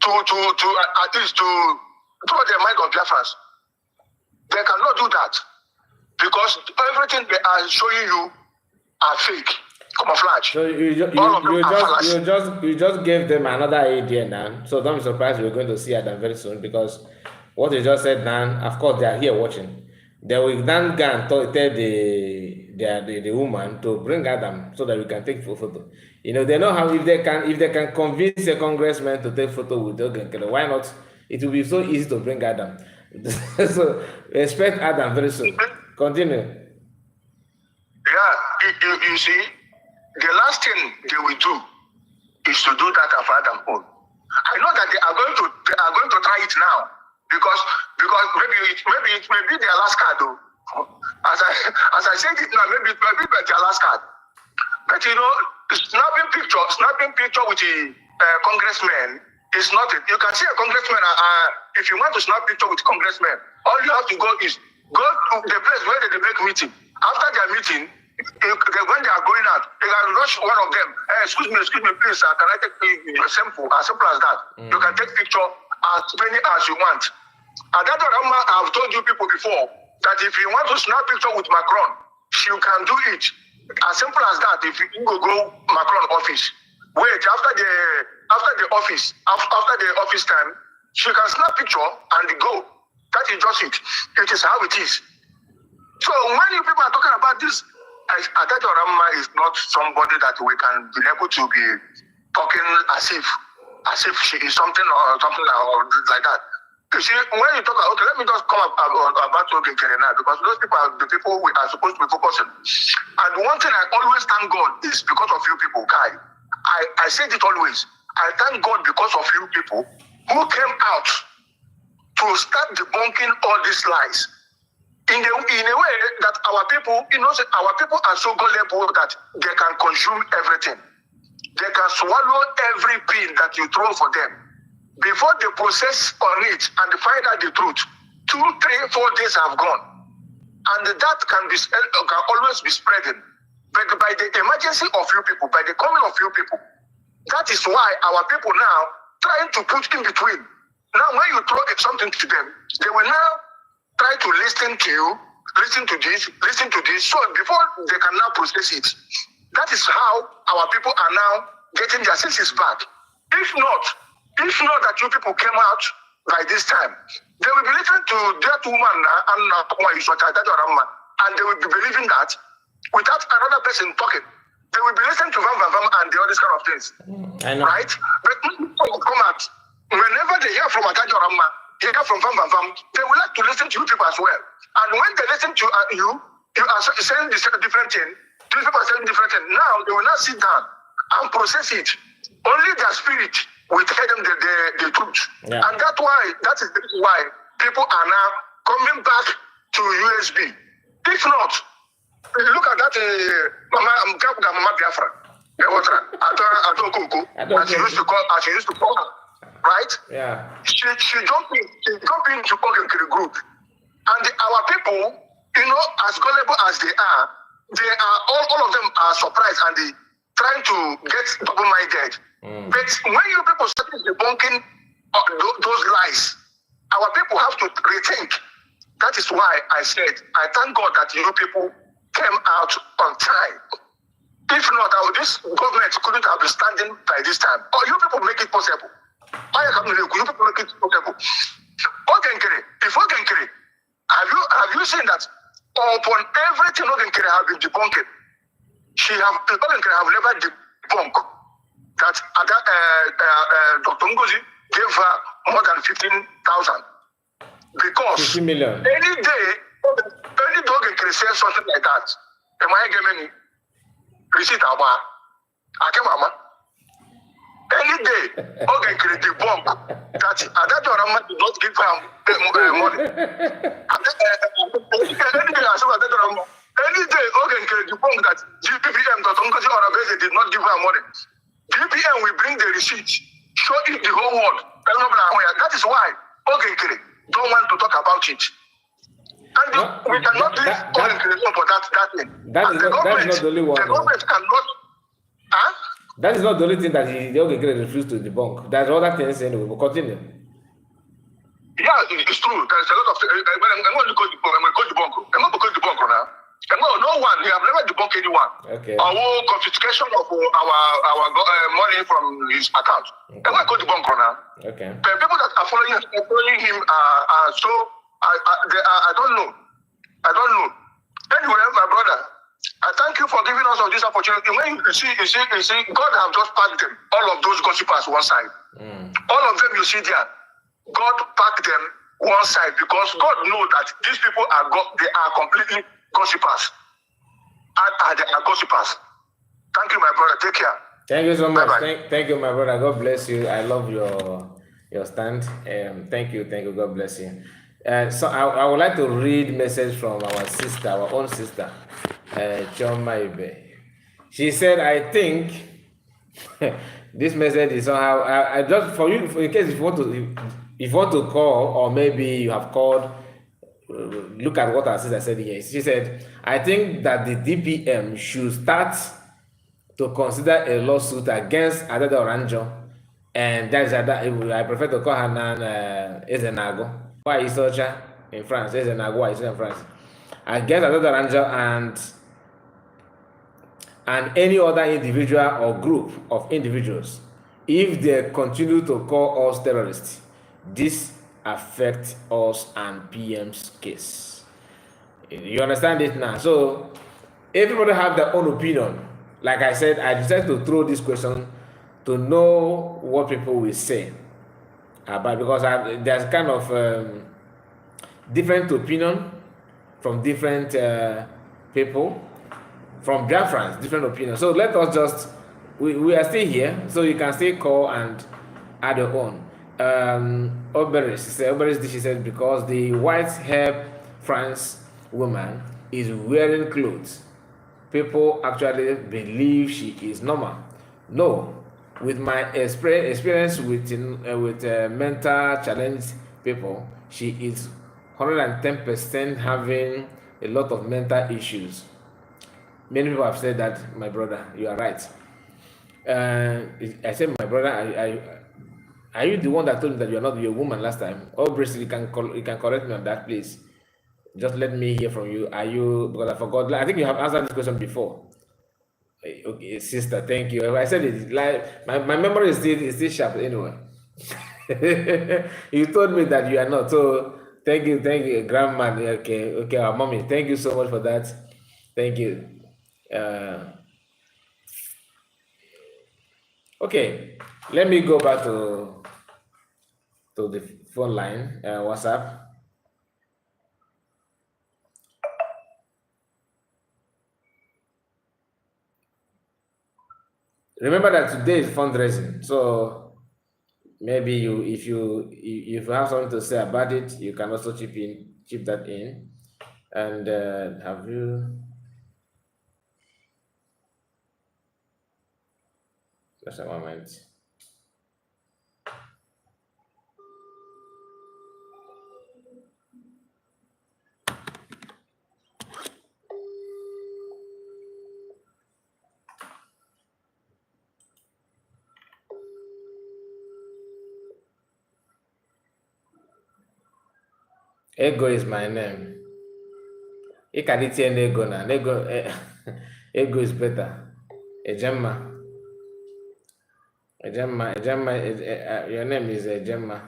to at least to draw their mind on Biafrans? They cannot do that because everything they are showing you are fake, camouflage. So you just gave them another idea now. So don't be surprised we're going to see Adam very soon, because what you just said now, of course they are here watching. They will then go and tell the woman to bring Adam so that we can take photo. You know, they know how if they can convince a congressman to take photo with Ogenkere, why not? It will be so easy to bring Adam. So expect Adam very soon. Continue. Yeah, you see, the last thing they will do is to do that of Adam own. I know that they are going to try it now because maybe it may be their last card though. As I said it now, maybe it may be their last card. But you know, snapping picture with the congressman is not it. You can see a congressman. If you want to snap picture with congressman, all you have to go to the place where they make meeting. After their meeting, when they are going out, they can rush one of them. Hey, excuse me, please, can I take a sample? As simple as that. You can take picture as many as you want. And that's what I've told you people before, that if you want to snap picture with Macron, you can do it. As simple as that. If you go Macron office, wait after the office time, you can snap picture and go. That is just it. It is how it is. So when you people are talking about this, Terr0ri is not somebody that we can be able to be talking as if she is something like that. You see, when you talk about, okay, let me just come about Ogenkere now, because those people are the people we are supposed to be focusing. And one thing I always thank God is because of you people, Kai. I said it always. I thank God because of you people who came out to start debunking all these lies. In a way that our people, our people are so gullible that they can consume everything. They can swallow every pin that you throw for them. Before they process on it and find out the truth, 2, 3, 4 days have gone. And that can always be spreading. But by the emergency of you people, by the coming of you people, that is why our people now trying to put in between. Now when you throw something to them, they will now try to listen to you, listen to this, so before they can now process it. That is how our people are now getting their senses back. If not that you people came out by this time, they will be listening to that woman and they will be believing that without another person talking. They will be listening to Vam and all these kind of things. Right? But people come out, whenever they hear from Terr0ri, they hear from Vam, they will like to listen to you people as well. And when they listen to you are saying different thing, these people are saying different thing. Now they will not sit down and process it. Only their spirit will tell them the truth. Yeah. And that is why people are now coming back to USB. If not, look at that Mama Biafran. As she used to call her. Right? Yeah. She jumped into Ogenkere group. And our people, as gullible as they are all of them are surprised and they trying to get double-minded. But when you people start debunking those lies, our people have to rethink. That is why I said, I thank God that you people came out on time. If not, this government couldn't have been standing by this time. Or you people make it possible. You people make it possible. Ogenkere, have you seen that upon everything Ogenkere have been debunked, Ogenkere have never debunked that Dr. Ngozi gave her more than 15,000. Because 50 million. Any day Ogenkere says something like that, am I getting receipt about Akemama? Any day Ogenkere debunk that Terr0ri did not give her money. Any day Ogenkere debunk that GPM, Dr. Ngozi Orabeze, did not give her money. GPM will bring the receipt, show it the whole world. That is why Ogenkere don't want to talk about it. And we cannot leave Ogenkere for that thing. That is not the only one. The government cannot. That is not the only thing that the Ogenkere refused to debunk. There's other things anyway. We'll continue. Yeah, it's true. There's a lot of things. I'm going to go debunk now. No one. We have never debunked anyone. Okay. Our confiscation of our money from his account. Okay. And why could debunk now? Okay. The people that are following him are so I don't know. I don't know. Anyway, my brother, I thank you for giving us this opportunity. When you see, God have just packed them, all of those gossipers one side. All of them you see there, God packed them one side because God knows that these people they are completely gossipers. They are gossipers. Thank you, my brother. Take care. Thank you so much. Bye-bye. Thank you, my brother. God bless you. I love your stand. Thank you. God bless you. So I would like to read message from our sister, our own sister, Choma Ibe. She said, I think this message is somehow I just for you in case if you want to call, or maybe you have called, look at what our sister said here. She said, I think that the DPM should start to consider a lawsuit against Adada Oranjo, and that is I prefer to call her now Ezenago. Why is Socha in France? Ezenago, why is in France? Against Adada Oranjo and any other individual or group of individuals, if they continue to call us terrorists, this affects us and PM's case. You understand it now? So everybody have their own opinion. Like I said, I decided to throw this question to know what people will say about, because there's kind of different opinion from different people, from Biafrans, different opinions. So let us just, we are still here, so you can still call and add your own. Oberis, she said, because the white hair France woman is wearing clothes, people actually believe she is normal. No, with my experience with mental challenged people, she is 110% having a lot of mental issues. Many people have said that, my brother, you are right. I said, my brother, are you the one that told me that you are not your woman last time? Obviously, you can correct me on that, please. Just let me hear from you. Are you, because I forgot, I think you have answered this question before. Okay, sister, thank you. I said it, like, my memory is still sharp anyway. You told me that you are not, so thank you, grandma. Okay, our mommy, thank you so much for that. Thank you. Okay, let me go back to the phone line, WhatsApp. Remember that today is fundraising, so maybe if you have something to say about it, you can also chip that in. And have you? Just a moment. Ego is my name. You can eat an ego now. Ego is better. Ejemma. Your name is Ejemma.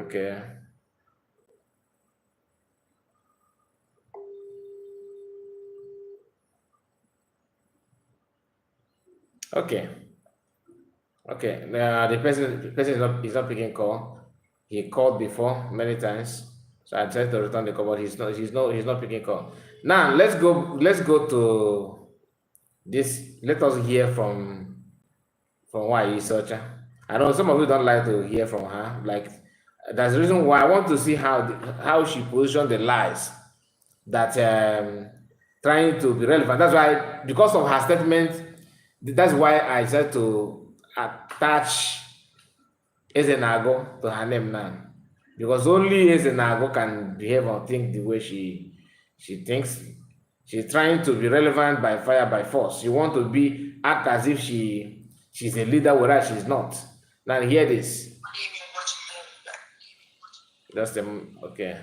Okay. Okay. The person is not picking call. He called before many times, so I tried to return the call, but he's not picking call. Now let's go to this. Let us hear from why Searcher. I know some of you don't like to hear from her. Like, that's the reason why I want to see how she positioned the lies that trying to be relevant. That's why, because of her statement, that's why I decided to attach Ezenago to her name now, because only Ezenago can behave or think the way she thinks. She's trying to be relevant by fire by force. She wants to act as if she's a leader, whereas she's not. Now hear this. That's the okay.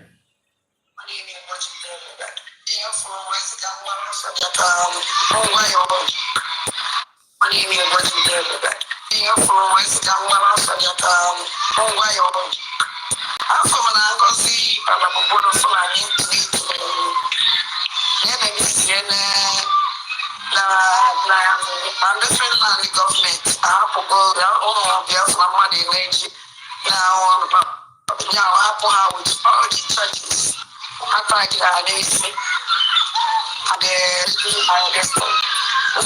government, now happen with all the churches. After the Alesi, and the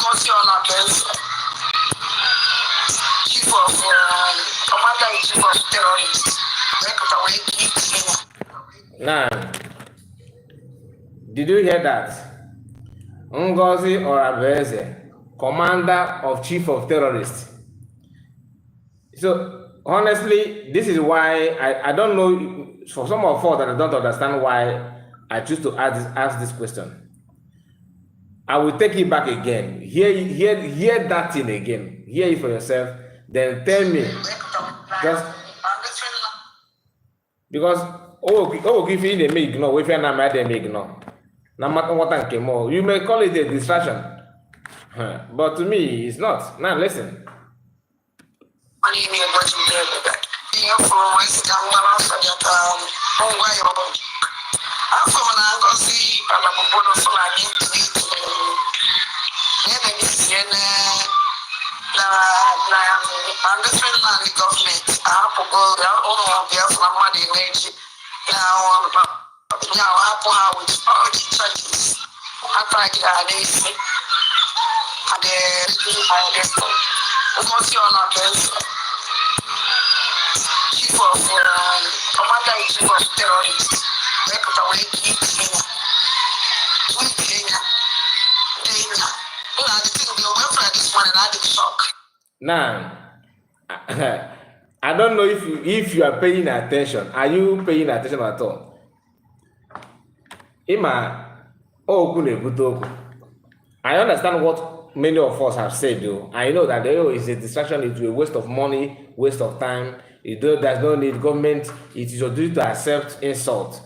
mostly on our best chief of commander in chief of terrorists. Now, did you hear that? Ngozi Orabeze, commander of chief of terrorists. So honestly, this is why I don't know, for some of us that I don't understand why I choose to ask this question. I will take it back again. Hear that thing again. Hear it for yourself. Then tell me. Just because if you may ignore, if you're not mad, they may ignore. No matter what I came more, you may call it a distraction, but to me, it's not. Now listen. Now happen with all the churches. After the Alesi, and the mostly on our best chief of commander in chief of terrorists. Now, I don't know if you are paying attention. Are you paying attention at all? I understand what many of us have said, though. I know that it's a distraction, it's a waste of money, waste of time. There's no need. Government, it is your duty to accept insult.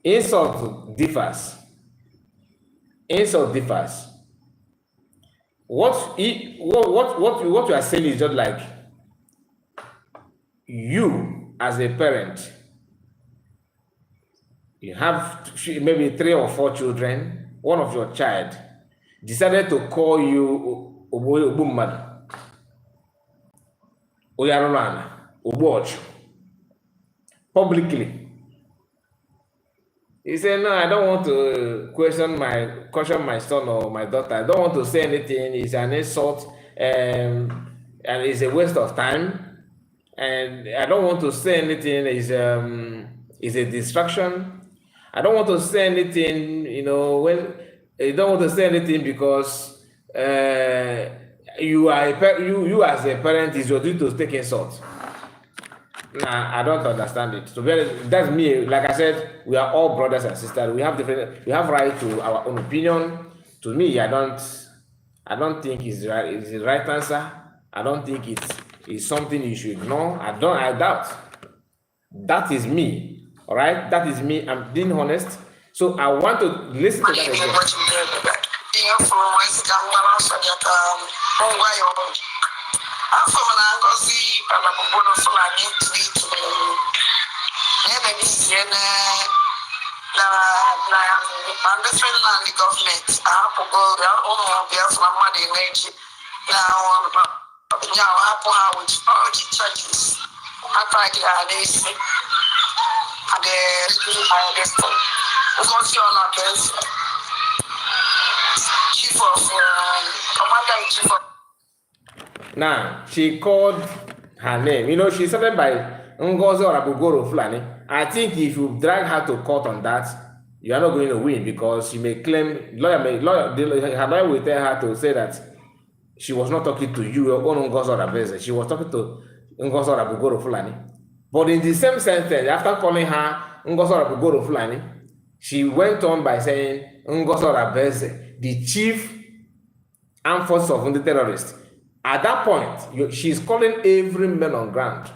Insult differs. What you are saying is just like you as a parent. You have maybe 3 or 4 children. One of your child decided to call you Obummadu, Oyarolana, Obuochu, publicly. He said, "No, I don't want to caution my son or my daughter. I don't want to say anything. It's an insult, and it's a waste of time. And I don't want to say anything. It's a distraction. I don't want to say anything. When you don't want to say anything because you as a parent, is your duty to take insult." Nah, I don't understand it. So that's me. Like I said, we are all brothers and sisters. We have right to our own opinion. To me, I don't think it's right. It's the right answer. I don't think it's something you should ignore. I doubt. That is me. All right, that is me. I'm being honest. So I want to listen to that again. Now, she called her name. She started by Ngozi Orabugoro Fulani. I think if you drag her to court on that, you are not going to win because she may claim, her lawyer will tell her to say that she was not talking to you, your own Ngozi Orabeze. She was talking to Ngozi Orabugoro Fulani. But in the same sentence, after calling her Ngozi Orabugoro Fulani, she went on by saying Ngozi Orabeze, the chief armed forces of the terrorists. At that point, she's calling every man on ground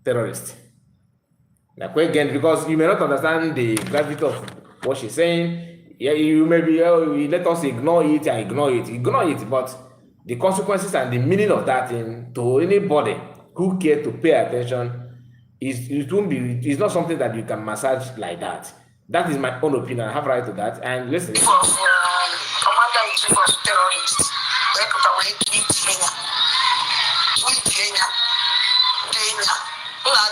terrorist. Like again, because you may not understand the gravity of what she's saying. yeah, you maybe let us ignore it, but the consequences and the meaning of that thing to anybody who care to pay attention it's not something that you can massage like that. That is my own opinion. I have right to that. And listen. Commander-in-Chief of terrorists, the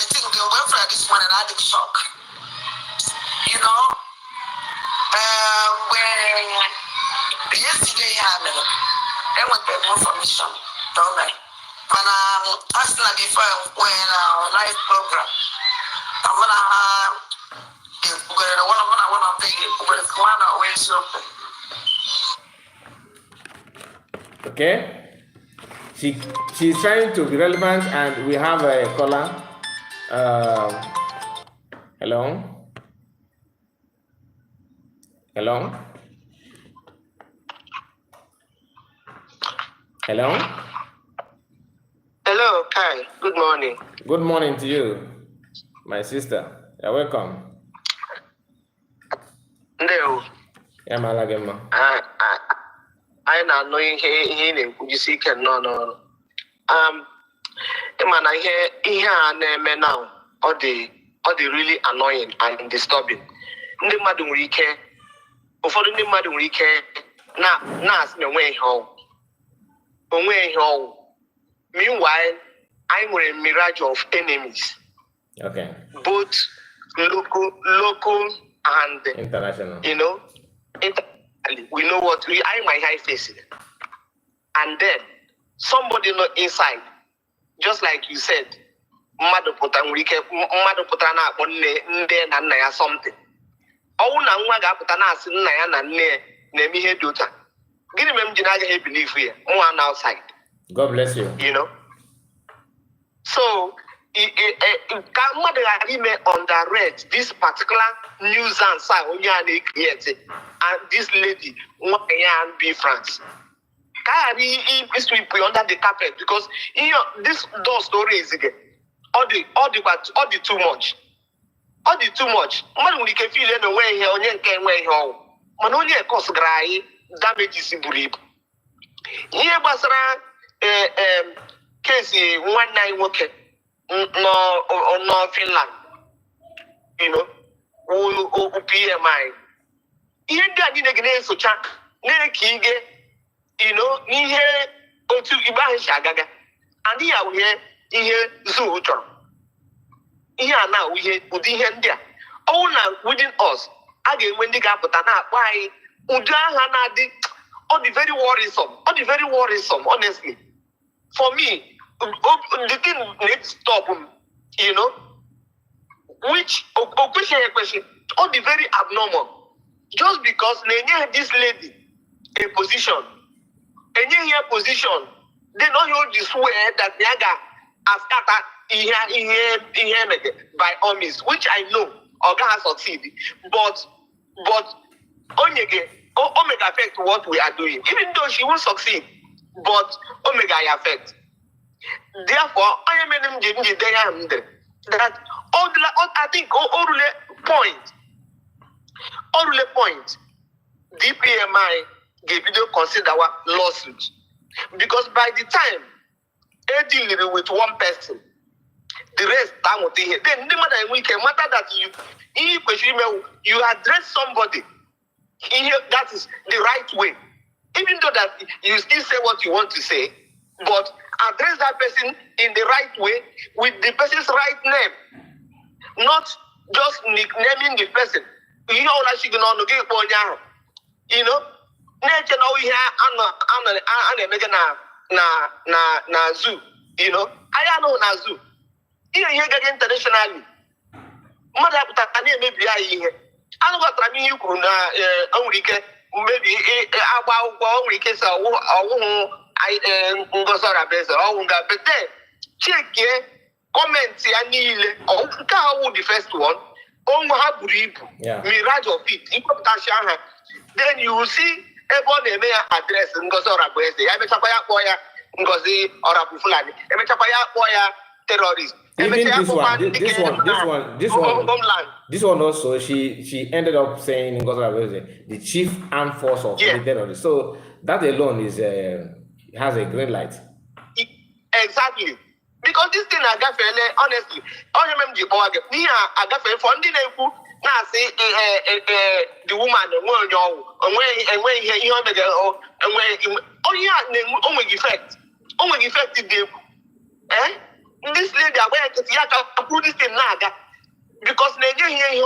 thing they went for this one and I had a shock. You know, when yesterday I went to the information, don't I? But asking before when live program, I'm gonna have one of the commander always open. Okay. She's trying to be relevant, and we have a caller. Hello. Hello. Hello. Hello, Kai. Good morning. Good morning to you, my sister. You're welcome. No. Yeah, Malagema. I not know he you see can no. Man, I hear now. All the really annoying and disturbing. Ndị mmadụ nwere ike ụfọdụ ndị mmadụ nwere ike na-asị na onwe ihe ọwụ. Meanwhile, I nwere mirage of enemies. Okay. Both local and international. You know, we know what I my high face. And then somebody not inside, just like you said, mmadụ pụtara na-akpọ nne na nna ya something. Ọwụ na nwa ga-apụta na-asị nna ya na nne na-eme ihe dị ụta. Gịnị mere m ji na-agaghị believe ya? Nwa na outside. God bless you. You know? So, ka mmadụ ghara ime underrate this particular nuisance onye a na-create and this lady nwanyị ya Biafran. Ka ghara sweep under the carpet because this story is again. All the too much. Mmadụ nwere ike feel na onwe ihe onye nke enwe ihe ọwụ. Mana onye kọsgara anyị damages buru ibu. Ihe gbasara kesi nwanne anyị nwoke no Finland, you know, PMI. Ihe ndị a niile ga-esocha na-eke ige, you know, n'ihe otu Igbo ahụ si agaga. Adịghị awụhe ihe zoo chọrọ. Ihe a na-awụ ihe ụdị ihe ndị a. Ọwụ na within us, a ga-enwe ndị ga-apụta na-akpọ anyị ụdị aha na-adị all the very worrisome, honestly. For me, the thing needs to stop, you know, which question, all the very abnormal. Just because this lady a position, they don't hold the swear that Nyaga has started by all means, which I know Oga has succeeded. But Omega affect what we are doing, even though she won't succeed, but Omega affect. Therefore, I am that I think all point DPMI gave you consider our lawsuit because by the time they deal with one person, the rest then no matter we can matter that you address somebody. That is the right way. Even though that you still say what you want to say, but address that person in the right way with the person's right name. Not just nicknaming the person. You know, like you know, nature now we have na zoo. You know, I know na zoo. Here get internationally. Mother maybe I don't got you could maybe I case but then check here comment the first one mirage of it. Then you will see everyone may address Ngosora Bese. I met Chapaya Boya, Ngozi or Abufulani. I met Chapaya Boya, terrorists. Even this one also, she ended up saying the chief armed force of the terrorists. So that alone is has a green light. Exactly. Because this thing I got honestly, all you remember me I got for the now say the woman when effect this lady I went to put this thing naga because Nigeria here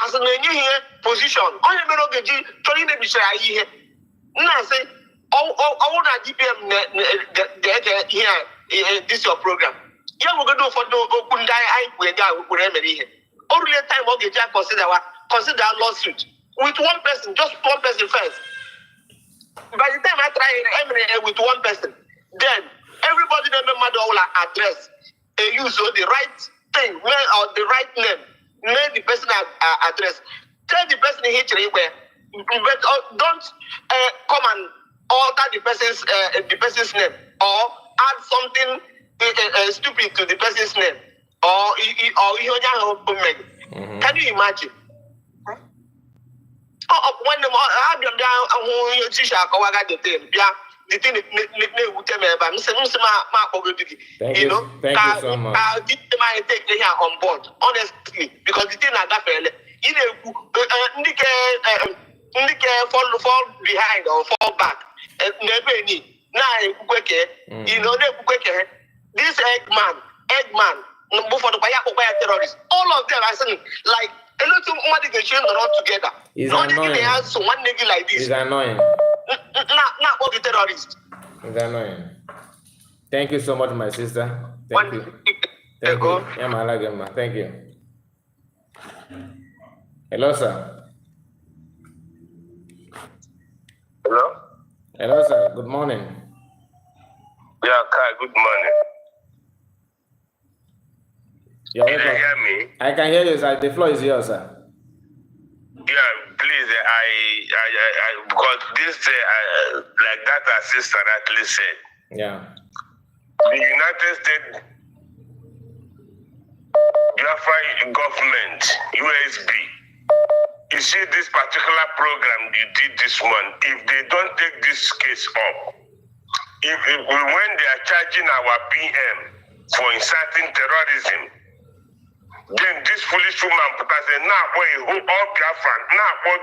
as a Nigeria position. All you know get trying to be here. Now say all that GPM here this your program. Yeah, we're gonna do for no open die we here. Only time okay consider lawsuit with one person, just one person first. By the time I try with one person, then everybody remember will address and use the right thing, or the right name, make the person address. Tell the person here where, but don't come and alter the person's name or add something stupid to the person's name or Can you imagine? When the thing Thank you so much. Take the here on board, honestly, because the thing I got fall behind or fall back. This Eggman, for the terrorists, all of them are saying like a lot of money they should run together. It's annoying. So one nigga like this. It's annoying. Not all the terrorists. It's annoying. Thank you so much, my sister. Thank you. Thank you. Yeah, thank you. Hello, sir. Hello? Hello, sir. Good morning. Yeah, Kai, good morning. Can you hear me? I can hear you, sir. The floor is yours, sir. Yeah, please, I because this, like that assistant actually said. Yeah. The United States Biafran government, USB. You see this particular program you did this month, if they don't take this case up, if when they are charging our PM for inciting terrorism, then this foolish woman put us in now for a whole all Biafran, now for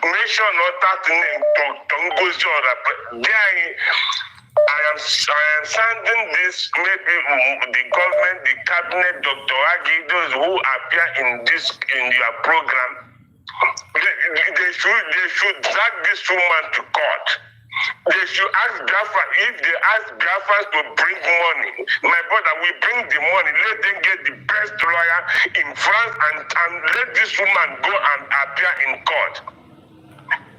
nation or that name, Tongozi or I am sending this, maybe the government, the cabinet, Dr. Agi, those who appear in your program, they should drag this woman to court. They should ask Biafra, if they ask Biafra to bring money, my brother, we bring the money, let them get the best lawyer in France and let this woman go and appear in court.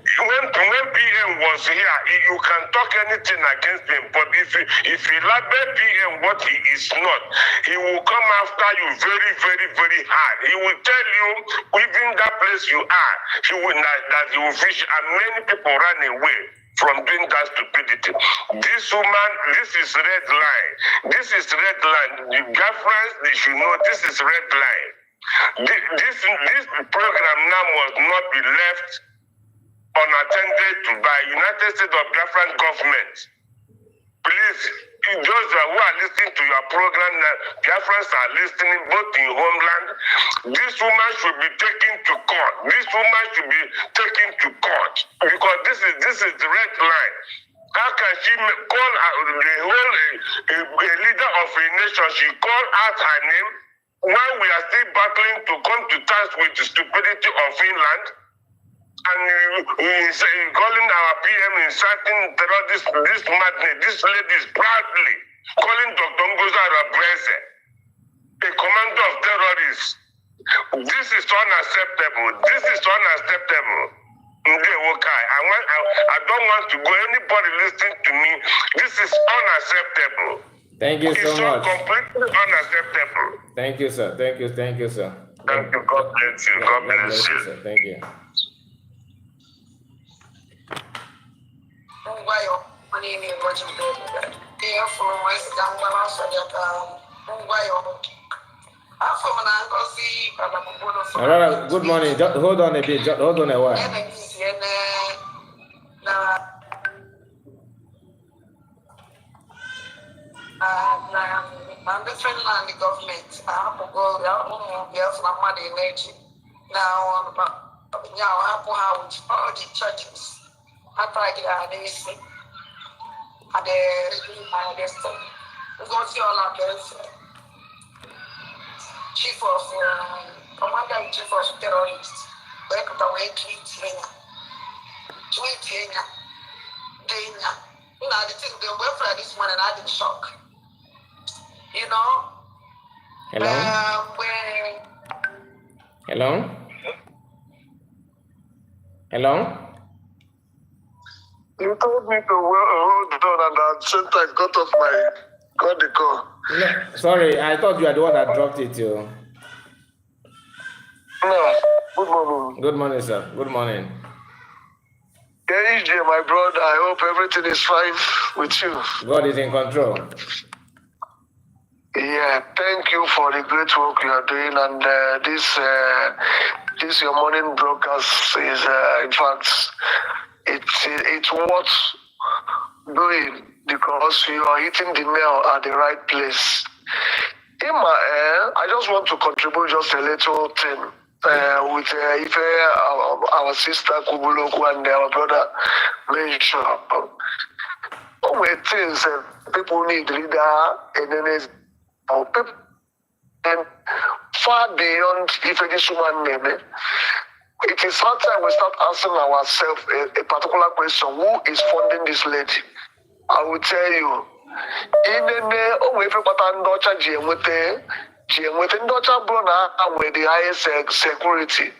When PM was here, you can talk anything against him, but if you label PM what he is not, he will come after you very, very, very hard. He will tell you, even that place you are, he will that you will fish, and many people run away from doing that stupidity. This woman, this is red line. This is red line. The girlfriends, they should know this is red line. This program now must not be left unattended by United States of Biafran government. Please, those who are listening to your program now, Biafrans are listening both in homeland. This woman should be taken to court. This woman should be taken to court because this is the red line. How can she call the whole a leader of a nation? She called out her name while we are still battling to come to terms with the stupidity of Finland. And he's calling our PM inciting terrorists, this madness, this lady is proudly calling Dr. Ngozi Arabreze a commander of terrorists. This is unacceptable. This is unacceptable. I don't want to go. Anybody listening to me, this is unacceptable. Thank you so much. It's completely unacceptable. Thank you, sir. Thank you, sir. Thank you. God bless you. God bless you. Sir. Thank you. Good morning. Just hold on a bit. Just hold on a while. I'm different than the government. I have to go. We have some money energy. Now, I have to have all the churches. I try to get this. And the stuff. We go see all of this. Chief of Commander in Chief of Terrorists. Where could I wait? Tweet Kenya. You know, the thing, they went for this one and I did shock. You know? Hello? Hello? Hello? You told me to hold on and at the same time got the call. No, sorry, I thought you are the one that dropped it, too. No, good morning. Good morning, sir. Good morning. KJ, my brother, I hope everything is fine with you. God is in control. Yeah, thank you for the great work you are doing, and this your morning broadcast is, in fact, it's worth doing because you are hitting the nail at the right place. In my I just want to contribute just a little thing with Ife, our sister Kubuloku, and our brother mentioned. One things people need leader and people and far beyond if this woman name. It is hard time we start asking ourselves a particular question: who is funding this lady? I will tell you. In the everybody ndocha GMWT ndocha bro na with the highest security.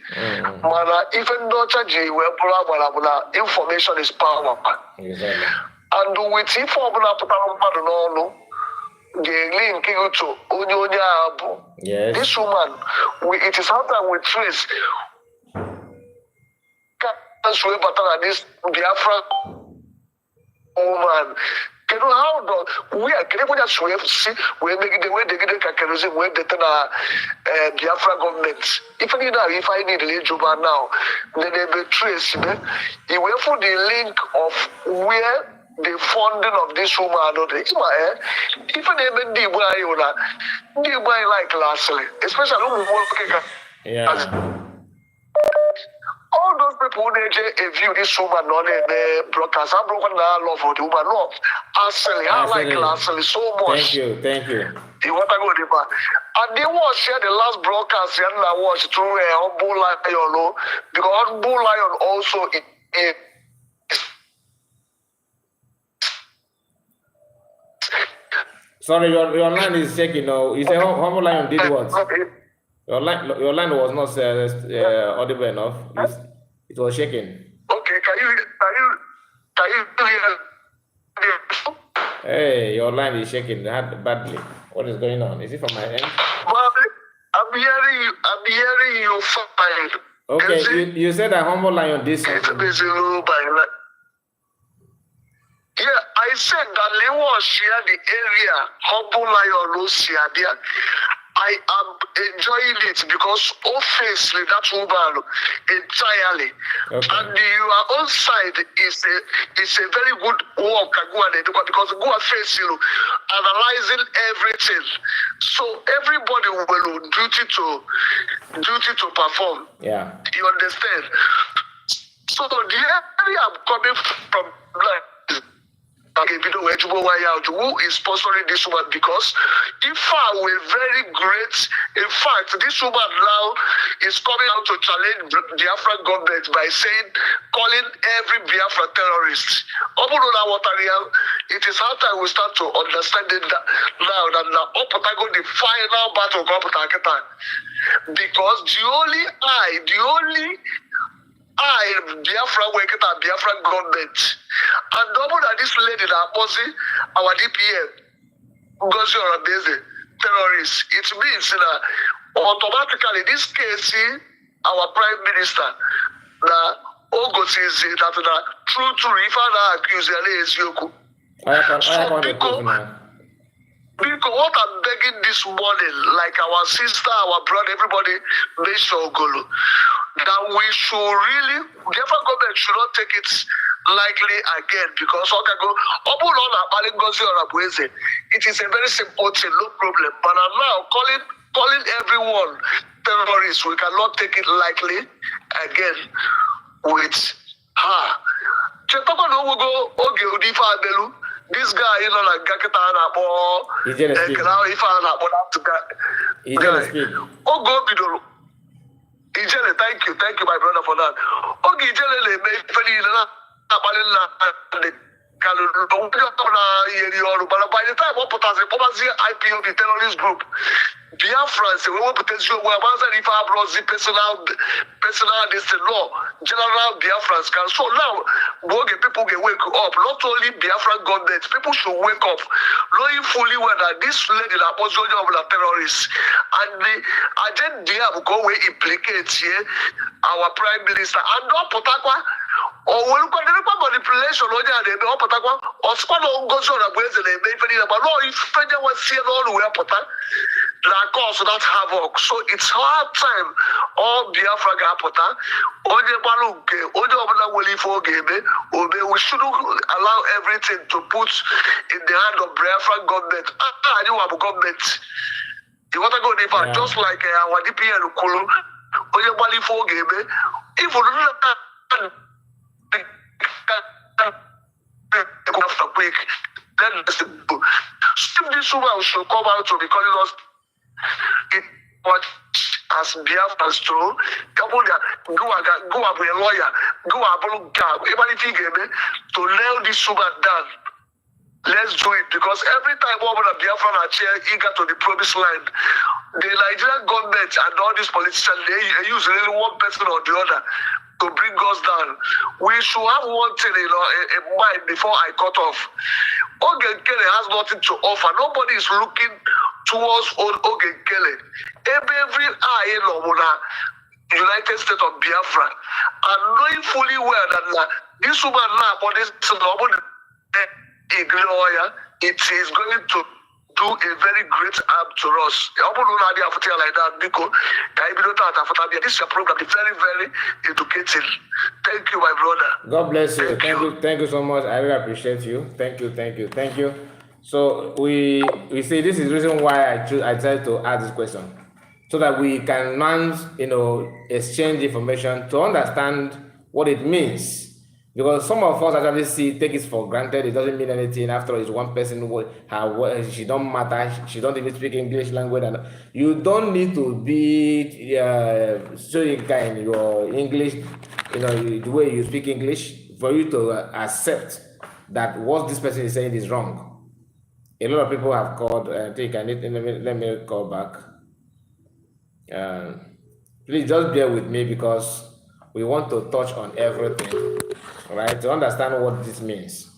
Mana even ndocha G we bla information is power. Exactly. And with information no the link you to Onyonya Abu. Yes. This woman, it is hard that we trace this Biafran woman. You know how we are getting that see we make the way they get the kerosene when they tell Biafra government. If I need a Juba now, then they be trace. You will for the link of where the funding of this woman or the even even the boy like lastly, especially all those people they view this woman on the broadcast. I'm broken down love for the woman. No, I like lastly so much. Thank you. You want to go deeper. And they watch share the last broadcast and I watched through Humble Lion, because Humble Lion also Sorry, your line is shaking now. You say Humble Lion did what? Your line was not audible enough. It was shaking. Okay, can you hear? Hey, your line is shaking badly. What is going on? Is it from my end? Well, I'm hearing you fine. Okay, you said that Humble Lion did something. Yeah, I said that they was share the area Humble Lion Lucia there. I am enjoying it because obviously that woman entirely. Okay. And your own side is a very good work because go and face analyzing everything. So everybody will duty to perform. Yeah. You understand? So the area I'm coming from, like, who is sponsoring this woman, because if I were very great, in fact, this woman now is coming out to challenge the Biafran government by saying, calling every Biafra terrorist. It is how time we start to understand it now that the final battle because the only Biafra working at Biafra government. And double that this lady that was our DPM, Ngozi Orabeze, terrorists. It means that automatically this case, our Prime Minister, that August is that true if I accuse Yoku. Because what I'm begging this morning, like our sister, our brother, everybody, Golo, that we should really, Biafran government should not take it lightly again, because it is a very simple thing, no problem. But I'm now calling everyone terrorists. We cannot take it lightly again with her. This guy, you know, like Gaketana or Ijele, thank you, my brother, for that. Okay, Ijele, but by the time what IPO, the terrorist group, Biafran, we want potential where if I brought the personal this law, general Biafrans can. So now, people can wake up. Not only Biafran government, people should wake up, knowing fully well that this lady that was of the terrorists, and the agenda will go away implicates here our prime minister and not Potakwa. Or when manipulation on the Opatakwa, or Spano goes on a way and they may be about law if Fenya was seeing all the way up, that cause that havoc. So it's hard time. All Biafra Gapota, all the Baluke, all the other Willy for Game, we shouldn't allow everything to put in the hand of Biafra government. I know about government. You want to go deeper, just like our DPN Kulu, all the Bali for Game, if we don't quick, then this woman should come out to be calling us what as Biafran to go up with a lawyer, go up even if he gave me to nail this woman down. Let's do it, because every time over the Biafran are eager to the promised land, the Nigerian government and all these politicians, they use really one person or the other to bring us down. We should have one thing in mind before I cut off. Ogen Kele has nothing to offer. Nobody is looking towards Ogen Kele. Every eye in the United States of Biafra, and knowing fully well that this woman now, but this ignore, it is going to do a very great harm to us. Like that because this is a program, it's very, very educating. Thank you, my brother. God bless you. Thank you so much. I really appreciate you. Thank you. So we say this is the reason why I decided to ask this question, so that we can exchange information to understand what it means. Because some of us actually take it for granted. It doesn't mean anything. After all, it's one person. She don't matter. She don't even speak English language, and you don't need to be so kind in your English, the way you speak English, for you to accept that what this person is saying is wrong. A lot of people have called. I think let me call back. Please just bear with me, because we want to touch on everything. Right, to understand what this means.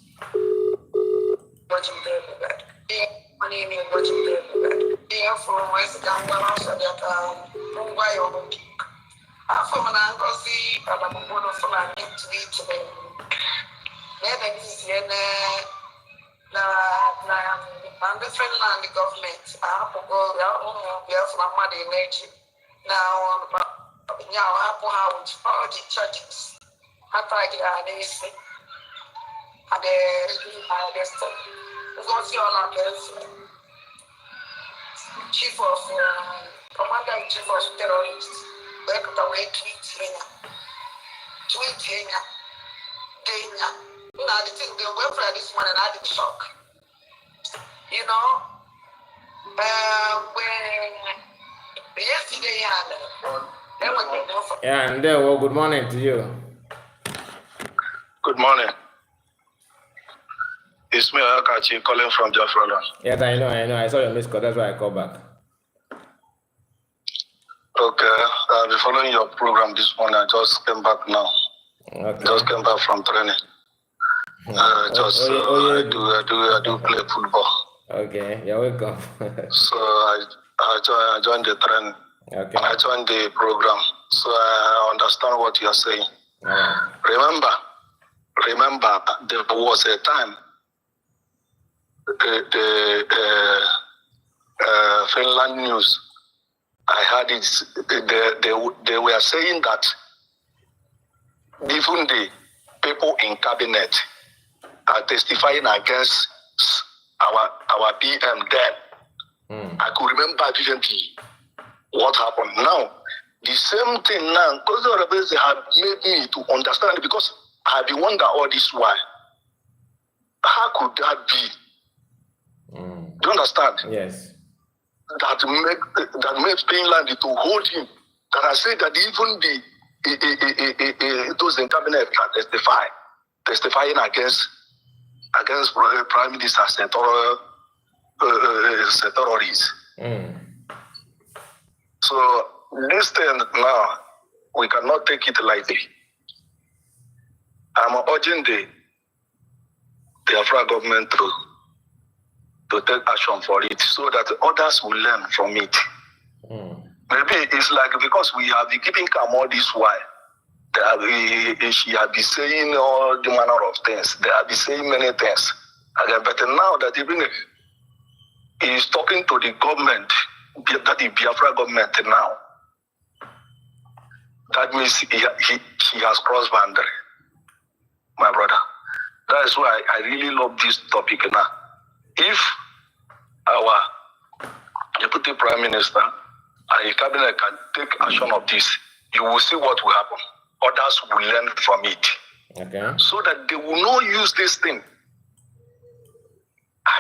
Chief of Commander-in-Chief of Terrorists, the thing they went for this morning, I did shock. When yesterday and then, good morning to you. Good morning. It's me, Akachi, calling from Biafran. Yes, I know. I saw your missed call. That's why I called back. Okay. I've been following your program this morning. I just came back now. Okay. Just came back from training. I do play football. Okay, you're welcome. So I joined the training. Okay. I joined the program. So I understand what you're saying. Right. Remember, there was a time Finland news. I heard it. They were saying that even the people in cabinet are testifying against our PM then. I could remember vividly what happened. Now, the same thing now, because they have made me to understand, because I have been wondering all this while. How could that be? Do you understand? Yes. That makes Finland to hold him. That I say that even those in cabinet can testifying against Prime Minister Terr0ri. So this thing now, we cannot take it lightly. I'm urging the Biafran government to take action for it so that others will learn from it. Maybe it's like because we have been keeping calm all this while. She has been saying all the manner of things. They have been saying many things. But now that even he is talking to the government, that the Biafra government now, that means he has crossed boundary, my brother. That is why I really love this topic now. If our Deputy Prime Minister and the cabinet can take action of this, you will see what will happen. Others will learn from it. Okay. So that they will not use this thing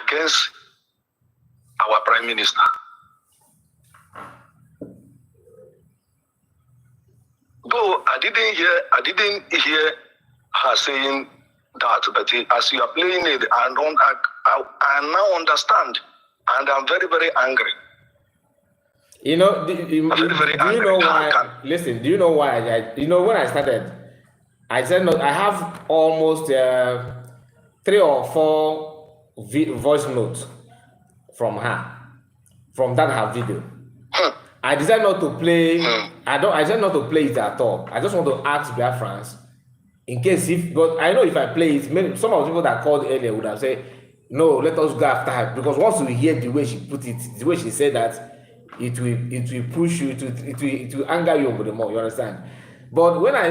against our Prime Minister. Though I didn't hear her saying that, but as you are playing it, I now understand, and I'm very, very angry. You know, do you know why? Listen, do you know why? When I started, I said, no, I have almost 3 or 4 voice notes from her, from her video. I decided not to play. I decided not to play it at all. I just want to ask Biafrans, in case but I know if I play it, maybe some of the people that called earlier would have said, no, let us go after her, because once we hear the way she put it, the way she said that, it will push you, it will anger you the more. You understand? But when I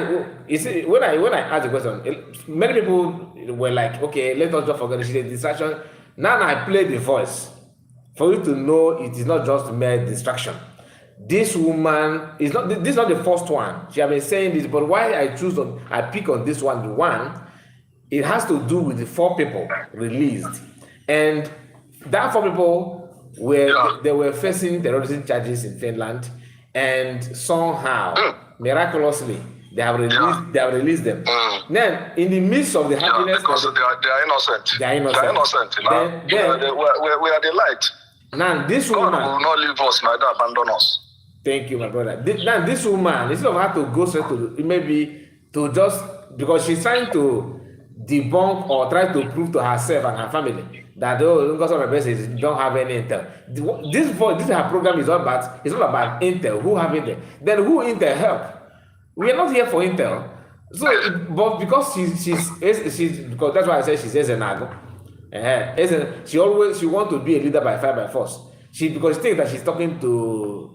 asked the question, many people were like, okay, let us just forget the distraction. Now I play the voice for you to know it is not just mere distraction. This woman is not. This is not the first one. She has been saying this, but why I pick on this one. The one, it has to do with the 4 people released, and that 4 people they were facing terrorism charges in Finland, and somehow, miraculously, they have released them. Then, in the midst of the happiness, because they are innocent. They are innocent. They are innocent. Then, we are the light. Now, this woman God will not leave us, neither abandon us. Thank you, my brother. Now, this woman, instead of her to go straight to maybe to just because she's trying to debunk or try to prove to herself and her family that don't have any intel. This her program is all about. It's all about intel. Who have intel? Then who intel help? We are not here for intel. So, but because she's because that's why I said she's Ezenago. She wants to be a leader by fire by force. Because she thinks that she's talking to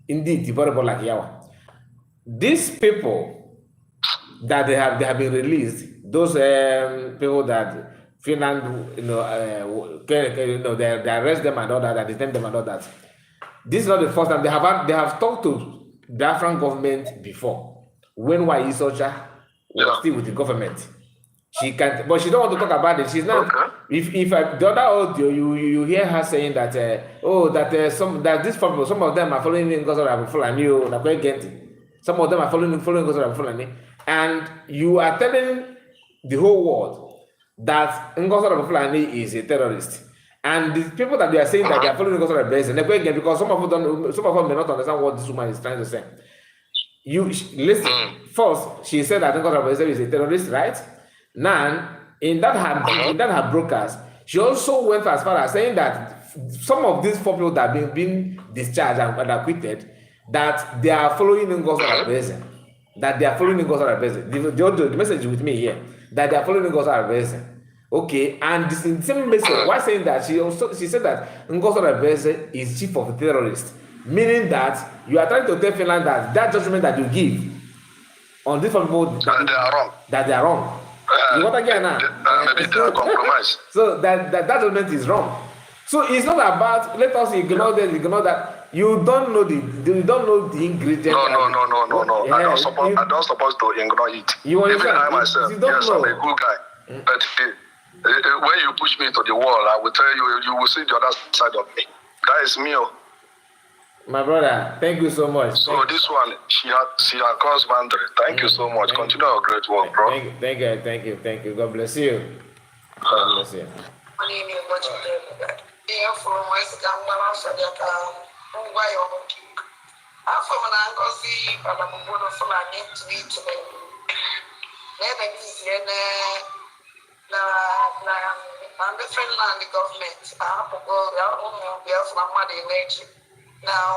indeed the people like Yawa. These people that they have been released, those people that Finland, they arrest them and all that, they detain them and all that. This is not the first time they have talked to the Biafran government before. When Socha was still with the government. She can't, but she don't want to talk about it. She's not. Okay. The other audio, you hear her saying that some of them are following in because of Fulani. Some of them are following because of Fulani, and you are telling the whole world that Ngozi Fulani is a terrorist. And the people that they are saying that they are following Ngozi Fulani, they're going again because some of them may not understand what this woman is trying to say. You listen. First, she said that Ngozi Fulani is a terrorist, right? Now, in that her broadcast, she also went as far as saying that some of these 4 people that have been discharged and acquitted, that they are following Ngozi Fulani. That they are following Ngozi Fulani. The message with me here, that they are following Ngozi Fulani. Okay, and this in the same message, why saying that she said that Ngozi Okonjo-Iweala is chief of the terrorists, meaning that you are trying to tell Finland that judgment that you give on different people And they are wrong. that they are wrong. You want again now? Maybe they are compromised. So that judgment is wrong. So it's not about let us ignore that. You don't know the ingredient. No. Yeah, I don't supposed to ignore it. You understand? Even I myself, yes, I'm a good guy. But when you push me to the wall, I will tell you, you will see the other side of me. That is me. My brother, thank you so much. So this one, she had crossed boundary. Thank you so much. Continue your great work, bro. Thank you. God bless you. God bless you. the Finland government, now,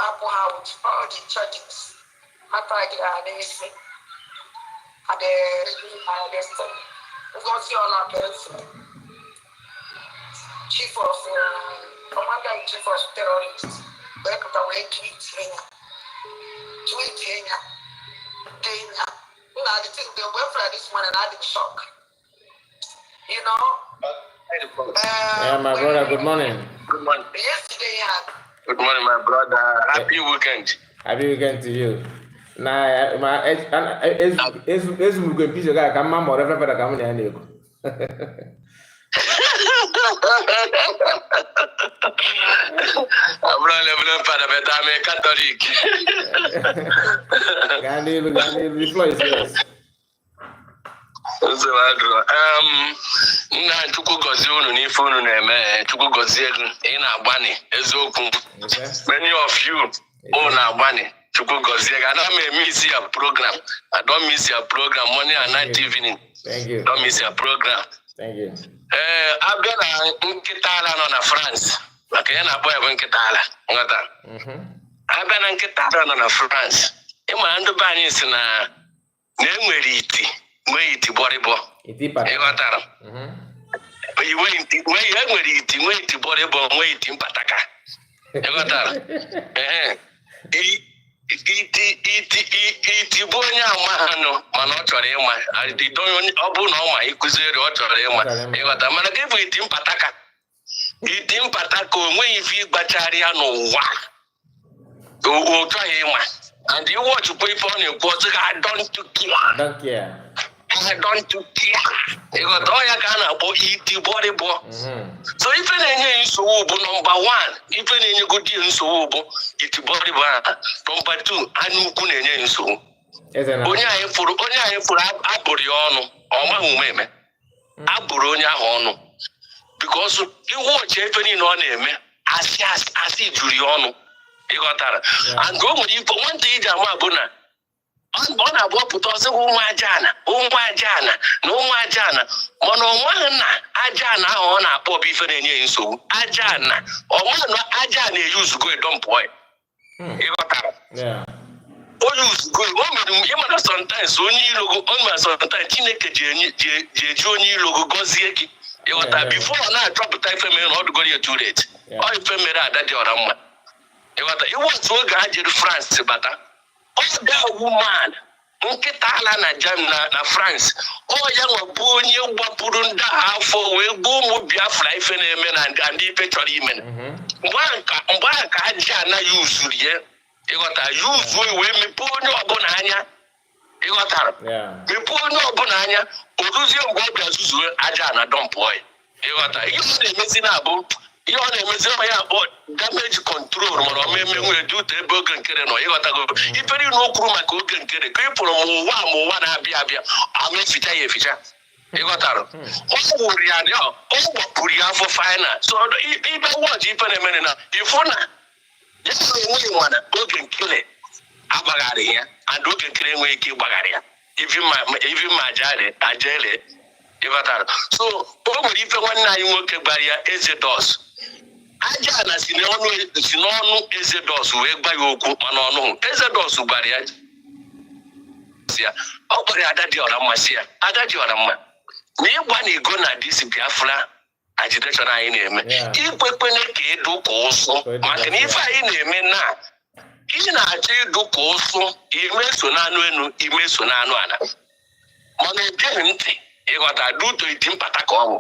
how all the churches, chief of commander in chief of terrorists, the thing they went for this morning, I had shock. You know? Yeah, my brother, good morning. Good morning. Yesterday, Good morning, my brother. Happy weekend. Happy weekend to you. Nah, my is going piece of guy come mom or whatever that come in. I'm running for the Catholic. Gandhi, the floor is yours. Nna Chukwu gozie unu n'ife unu na-eme, Chukwu gozie ị na-agbani eziokwu. Many of you unu na-agbani, Chukwu gozie gị. I don't miss your program. I don't miss your program morning and night evening. Thank you. Don't miss your program. Thank you. Abịa na nkịta ala nọ na France, maka ya na-akpọ ya bụ nkịta ala, nghọta. Abịa na nkịta ala nọ na France, ịma ndị be anyị si na enwere iti. Nwee iti bọrịbọ. Ịghọtara. Nwere iti bọrịbọ, nwee iti mpataka. Ịghọtara. Iti bụ onye ama ha nọ mana ọ chọrọ ịma. Ọ bụ na ọ ma ịkụziri ọ chọrọ ịma. Ịghọtara. Mana gị bụ iti mpataka. Iti mpataka o nweghị ife ịgbachara ya n'ụwa. O chọghị ịma. And you watch people on your boat, I don't care. I don't care. I don't care. You got all your kind of eat the body. So if you so number one, if you go in so eat the body. Number two, I know couldn't so. Onya for Aboriano, or my woman. Aboronia Hono. Because you watch everything on him as if Juliano. And go with you for one day, Jamabuna. On a put us a woman jana, no majana, monomana, ajana on a poor beef and so, ajana, or one ajana use good dump boy. Yeah. Oh, use good woman, you sometimes only logo on my sometimes Joni logo gozieki. Before I drop a type of man, how to go here too late. Or if I made that your you want to go to France, but that woman, Unketala na jam na France. Oh, young Bonio Wapurunda for we go Biafran and the petroleum. One jana use here. You got a use we me pull no bonania. You got her. Yeah. Me pull no bonania. Oduzio Gobiazu Ajana don't boy. You got a use the missing about. You want to say damage control, or maybe we do the burger and carry no. You got to go. If you know Kruma cook and carry, people one happy. I'm a feature. You got to. Oh, Riano, oh, Puria for finer. So, even what you put a minute now, if one, yes, only one, go and kill it. Abagaria, and do the killing way kill Bagaria. Even my jade, I jail it. So, if one night you work a barrier, is it does. Ajana sinonu ezedos we gba yoku manonu ezedos baria sia o bari adadi ora masia adadi ora ma n'ịgba go na this Biafra agitation anyị na-eme ikwekwene ka ịdụ ka ụsụ maka na ife anyị na-eme na ị na-achọ ịdụ ka ụsụ imeso n'anụ enu imeso n'anụ ana mana ogeghị ntị ịghọta duto iti mpata ka ọ bụ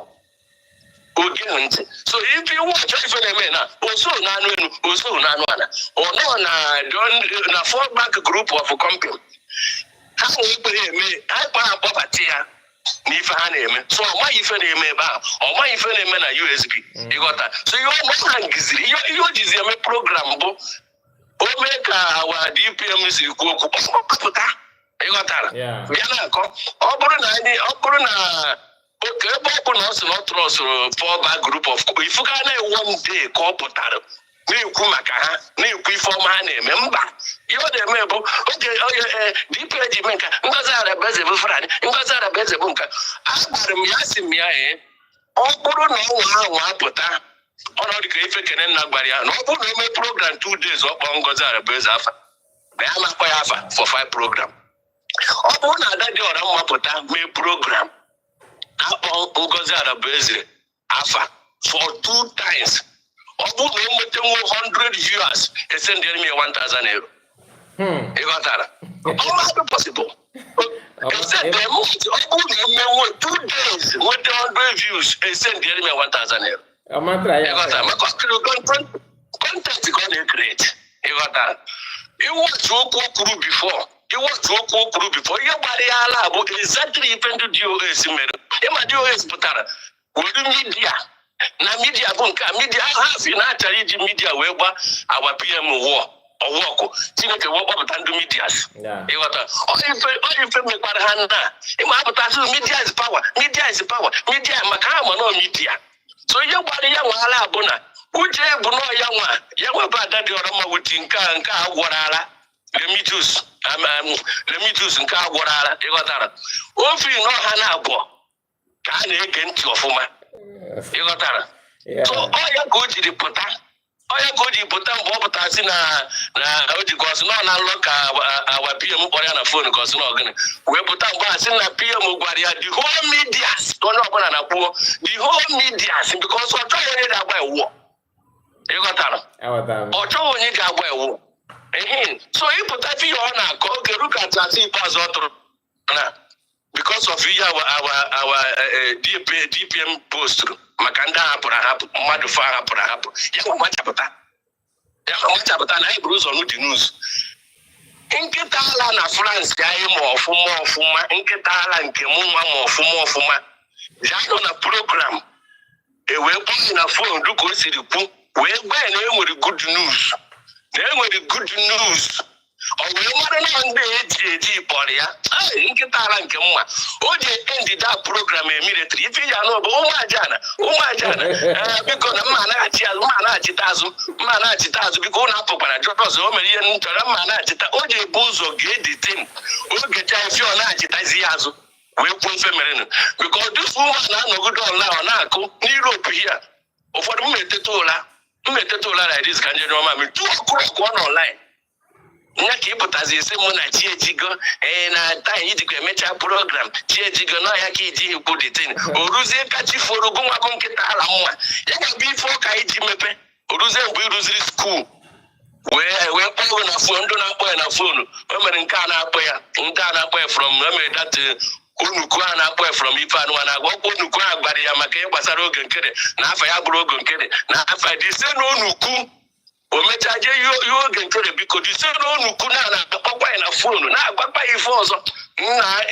ogeghị ntị so ife iwu ọchọ ife na-eme na oso n'anụ enu oso n'anụ ana ọ nọ na fallback group of company ha nwere ikpere eme ha kpara akpọbata ya n'ife ha na-eme so ọ maghị ife na-eme ebe ahụ ọ maghị ife na-eme na USB ịghọta so ihe ọma ha ngiziri ihe o jizi eme program bụ o mee ka awa DPM si kwuo okwu ọpụta ịghọtara bịa na-akọ ọ bụrụ na oke ebe ọ bụ na ọ sị na ọ trọsụrụ fallback group of ifuga na-ewe day ka ọ pụtara na-ekwu maka ha na-ekwu ife ọma ha na-eme mba ihe ọ na-eme bụ oge DPM ji mee nka Ngozi Arabeze bụ Fulani Ngozi Arabeze bụ nka agbara m ya si m ya ọ bụrụ na ọnwa ahụ apụta ọnọdụ ka ife kene nna gbara ya na ọ bụrụ na eme program 2 days ọ kpọọ Ngozi Arabeze afa na ya na-akpọ ya afa for 5 program ọ bụrụ na Ada dị ọra mmapụta mee program akpọ Ngozi Arabeze afa for 2 times ọ bụrụ na enwetenwu 100 viewers esendere m ya 1,000 euro ịghọtara ọ ma possible esendere m ọ bụrụ na emenwe 2 days nweta 100 views esendere m ya 1,000 euro ịghọtara maka content ka ọ na-ekreti ịghọtara iwotu okwu kwuru before ihe gbara ya ala bụ exactly ife ndị DOS mere ịma DOS pụtara were midia na midia bụ nke midia ha si na-achara iji midia wee gba agwa PM ọwọkụ Chineke wee kpọpụta ndị midias ịghọta onye ife mekwara ha nna ịma apụtasị midia is power midia maka ha ma nọ midia so ihe gbara ya nwaala bụ na uche bụ nọ ya nwa bụ Ada dị ọra ma wuti nke a gwọrala Remedios nke a gwọrala ịghọtara ofe n'ọha na-abụọ ka a na-ege ntị ọfụma ịghọtara so ọya ka o jiri pụta mgbe ọ pụtasị na o ji gọsị nọ na nlọ ka awa PM kpọrọ ya na fon gọsị na ọgịnị wee pụta mgbe a sị na PM gwara ya the whole medias onye ọbụla na-akwuo the whole medias because ọ chọghị onye ga-agba iwu ịghọtara ọ chọghị onye ga-agba iwu so ịpụta ihe ọ na-akọ oge rukatasị ikpeazụ ọ tụrụ na because of ihe our DPM posturu maka ndị ahapụrụ mmadụ fa hapụrụ ya machapụta na anyị buru ụzọ n'ụdị news nkịta ala na France anyị ma ọfụma nkịta ala nke mụ nwa ma ọfụma ya nọ na program wee kpọọ na fon dịka o siri kwu wee gwa ya na enwere good news ọ wee mara na ndị eji kpọrọ ya nkịta ala nke mma o ji endida program military ife ya na ọ bụ ụmụajana biko na mma na-achịta azụ biko ụlọ apụkwara jọs o mere ihe nchọrọ mma na-achịta o ji ebu ụzọ ga-editin ogecha efe ọ na-achịtazi ya azụ wee kwuo mfe merenụ biko dịfu ụmụ na-anọgide ọla ọ na-akụ n'Europe hia ụfọdụ mmeteta ụla ridis ka njere ọma metu ọkụrọkụ ọ n'ọnlaịn nya ka ịpụtazi esi mụ na chiejigo na taim ijikwa emecha program chiejigo na ya ka iji ikwu detin o ruzie kachi foro gụnwa bụ nkịta ala mma ya ga-abụ ife ọka iji mepe o ruzie mgbe ịrụziri skuul wee kpọọ na fon ndụ na-akpọ ya na fonu o mere nke a na-akpọ ya from o mere dat onuku a na-akpọ ya from ife anụwa na-agwa ọkwa onuku a gbara ya maka ihe gbasara oge nkere na afa ya bụrụ oge nkere na afa dise na onuku o mechaa jee ihe oge nkere biko dise na onuku na-akpọkwa ya na fonu na-agwakwa ya ife ọzọ nna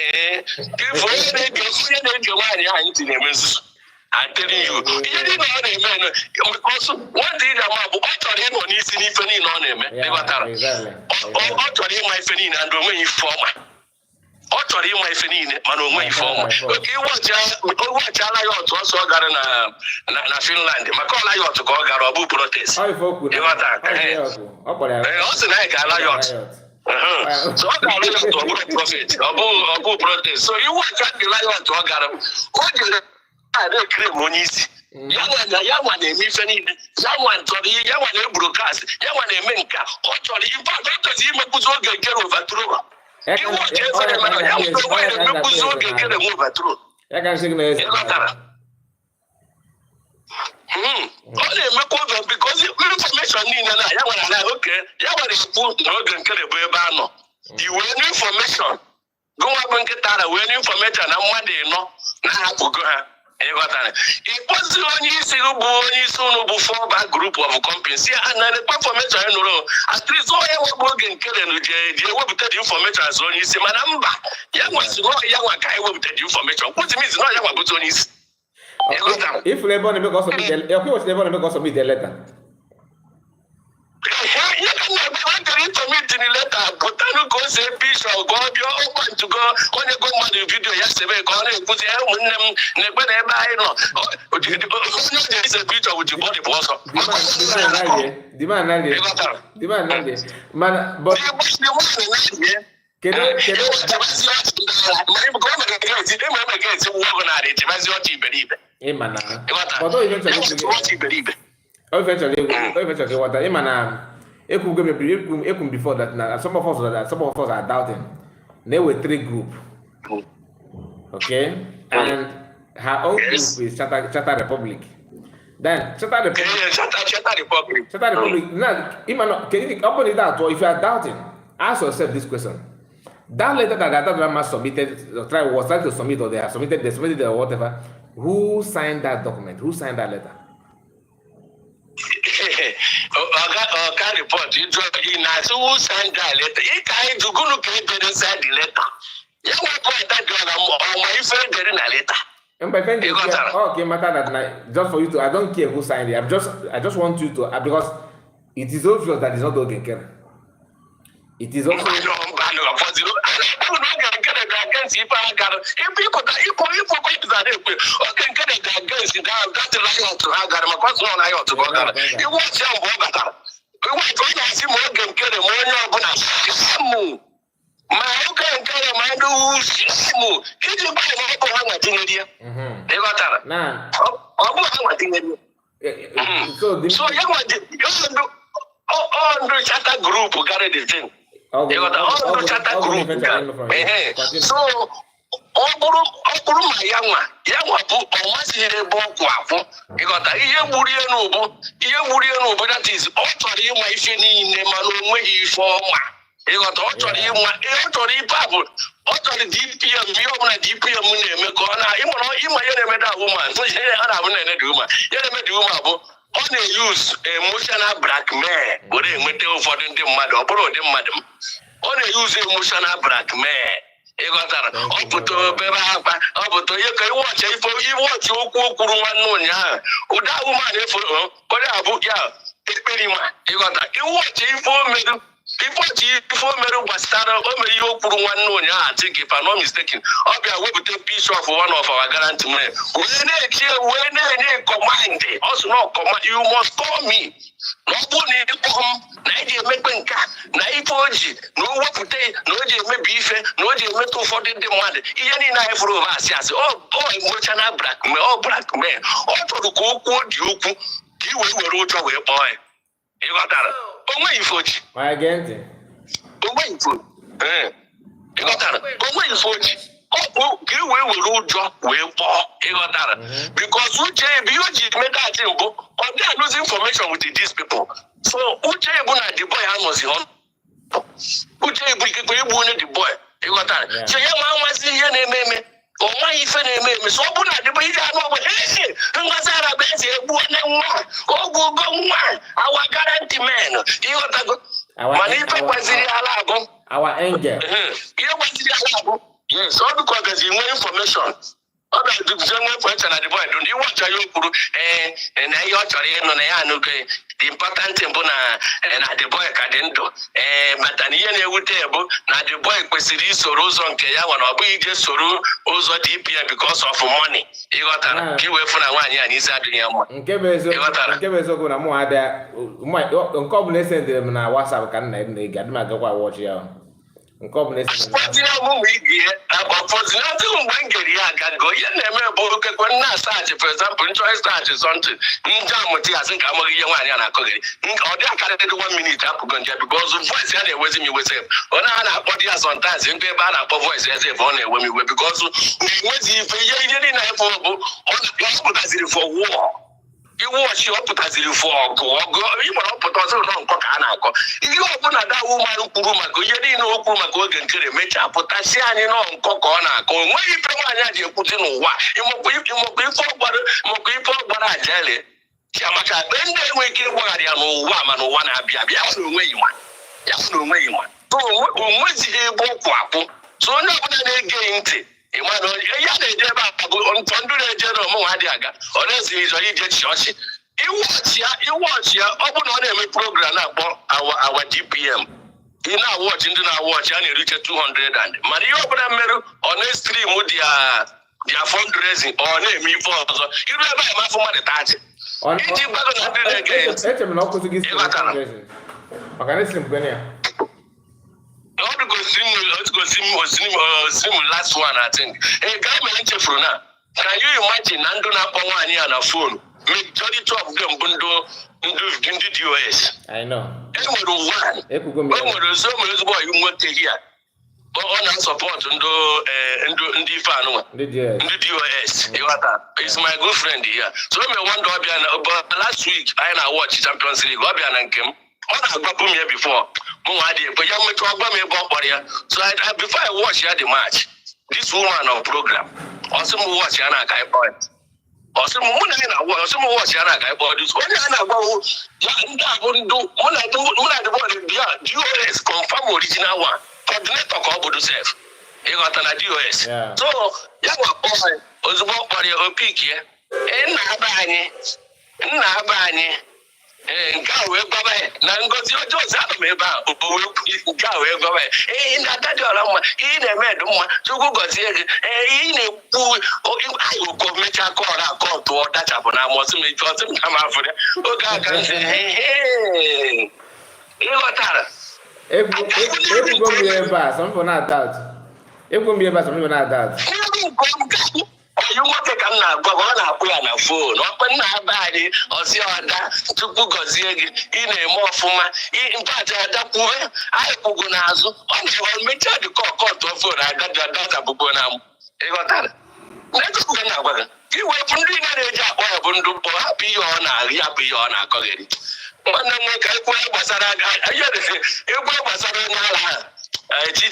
onye na-ege nwaanyị ahụ anyị na-eme nzuzu atịrị ihu ihe niile ọ na-eme ọsọ nwata ị ga-ama bụ ọ chọrọ ịnọ n'isi n'ife niile ọ na-eme ịghọtara ọ chọrọ ịma ife niile ndị onweghị ife ọma ọ chọrọ ịma ife niile mana onweghị ife ọma oke iweghachiala ya otu ọsọ ọ gara na Finland maka ọla ya otu ka ọ gara ọ bụ protest ịghọtara ọ sị na anyị ga-ala ya otu so ọ ga-alụ ya otu ọ bụrụ prọfet ọ bụ protest so iweghachiala ya otu ọ gara o jere na-ekiri m onye isi ya nwa na-eme ife niile ya nwa chọrọ ihe ya nwa na-ebrokast ya nwa na-eme nka ọ chọrọ ife atọ ọtọzi imepụzi oge nkere overthrow iwe oche efere mere ya nwere nwaanyị na-emepụzi oge nkere m overthrow Ya can say no. All the make because information in na ya were okay. Ya were put no gan kere be ba no. You want information. Go up and get that when information and what they know. Na ha go ha. It was only so before that group of companies. And the information, at least all your working killing, they will tell you information as only say, Madam, young ones, no young guy will tell you information. What means not young good on his. If Lebon because of me, was Lebon because of me the letter. You can never intermit in the letter, but I don't go say peace or God, you're open to go on your go on the video yesterday, go on and put your own name, never know. There is a picture with your body also. The man, man, but eventually, what I before that now. Some of us are doubting. There were 3 groups, okay, and her own group is Chatter Republic. Then Chatter Republic. Now, can you open it out? Or if you are doubting, ask yourself this question: that letter that Grandma submitted, was trying to submit, or they submitted it or whatever. Who signed that document? Who signed that letter? Can report you in as who signed that letter. You can't go look inside the letter. You want to that girl my friend getting a letter. And my friend, okay, matter that night. Just for you to, I don't care who signed it. I just want you to, because it is obvious that it's not okay. It is also. So you Chatter group who carry the thing. Okay. You got all Chatter group. So my young one put almost here you got a year that is actually my feeling in forma. You got actually Bible. Actually, DPM, you want a DPM name, you might that woman. So you only use emotional blackmail. But they went for them, madam. Only use emotional blackmail. You got that. Up to you can watch if you watch your Kuruman. That woman, you got that. You watch it for me. Before Mary was started, I think if I'm not mistaken, I'll be able to take piece of one of our guarantee men. When they command, also not command, you must call me. Nobody come, Niger making cat, Naipoji, no what to take, no beef, no metal for the demand. Even I for us, yes, emotional black man, all to the cook, you will root away, boy. You got that. Away foot. My again. Away foot. You got that. Away foot. You will drop way more. You got that. Because Uche made that thing, but they are losing information with these people. So Uche the boy was on. Uche the boy. You got that. So your mom was in your name. Oh my friend, so put at the way I know what our guarantee man. You our angel. Yes, all because there's information. Other the general question at the point, don't you want to and I actually the important thing and at the boy cadendo, but an year would table, not the boy questioning sorrows on Kaya, one or we just sorrow also DPM because of money. You got to give away for 1 year and he's at the Yamon. Give us a good amount there. My combination them now WhatsApp can they get my go watch here. Akpọtina ụmụ igie agbafọzina ndị mgbe m gere ya agago ihe na-eme bụ okekwe nna asaachị for example nchọ ịsaachị sọntị ndị amụta ya sị ka amaghị ihe nwaanyị a na-akọghịrị ọ dị akarịrị 1 minute apụgo nje bikọz voice ya na-ewezi m iwe sef ọ na a na-akpọ di ya sọntaịz ndị ebe a na-akpọ voice ya sef ọ na-ewe m iwe bikọz na-enwezi ife ihe niile na-efe bụ ọ pụtaziri for war iwu ọchị ọ pụtaziri fụ ọgụ ịgbara ọpụta ọzọ nọ nkọ ka a na-akọ ihe ọbụla dawu mmanụ kwuru maka ihe niile o kwuru maka oge nkere mechapụtasị anyị nọ nkọ ka ọ na-akọ onweghị ife nwaanyị a ji ekwuzi n'ụwa ịmụkwa ife ọgbara ajele chiamaka mgbe ndị enwe ike ịgbaghara ya n'ụwa ma n'ụwa na-abịa abịa ya na onweghị nwa onwezighị ebe ụkwụ apụ so onye ọbụla na-egeghị ntị ịmana ya na-eje ebe a bụ ntọ ndụ na-eje na ọmụnwa dị aga ọ na-ezighi ịzọ ije chịọchị iwu ọchị ya ọ bụ na ọ na-eme program na-akpọ awa GPM ị na-awọchị ndị na-awọchị a na-eriche 200 and mana ihe ọbụla mmerụ ọ na-estrim dia fundraising ọ na-eme ife ọzọ iru ebe a mafụ mmadụ 30 iji gbago na ndị na-ege last one I think. Guy me nchefuru na. Can you imagine na ndụ na-akpọ nwaanyị a na phone? Majority of them bụ ndị DOS. I know. Enwere ezigbo ọyị nwoke here. Ọ na-support ndị ife anụnwa. Ndị DOS. He's my good friend here. So me wonder ọbịa na last week anyị na-watch Champions League ọbịa na nke m. Ọ na-agbapụ m ya before mụnwa dị ekwe ya mmetụ ọgba m ebe ọ kpọrọ ya so before I watch ya the match this woman of program ọsị m watch ya na-aka ịkpọ ọsị m mụ na ya na-agwa ọsị m watch ya na-aka ịkpọ this onye a na-agbawo ya ndị abụ ndụ mụ na the bọọlụ bịa DOS confirm original one coordinator ka ọ bụrụ sef ịghọta na DOS so ya gwakpọ ozugbo ọ kpọrọ ya opik ya nna aba anyị nke a wee gwaba ya na ngozi ọjọọ si anọ m ebe a nke a wee gwaba ya na-ada dị ọra mma ihe na-eme edu mma Chukwu gọzie gị ihe na-ekwu anyị ụkọ mechaa kọọrọ akọ tụọ dachapụ na amọsị m eji ọsị m na m afọ ya oge aka nsị ịghọtara ekwugo m ya ebe a sọmpụ na-ada ọyị nwoke ka m na-agwa ọ na-akpụ ya na fon ọkpa nna aba anyị ọsị ọda Chukwu gọzie gị ị na-eme ọfụma mpaja adakwuwe anyị kwugo n'azụ ọ na-ewe mechaa dị kọtụ fon adazabụgo na m ịghọtara na-etukwuga na-agwa gị iwepụ ndị na-eji akpọ ya bụ ndụ mkpọ hapụ ihe ọ na-arị hapụ ihe ọ na-akọghịrị nwanne m nwoke egwu gbasara onye ala ha chi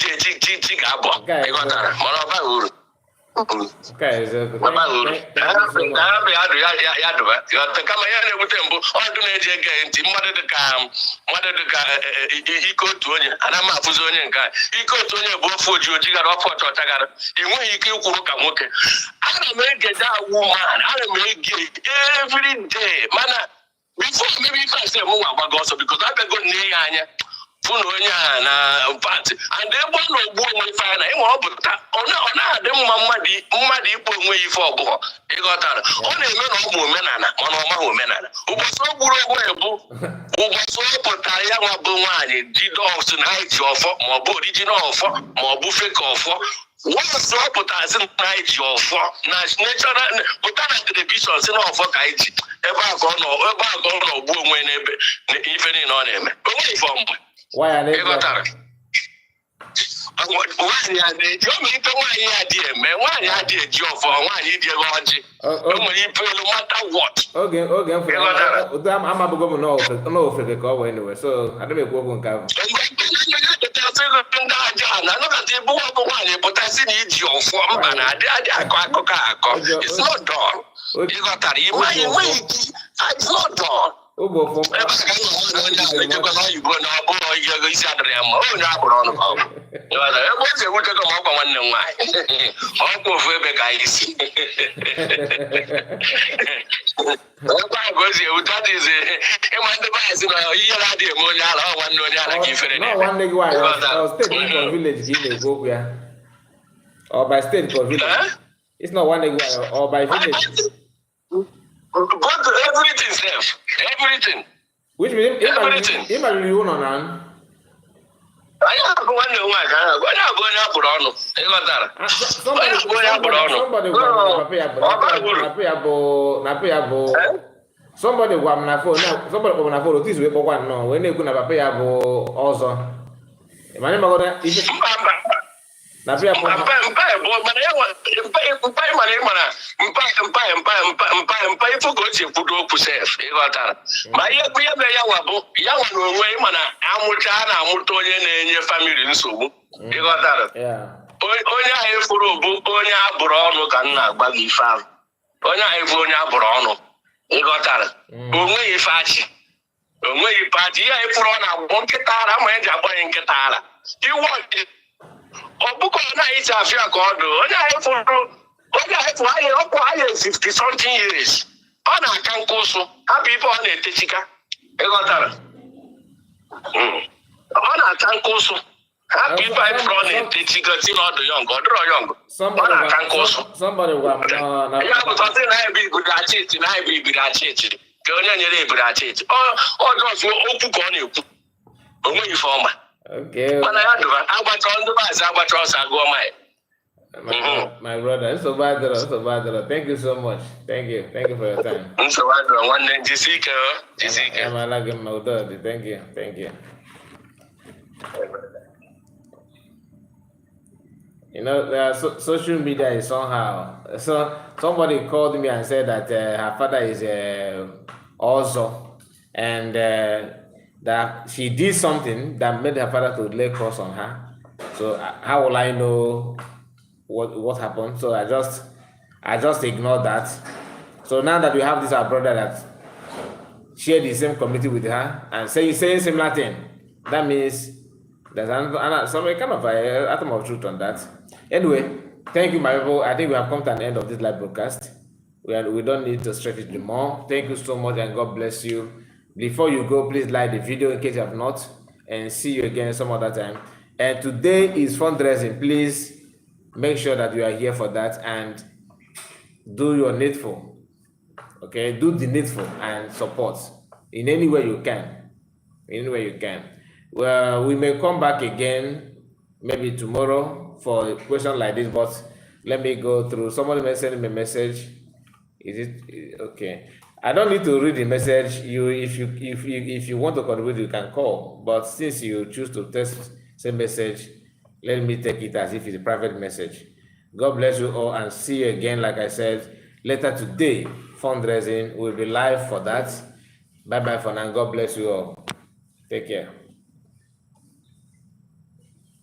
ga-abụ ịghọtara mana ọ baghị uru kama ya na-ewute mbụ ọdụ na-eji ege ntị mmadụ dịka ike otu onye ana m afụzi onye nke a ike otu onye bụ ofe oji gara ofe ọcha gara ị nweghị ike ikwuru ka nwoke ana m egede awụ man ana m ege every day mana before maybe ife asị m nwa agbago ọsọ bikos abịago nne ya anya fụ na onye a na pati and ebe ọ na-ogbu onwe ife anya ịnwe ọ pụta ọ na-adị mma mmadụ ikpe onwe ya ife ọbụghọ ịghọtara ọ na-eme na ọ bụ omenala mana ọ maghị omenala ụbọchị o gburu onwe bụ ụbọchị ọ pụtara ya nwa bụ nwaanyị jide ọsụ na anyị ji ọfọ maọbụ orijinal ọfọ maọbụ feka ọfọ once ọ pụtazi na anyị ji ọfọ na natural pụta na telivishọn si na ọfọ ka anyị ji ebe a ka ọ nọ gbuo onwe n'ebe ife niile ọ na-eme onwe ife mgbe ịghọtara nwaanyị a na-eji ọmịiko nwaanyị ya dị eme nwaanyị a dị eji ọfọ nwaanyị dị ego ọjị o nwere ife elu mata wọt oge ụdị amabụgo m n'ofeke ka ọ wee newe so adịm ekwu okwu nke ahụ ndị aja na anọkọta ebe nwa bụ nwaanyị pụtasị na iji ọfọ mba na adị akọ akụkọ akọ it's not done ịghọtara ịmaghị enweghị ike it's not done oge ofu ebe a ka ejekwa n'oyibo na ọ bụrụ ihe isi adịrị ya mma onye akpụrụ ọnụ ka ọ bụ ebe o si ewutego ma ọkwa nwanne m nwaanyị ọkwa ofu ebe ka anyị si ebe a ka o si ewute adịghịzi ịma ndị be anyị si na ihe na-adịghị eme onye ala ọ nwanne onye ala ka ifere na-eme nwanne gị nwaanyị steeti ka village ka ị na-ekwu okwu ya or by state ka village it's not nwanne gị nwaanyị or by village but everything safe everything which means everything you know now Anyị abụ nwanne nwaanyị ka onye abụ onye abụrụ ọnụ ịghọtara onye abụ onye abụrụ ọnụ somebody gwara m na phone somebody kpọrọ na phone otu izu wee kpọkwa nnọọ wee na-ekwu na papa ya bụ ọzọ mana ịmagodo na papa ya bụ mpa ifu ka o ji ekwudo okwu sef ịghọtara ma ihe bụ ihe mere ya nwa bụ ya nwa na onwe ịma na amụcha a na-amụta onye na-enye famili nsogbu ịghọtara onye ahụ efuru bụ onye abụrụ ọnụ ka m na-agba gị ife ahụ onye ahụ efu onye abụrụ ọnụ ịghọtara onweghị ife achị onweghị ife achị ihe anyị fụrụ ọ na-agbụ nkịta ara ma eji akpọ ya nkịta ara iwe ọbụkọ na-anyị ji afịa ka ọdụ onye ahụ fụrụ anyị ọkwa anyị 50 something years ọ na-aka nkụ ụsụ hapụ ife ọ na-etechika ịghọtara ọ na-aka nkụ ụsụ hapụ ife anyị fụrụ ọ na-etechika si n'ọdụ yọngụ ọ dịrọ yọngụ ọ na-aka nkụ ụsụ ya bụtọzi na anyị bụ ibiri achịchị na anyị bụ ibiri achịchị ka onye nyere ibiri achịchị ọjọọ okwu ka ọ na-ekwu onweghị ife ọma mana ya dụra agbacha ndị maazị agbacha ọsọ agụọ maya. My brother, so bad. Thank you so much. Thank you for your time. So bad, one day, Jessica. Thank you. You know, social media is somehow. So somebody called me and said that her father is also, and that she did something that made her father to lay cross on her. So how will I know what happened? So I just ignored that. So now that we have this our brother that shared the same community with her and saying similar thing, that means there's some kind of atom of truth on that. Anyway, thank you, my people. I think we have come to an end of this live broadcast. We don't need to stretch it anymore. Thank you so much and God bless you. Before you go, please like the video in case you have not, and see you again some other time. And today is fundraising. Please make sure that you are here for that and do your needful. Okay, do the needful and support in any way you can. Well, we may come back again maybe tomorrow for a question like this, but let me go through. Somebody may send me a message. Is it okay? I don't need to read the message. If you want to contribute, you can call. But since you choose to text same message, let me take it as if it's a private message. God bless you all and see you again. Like I said, later today, fundraising will be live for that. Bye bye for now. God bless you all. Take care.